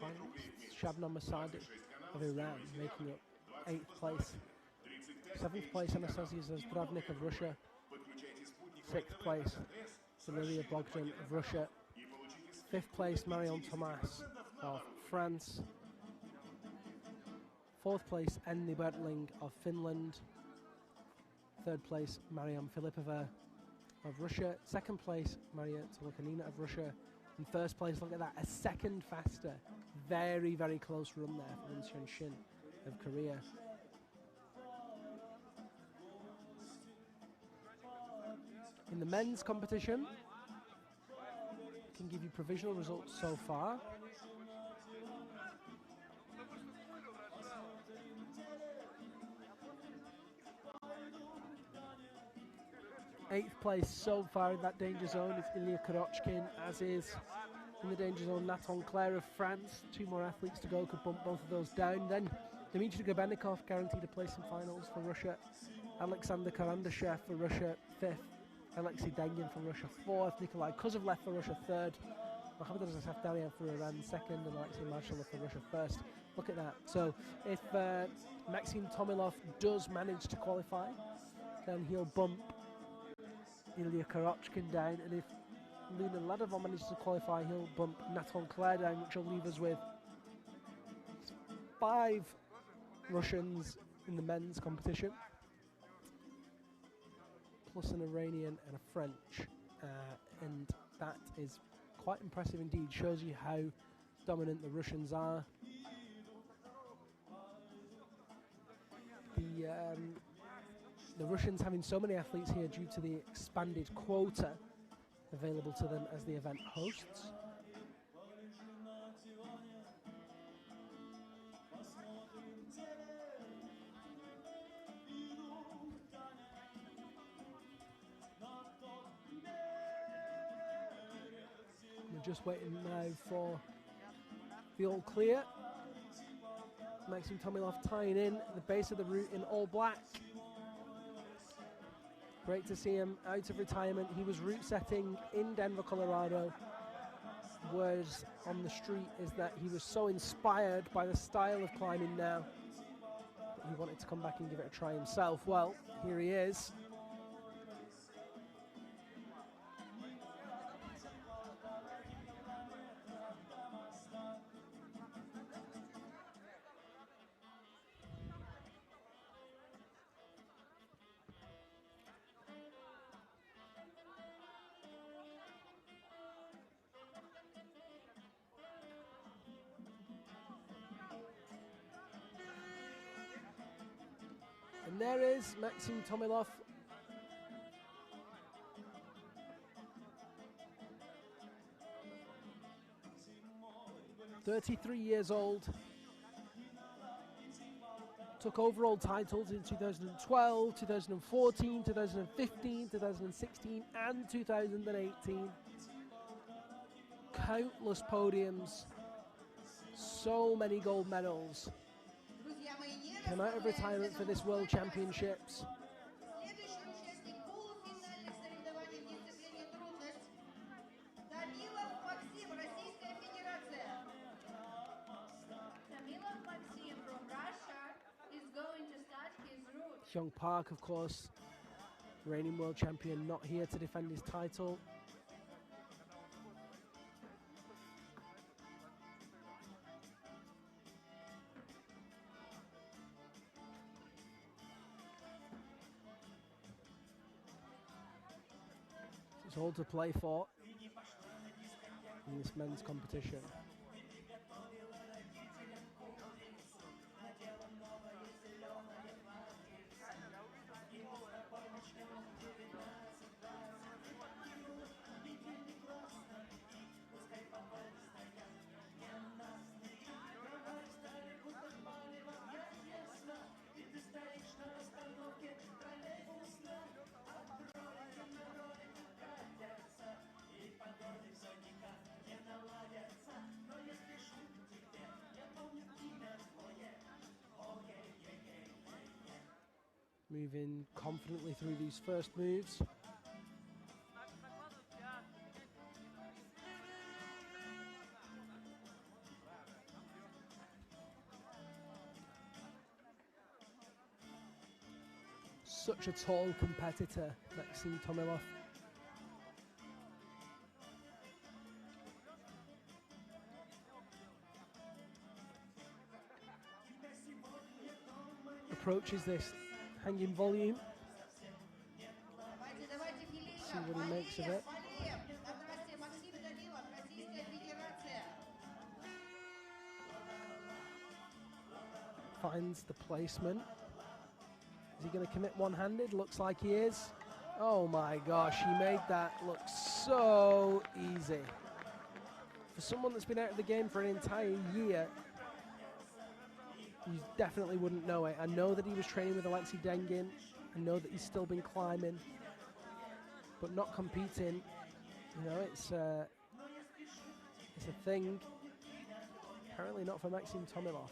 finalists. Shabnam Masadi of Iran making up 8th place. 7th place, Anastasia Zdravnik of Russia. 6th place, Valeria Bogdan of Russia. 5th place, Marion Thomas of France. 4th place, Enni Bertling of Finland. 3rd place, Mariam Filipova of Russia. 2nd place, Maria Tolokanina of Russia. And 1st place, look at that, a second faster. Very, very close run there for Lin Shen of Korea. In the men's competition, I can give you provisional results so far. Eighth place so far in that danger zone is Ilya Korochkin, as is in the danger zone Nathan Claire of France. 2 more athletes to go, could bump both of those down. Then Dmitry Gabennikov guaranteed a place in finals for Russia. Alexander Karandashev for Russia, 5th. Alexei Dengin for Russia, 4th. Nikolai Kozovlev for Russia, 3rd. Mohammad Azafdarian for Iran, 2nd. And Alexei Marshallov for Russia, 1st. Look at that. So if Maxim Tomilov does manage to qualify, then he'll bump Ilya Korochkin down, and if Luna Ladovon manages to qualify, he'll bump Nathan Claire down, which will leave us with 5 Russians in the men's competition, plus an Iranian and a French, and that is quite impressive indeed. Shows you how dominant the Russians are. The Russians having so many athletes here due to the expanded quota available to them as the event hosts. We're just waiting now for the all clear. Maxim Tomilov tying in at the base of the route in all black. Great to see him out of retirement. He was route setting in Denver, Colorado. Words on the street is that he was so inspired by the style of climbing now that he wanted to come back and give it a try himself. Well, here he is. And there is Maxim Tomilov. (33 years old). Took overall titles in 2012, 2014, 2015, 2016 and 2018. Countless podiums. So many gold medals. Came out of retirement for this World Championships. Hyung Park, of course, Reigning world champion, not here to defend his title. It's all to play for in this men's competition. Moving confidently through these first moves. Such a tall competitor, Maxim Tomilov. Approaches this hanging volume. See what he makes of it. Finds the placement. Is he going to commit one-handed? Looks like he is. Oh my gosh, he made that look so easy. For someone that's been out of the game for an entire year, you definitely wouldn't know it. I know that he was training with Alexei Dengin. I know that he's still been climbing, but not competing. You know, it's a thing. Apparently not for Maxim Tomilov.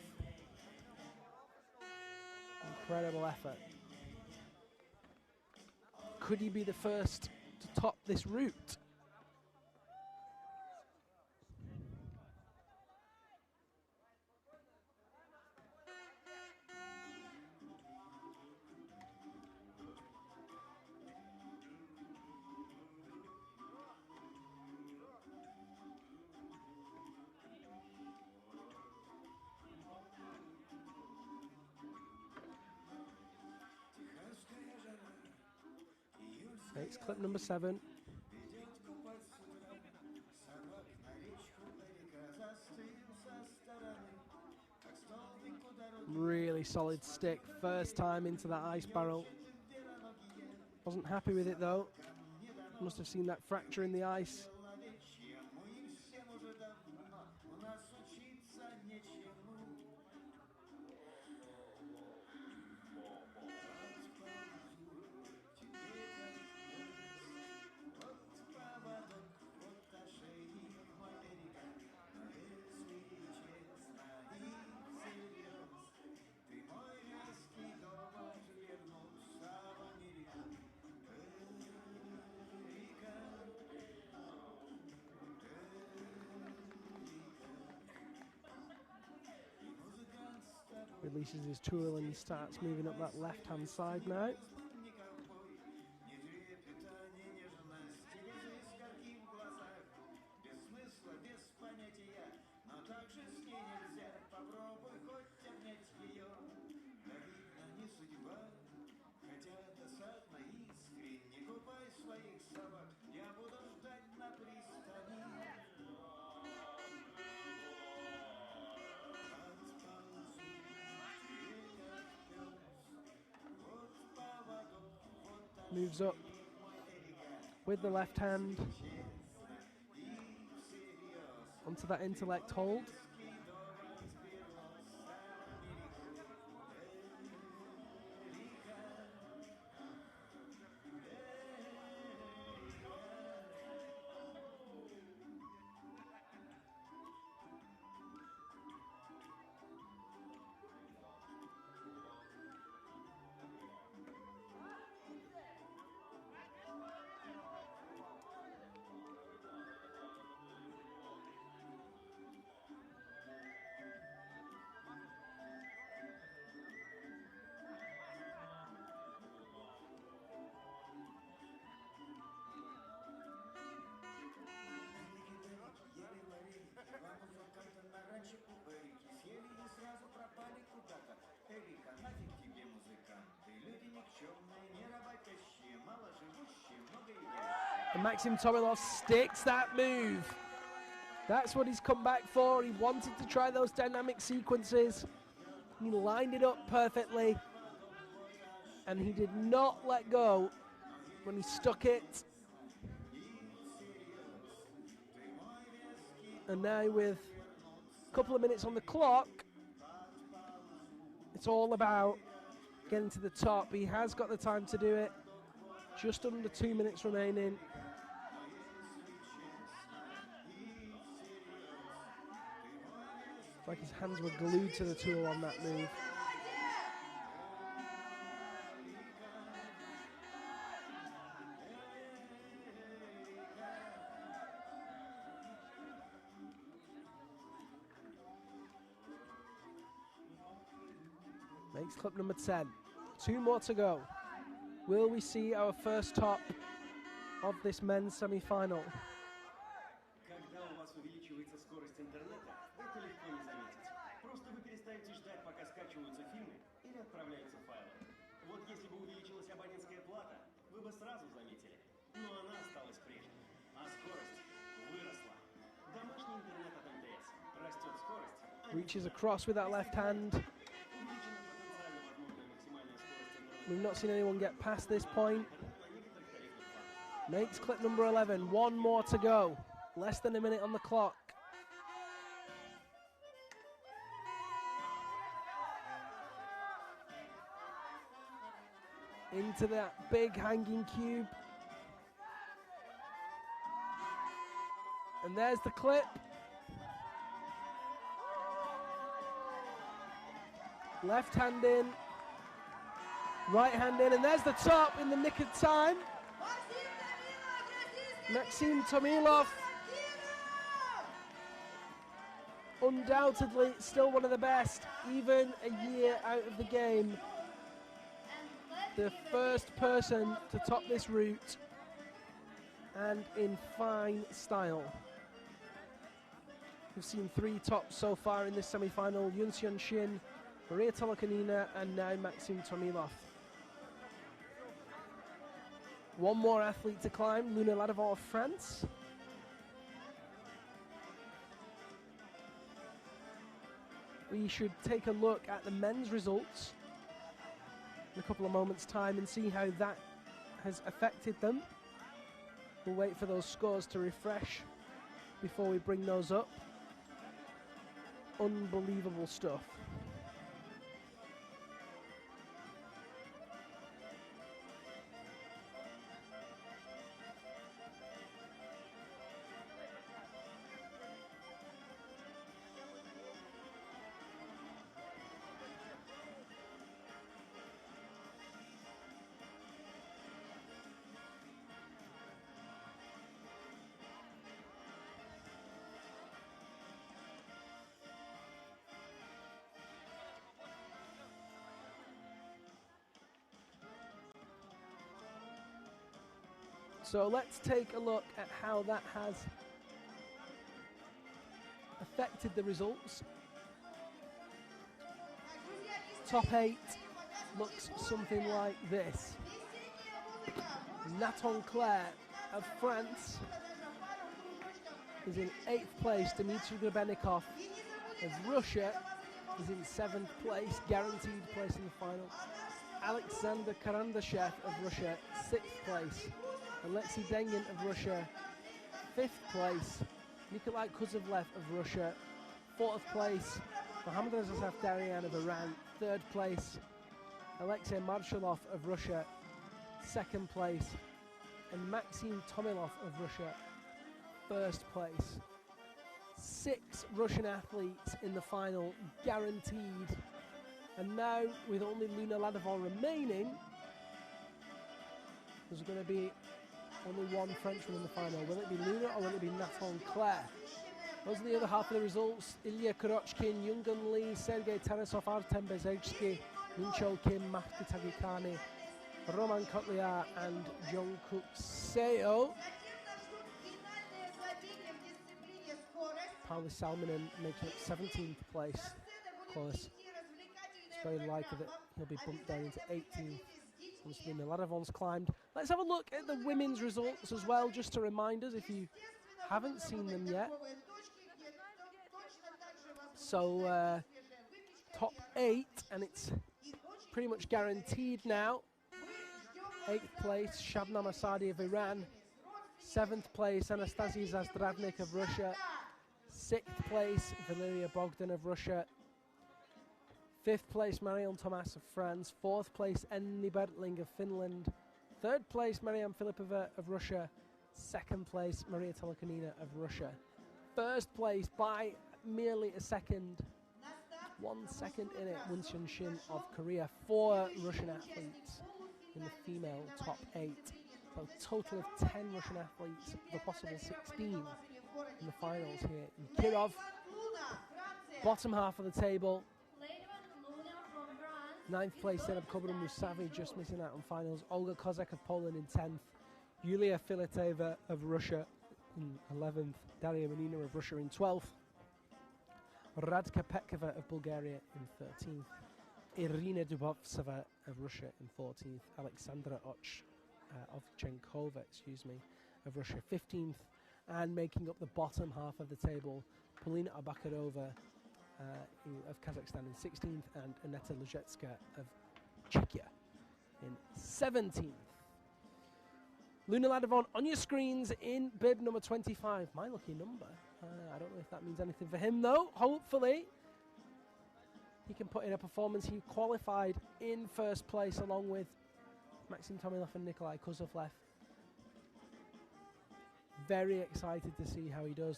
Incredible effort. Could he be the first to top this route? It's clip number 7. Really solid stick, first time into that ice barrel. Wasn't happy with it though. Must have seen that fracture in the ice. Releases his tool and starts moving up that left-hand side now. Moves up with the left hand onto that intellect hold. And Maxim Tomilov sticks that move. That's what he's come back for. He wanted to try those dynamic sequences. He lined it up perfectly. And he did not let go when he stuck it. And now with a couple of minutes on the clock, it's all about getting to the top. He has got the time to do it. Just under 2 minutes remaining. It's like his hands were glued to the tool on that move. Makes clip number 10. 2 more to go. Will we see our first top of this men's semi-final? Когда у вас увеличивается скорость интернета, это легко не заметить. Просто вы перестаете ждать, пока скачиваются фильмы или отправляются файлы. Вот если бы увеличилась абонентская плата, вы бы сразу заметили. Но она осталась прежней, а скорость выросла. Домашний интернет от МТС. Растет скорость. Reaches across with that left hand. Увеличена потенциально возможная максимальная скорость интернета. We've not seen anyone get past this point. Makes clip number 11. 1 more to go. Less than a minute on the clock. Into that big hanging cube. And there's the clip. Left hand in. Right hand in. And there's the top in the nick of time. Maxim Tomilov, undoubtedly still one of the best, even a year out of the game. The first person to top this route, and in fine style. We've seen 3 tops so far in this semi-final: Yunseon Shin, Maria Tolokanina, and now Maxim Tomilov. 1 more athlete to climb, Luna Ladovor of France. We should take a look at the men's results in a couple of moments' time and see how that has affected them. We'll wait for those scores to refresh before we bring those up. Unbelievable stuff. So let's take a look at how that has affected the results. Top 8 looks something like this. Nathan Claire of France is in 8th place. Dmitry Grebennikov of Russia is in 7th place, guaranteed place in the final. Alexander Karandashev of Russia, 6th place. Alexei Dengin of Russia, 5th place. Nikolai Kuzovlev of Russia, 4th place. Mohammad Reza Darian of Iran, 3rd place. Alexei Marshalov of Russia, 2nd place. And Maxim Tomilov of Russia, 1st place. 6 Russian athletes in the final, guaranteed. And now, with only Luna Ladovor remaining, there's going to be only 1 Frenchman in the final. Will it be Luna or will it be Nathan Claire? Those are the other half of the results. Ilya Kurochkin, Youngun Lee, Sergei Tarasov, Artem Bezegski, Mincho Kim, Mahdi Tagikani, Roman Kotliar and Jungkook Seo. Pauli Salminen making up 17th place. Of course, it's very likely that he'll be bumped down into 18th Once Luna Ladovon's climbed. Let's have a look at the women's results as well, just to remind us if you haven't seen them yet. So top 8, and it's pretty much guaranteed now. 8th place, Shabnam Asadi of Iran. 7th place, Anastasia Zazdravnik of Russia. 6th place, Valeria Bogdan of Russia. 5th place, Marion Thomas of France. 4th place, Enni Bertling of Finland. 3rd place, Mariam Filipova of Russia. 2nd place, Maria Tolokonina of Russia. 1st place by merely a second. 1 second in it, Won Shin of Korea. 4 Russian athletes in the female top 8. So a total of 10 Russian athletes, the possible 16 in the finals here in Kirov. Bottom half of the table. 9th place, Senab Kobra Musavi, just missing out on finals. Olga Kozak of Poland in 10th. Yulia Filateva of Russia in 11th. Daria Menina of Russia in 12th. Radka Petkova of Bulgaria in 13th. Irina Dubovtseva of Russia in 14th. Alexandra Ovchenkova, of Russia 15th. And making up the bottom half of the table, Polina Abakarova of Kazakhstan in 16th, and Aneta Luzhetska of Czechia in 17th. Luna Ladovon on your screens in bib number 25. My lucky number. I don't know if that means anything for him, though. Hopefully, he can put in a performance. He qualified in first place along with Maxim Tomilov and Nikolai Kozlovlev. Very excited to see how he does.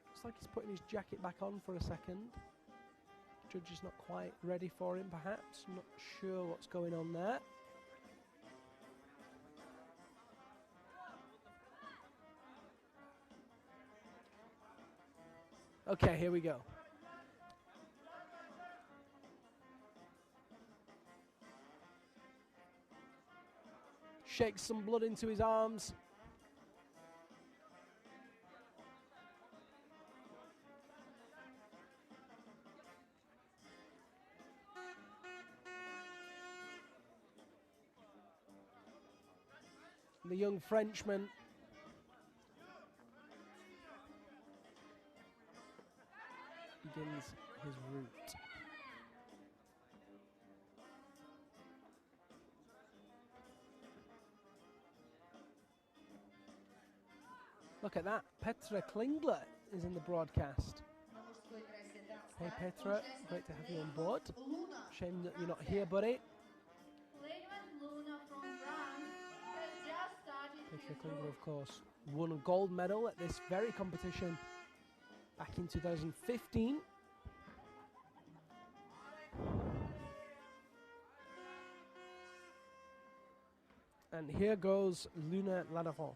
Looks like he's putting his jacket back on for a second. Judge is not quite ready for him, perhaps. I'm not sure what's going on there. Okay, here we go. Shakes some blood into his arms. The young Frenchman begins his route. Look at that. Petra Klingler is in the broadcast. Hey Petra, great to have you on board. Shame that you're not here, buddy. Petra Klingler, of course, won a gold medal at this very competition back in 2015. And here goes Luna Ladovon.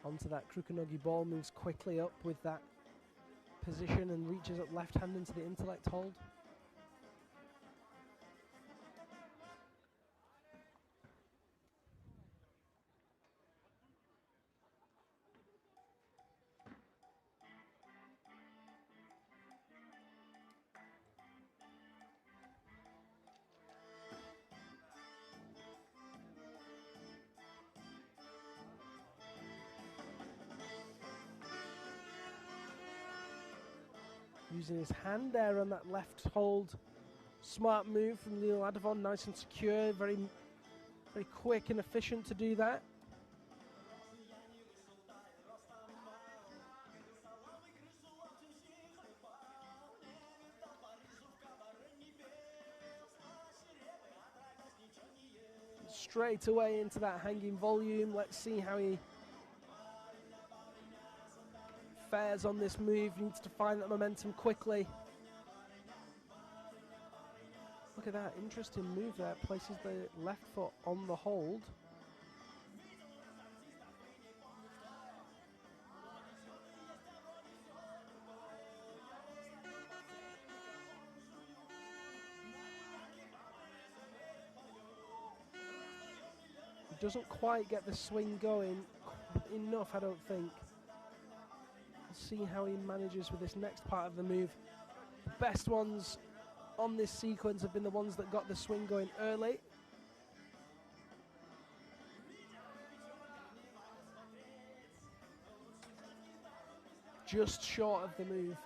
Onto that Krukonogi ball, moves quickly up with that position and reaches up left hand into the intellect hold. Using his hand there on that left hold. Smart move from Luna Ladovon, nice and secure, very quick and efficient to do that. Straight away into that hanging volume. Let's see how he fares on this move. Needs to find that momentum quickly. Look at that, interesting move there. Places the left foot on the hold. He doesn't quite get the swing going enough, I don't think. We'll see how he manages with this next part of the move. The best ones on this sequence have been the ones that got the swing going early. Just short of the move.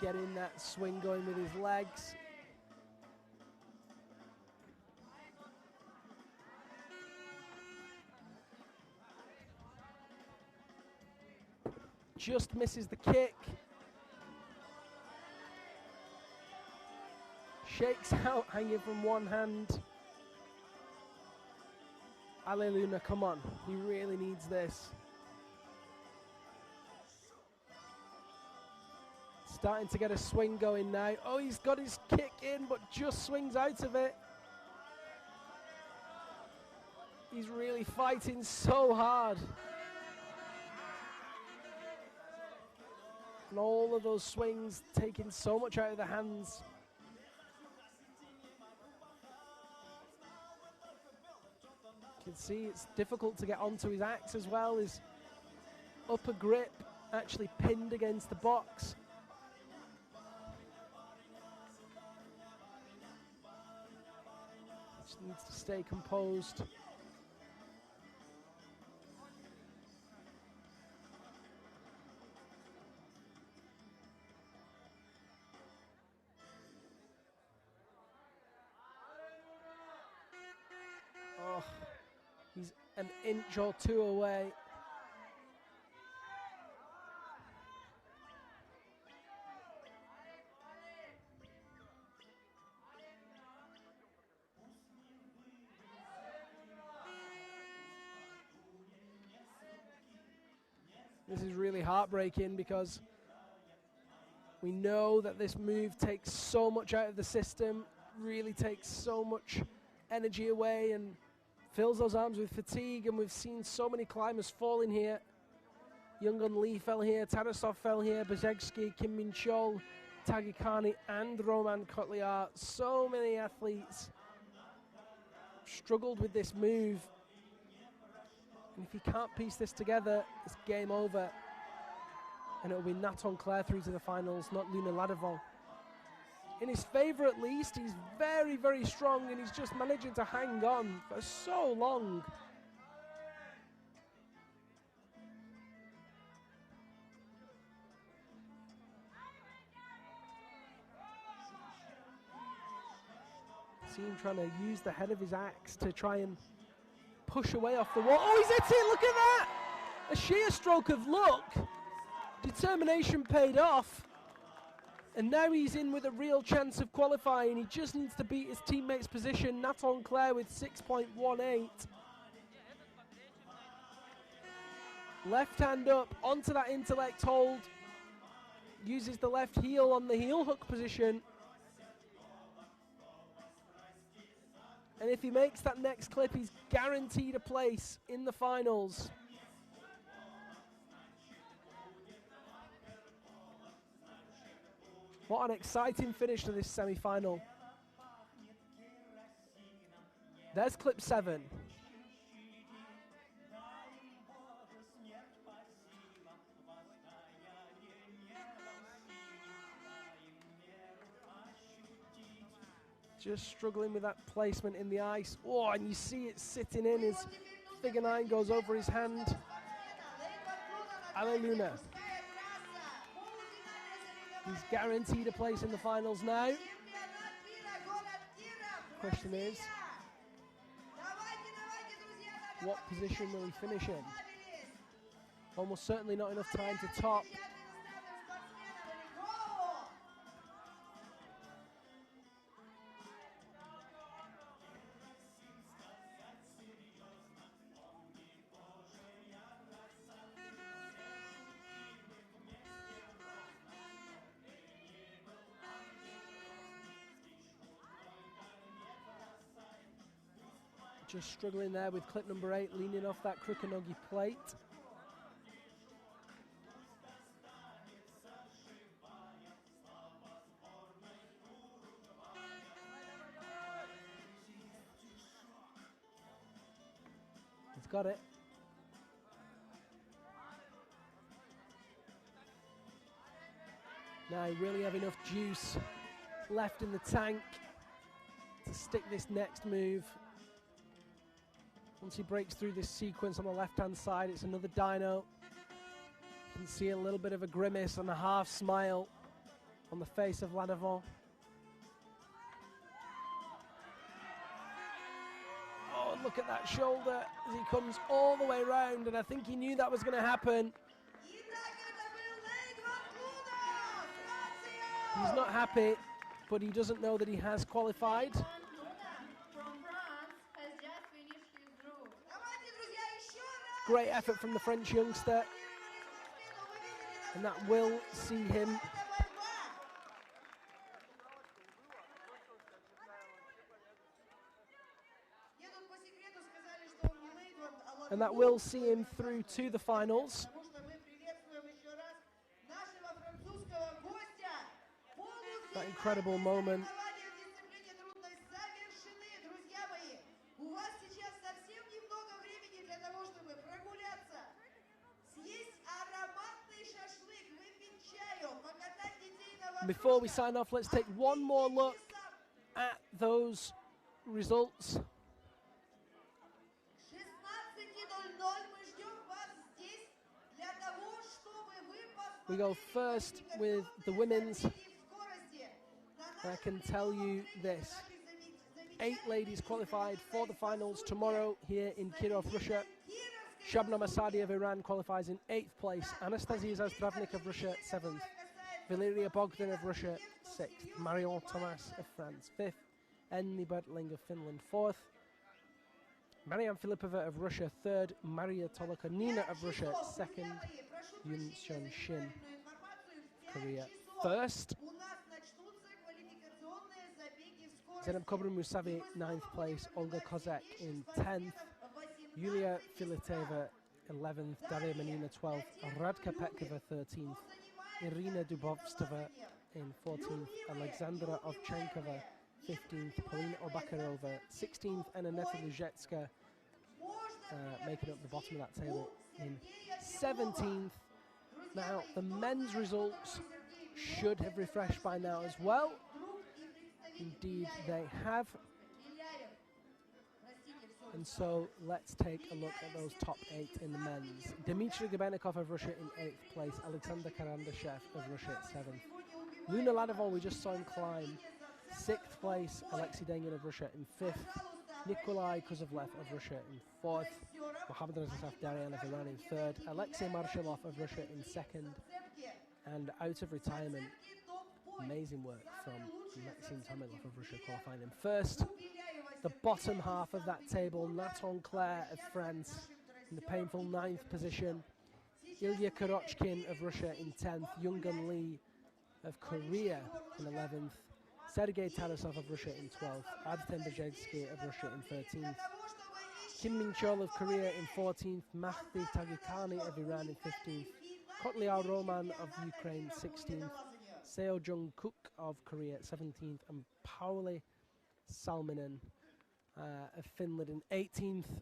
Getting that swing going with his legs. Just misses the kick. Shakes out, hanging from one hand. Ale Luna, come on. He really needs this. Starting to get a swing going now. Oh, he's got his kick in, but just swings out of it. He's really fighting so hard. And all of those swings taking so much out of the hands. You can see it's difficult to get onto his axe as well. His upper grip actually pinned against the box. Just needs to stay composed. Oh, he's an inch or two away. This is really heartbreaking because we know that this move takes so much out of the system, really takes so much energy away and fills those arms with fatigue, and we've seen so many climbers fall in here. Youngun Lee fell here, Tarasov fell here, Bezegski, Kim Min Chol, Tagikani and Roman Kotliar. So many athletes struggled with this move. And if you can't piece this together, it's game over. And it'll be Nathan Claire through to the finals, not Luna Ladevon. In his favour at least, he's very, very strong, and he's just managing to hang on for so long. See him trying to use the head of his axe to try and push away off the wall. Oh, he's hit it, look at that! A sheer stroke of luck. Determination paid off. And now he's in with a real chance of qualifying. He just needs to beat his teammate's position, Nathan Claire, with 6.18. Left hand up onto that intellect hold. Uses the left heel on the heel hook position. And if he makes that next clip, he's guaranteed a place in the finals. What an exciting finish to this semi-final. There's clip 7. Just struggling with that placement in the ice. Oh, and you see it sitting in. His figure 9 goes over his hand. Ale Luna. He's guaranteed a place in the finals now. Question is, what position will he finish in? Almost certainly not enough time to top. Just struggling there with clip number 8, leaning off that Krukanogi plate. He's got it. Now he really have enough juice left in the tank to stick this next move. Once he breaks through this sequence on the left-hand side, it's another dyno. You can see a little bit of a grimace and a half smile on the face of Lanavon. Oh, look at that shoulder as he comes all the way around, and I think he knew that was going to happen. He's not happy, but he doesn't know that he has qualified. From France has just finished his group. Great effort from the French youngster, and that will see him through to the finals. That incredible moment. Before we sign off, let's take one more look at those results. We go first with the women's. I can tell you this. 8 ladies qualified for the finals tomorrow here in Kirov, Russia. Shabnam Asadi of Iran qualifies in 8th place. Anastasia Zastravnik of Russia, 7th. Valeria Bogdan of Russia, 6th. Marion Thomas of France, 5th. Enni Bertling of Finland, 4th. Marianne Filipova of Russia, 3rd. Maria Tolokonina of Russia, 2nd. Yun Seon Shin, Korea, 1st. Zenab Kobra Musavi, 9th place. Olga Kozak in 10th. Yulia Filateva, 11th. Daria Manina, 12th. Radka Petkova, 13th. Irina Dubovstova in 14th. Alexandra Ovchenkova, 15th. Polina Obakarova, 16th. And Aneta Luzhetska making up the bottom of that table in 17th. Now, the men's results should have refreshed by now as well. Indeed, they have. And so let's take a look at those top 8 in the men's. Dmitry Gabenikov of Russia in 8th place. Alexander Karandashev of Russia at 7th. Luna Ladovon, we just saw him climb. 6th place. Alexei Dengin of Russia in 5th. Nikolai Kuzovlev of Russia in 4th. Mohammad Razasaf Darian of Iran in 3rd. Alexei Marshalov of Russia in 2nd. And out of retirement, amazing work from Maxime Tomilov of Russia qualifying in 1st. The bottom half of that table, Naton Claire of France in the painful 9th position. Ilya Korochkin of Russia in 10th. Yoongun Lee of Korea in 11th. Sergei Tarasov of Russia in 12th. Artem Bajetsky of Russia in 13th. Kim Min-chol of Korea in 14th. Mahdi Tagikani of Iran in 15th. Kotliar Roman of Ukraine 16th. Seo Jung-kook of Korea 17th. And Pauli Salminen of Finland in 18th.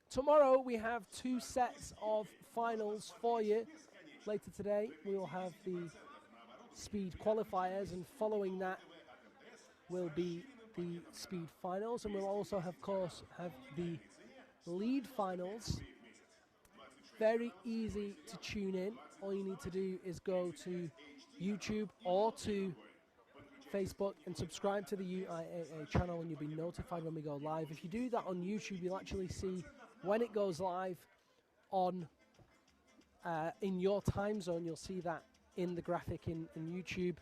Tomorrow we have 2 sets of finals for you. Later today we will have the speed qualifiers, and following that will be the speed finals, and we'll also of course have the lead finals. Very easy to tune in. All you need to do is go to YouTube or to Facebook and subscribe to the UIAA channel, and you'll be notified when we go live. If you do that on YouTube, you'll actually see when it goes live on in your time zone. You'll see that in the graphic in YouTube.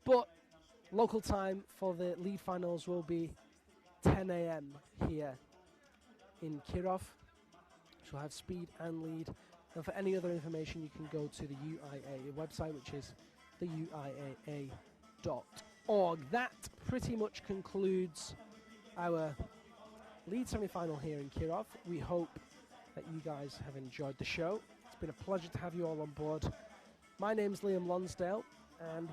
But local time for the lead finals will be 10 a.m. here in Kirov. So we'll have speed and lead. And for any other information, you can go to the UIAA website, which is the UIAA.org. That pretty much concludes our lead semi-final here in Kirov. We hope that you guys have enjoyed the show. It's been a pleasure to have you all on board. My name's Liam Lonsdale, and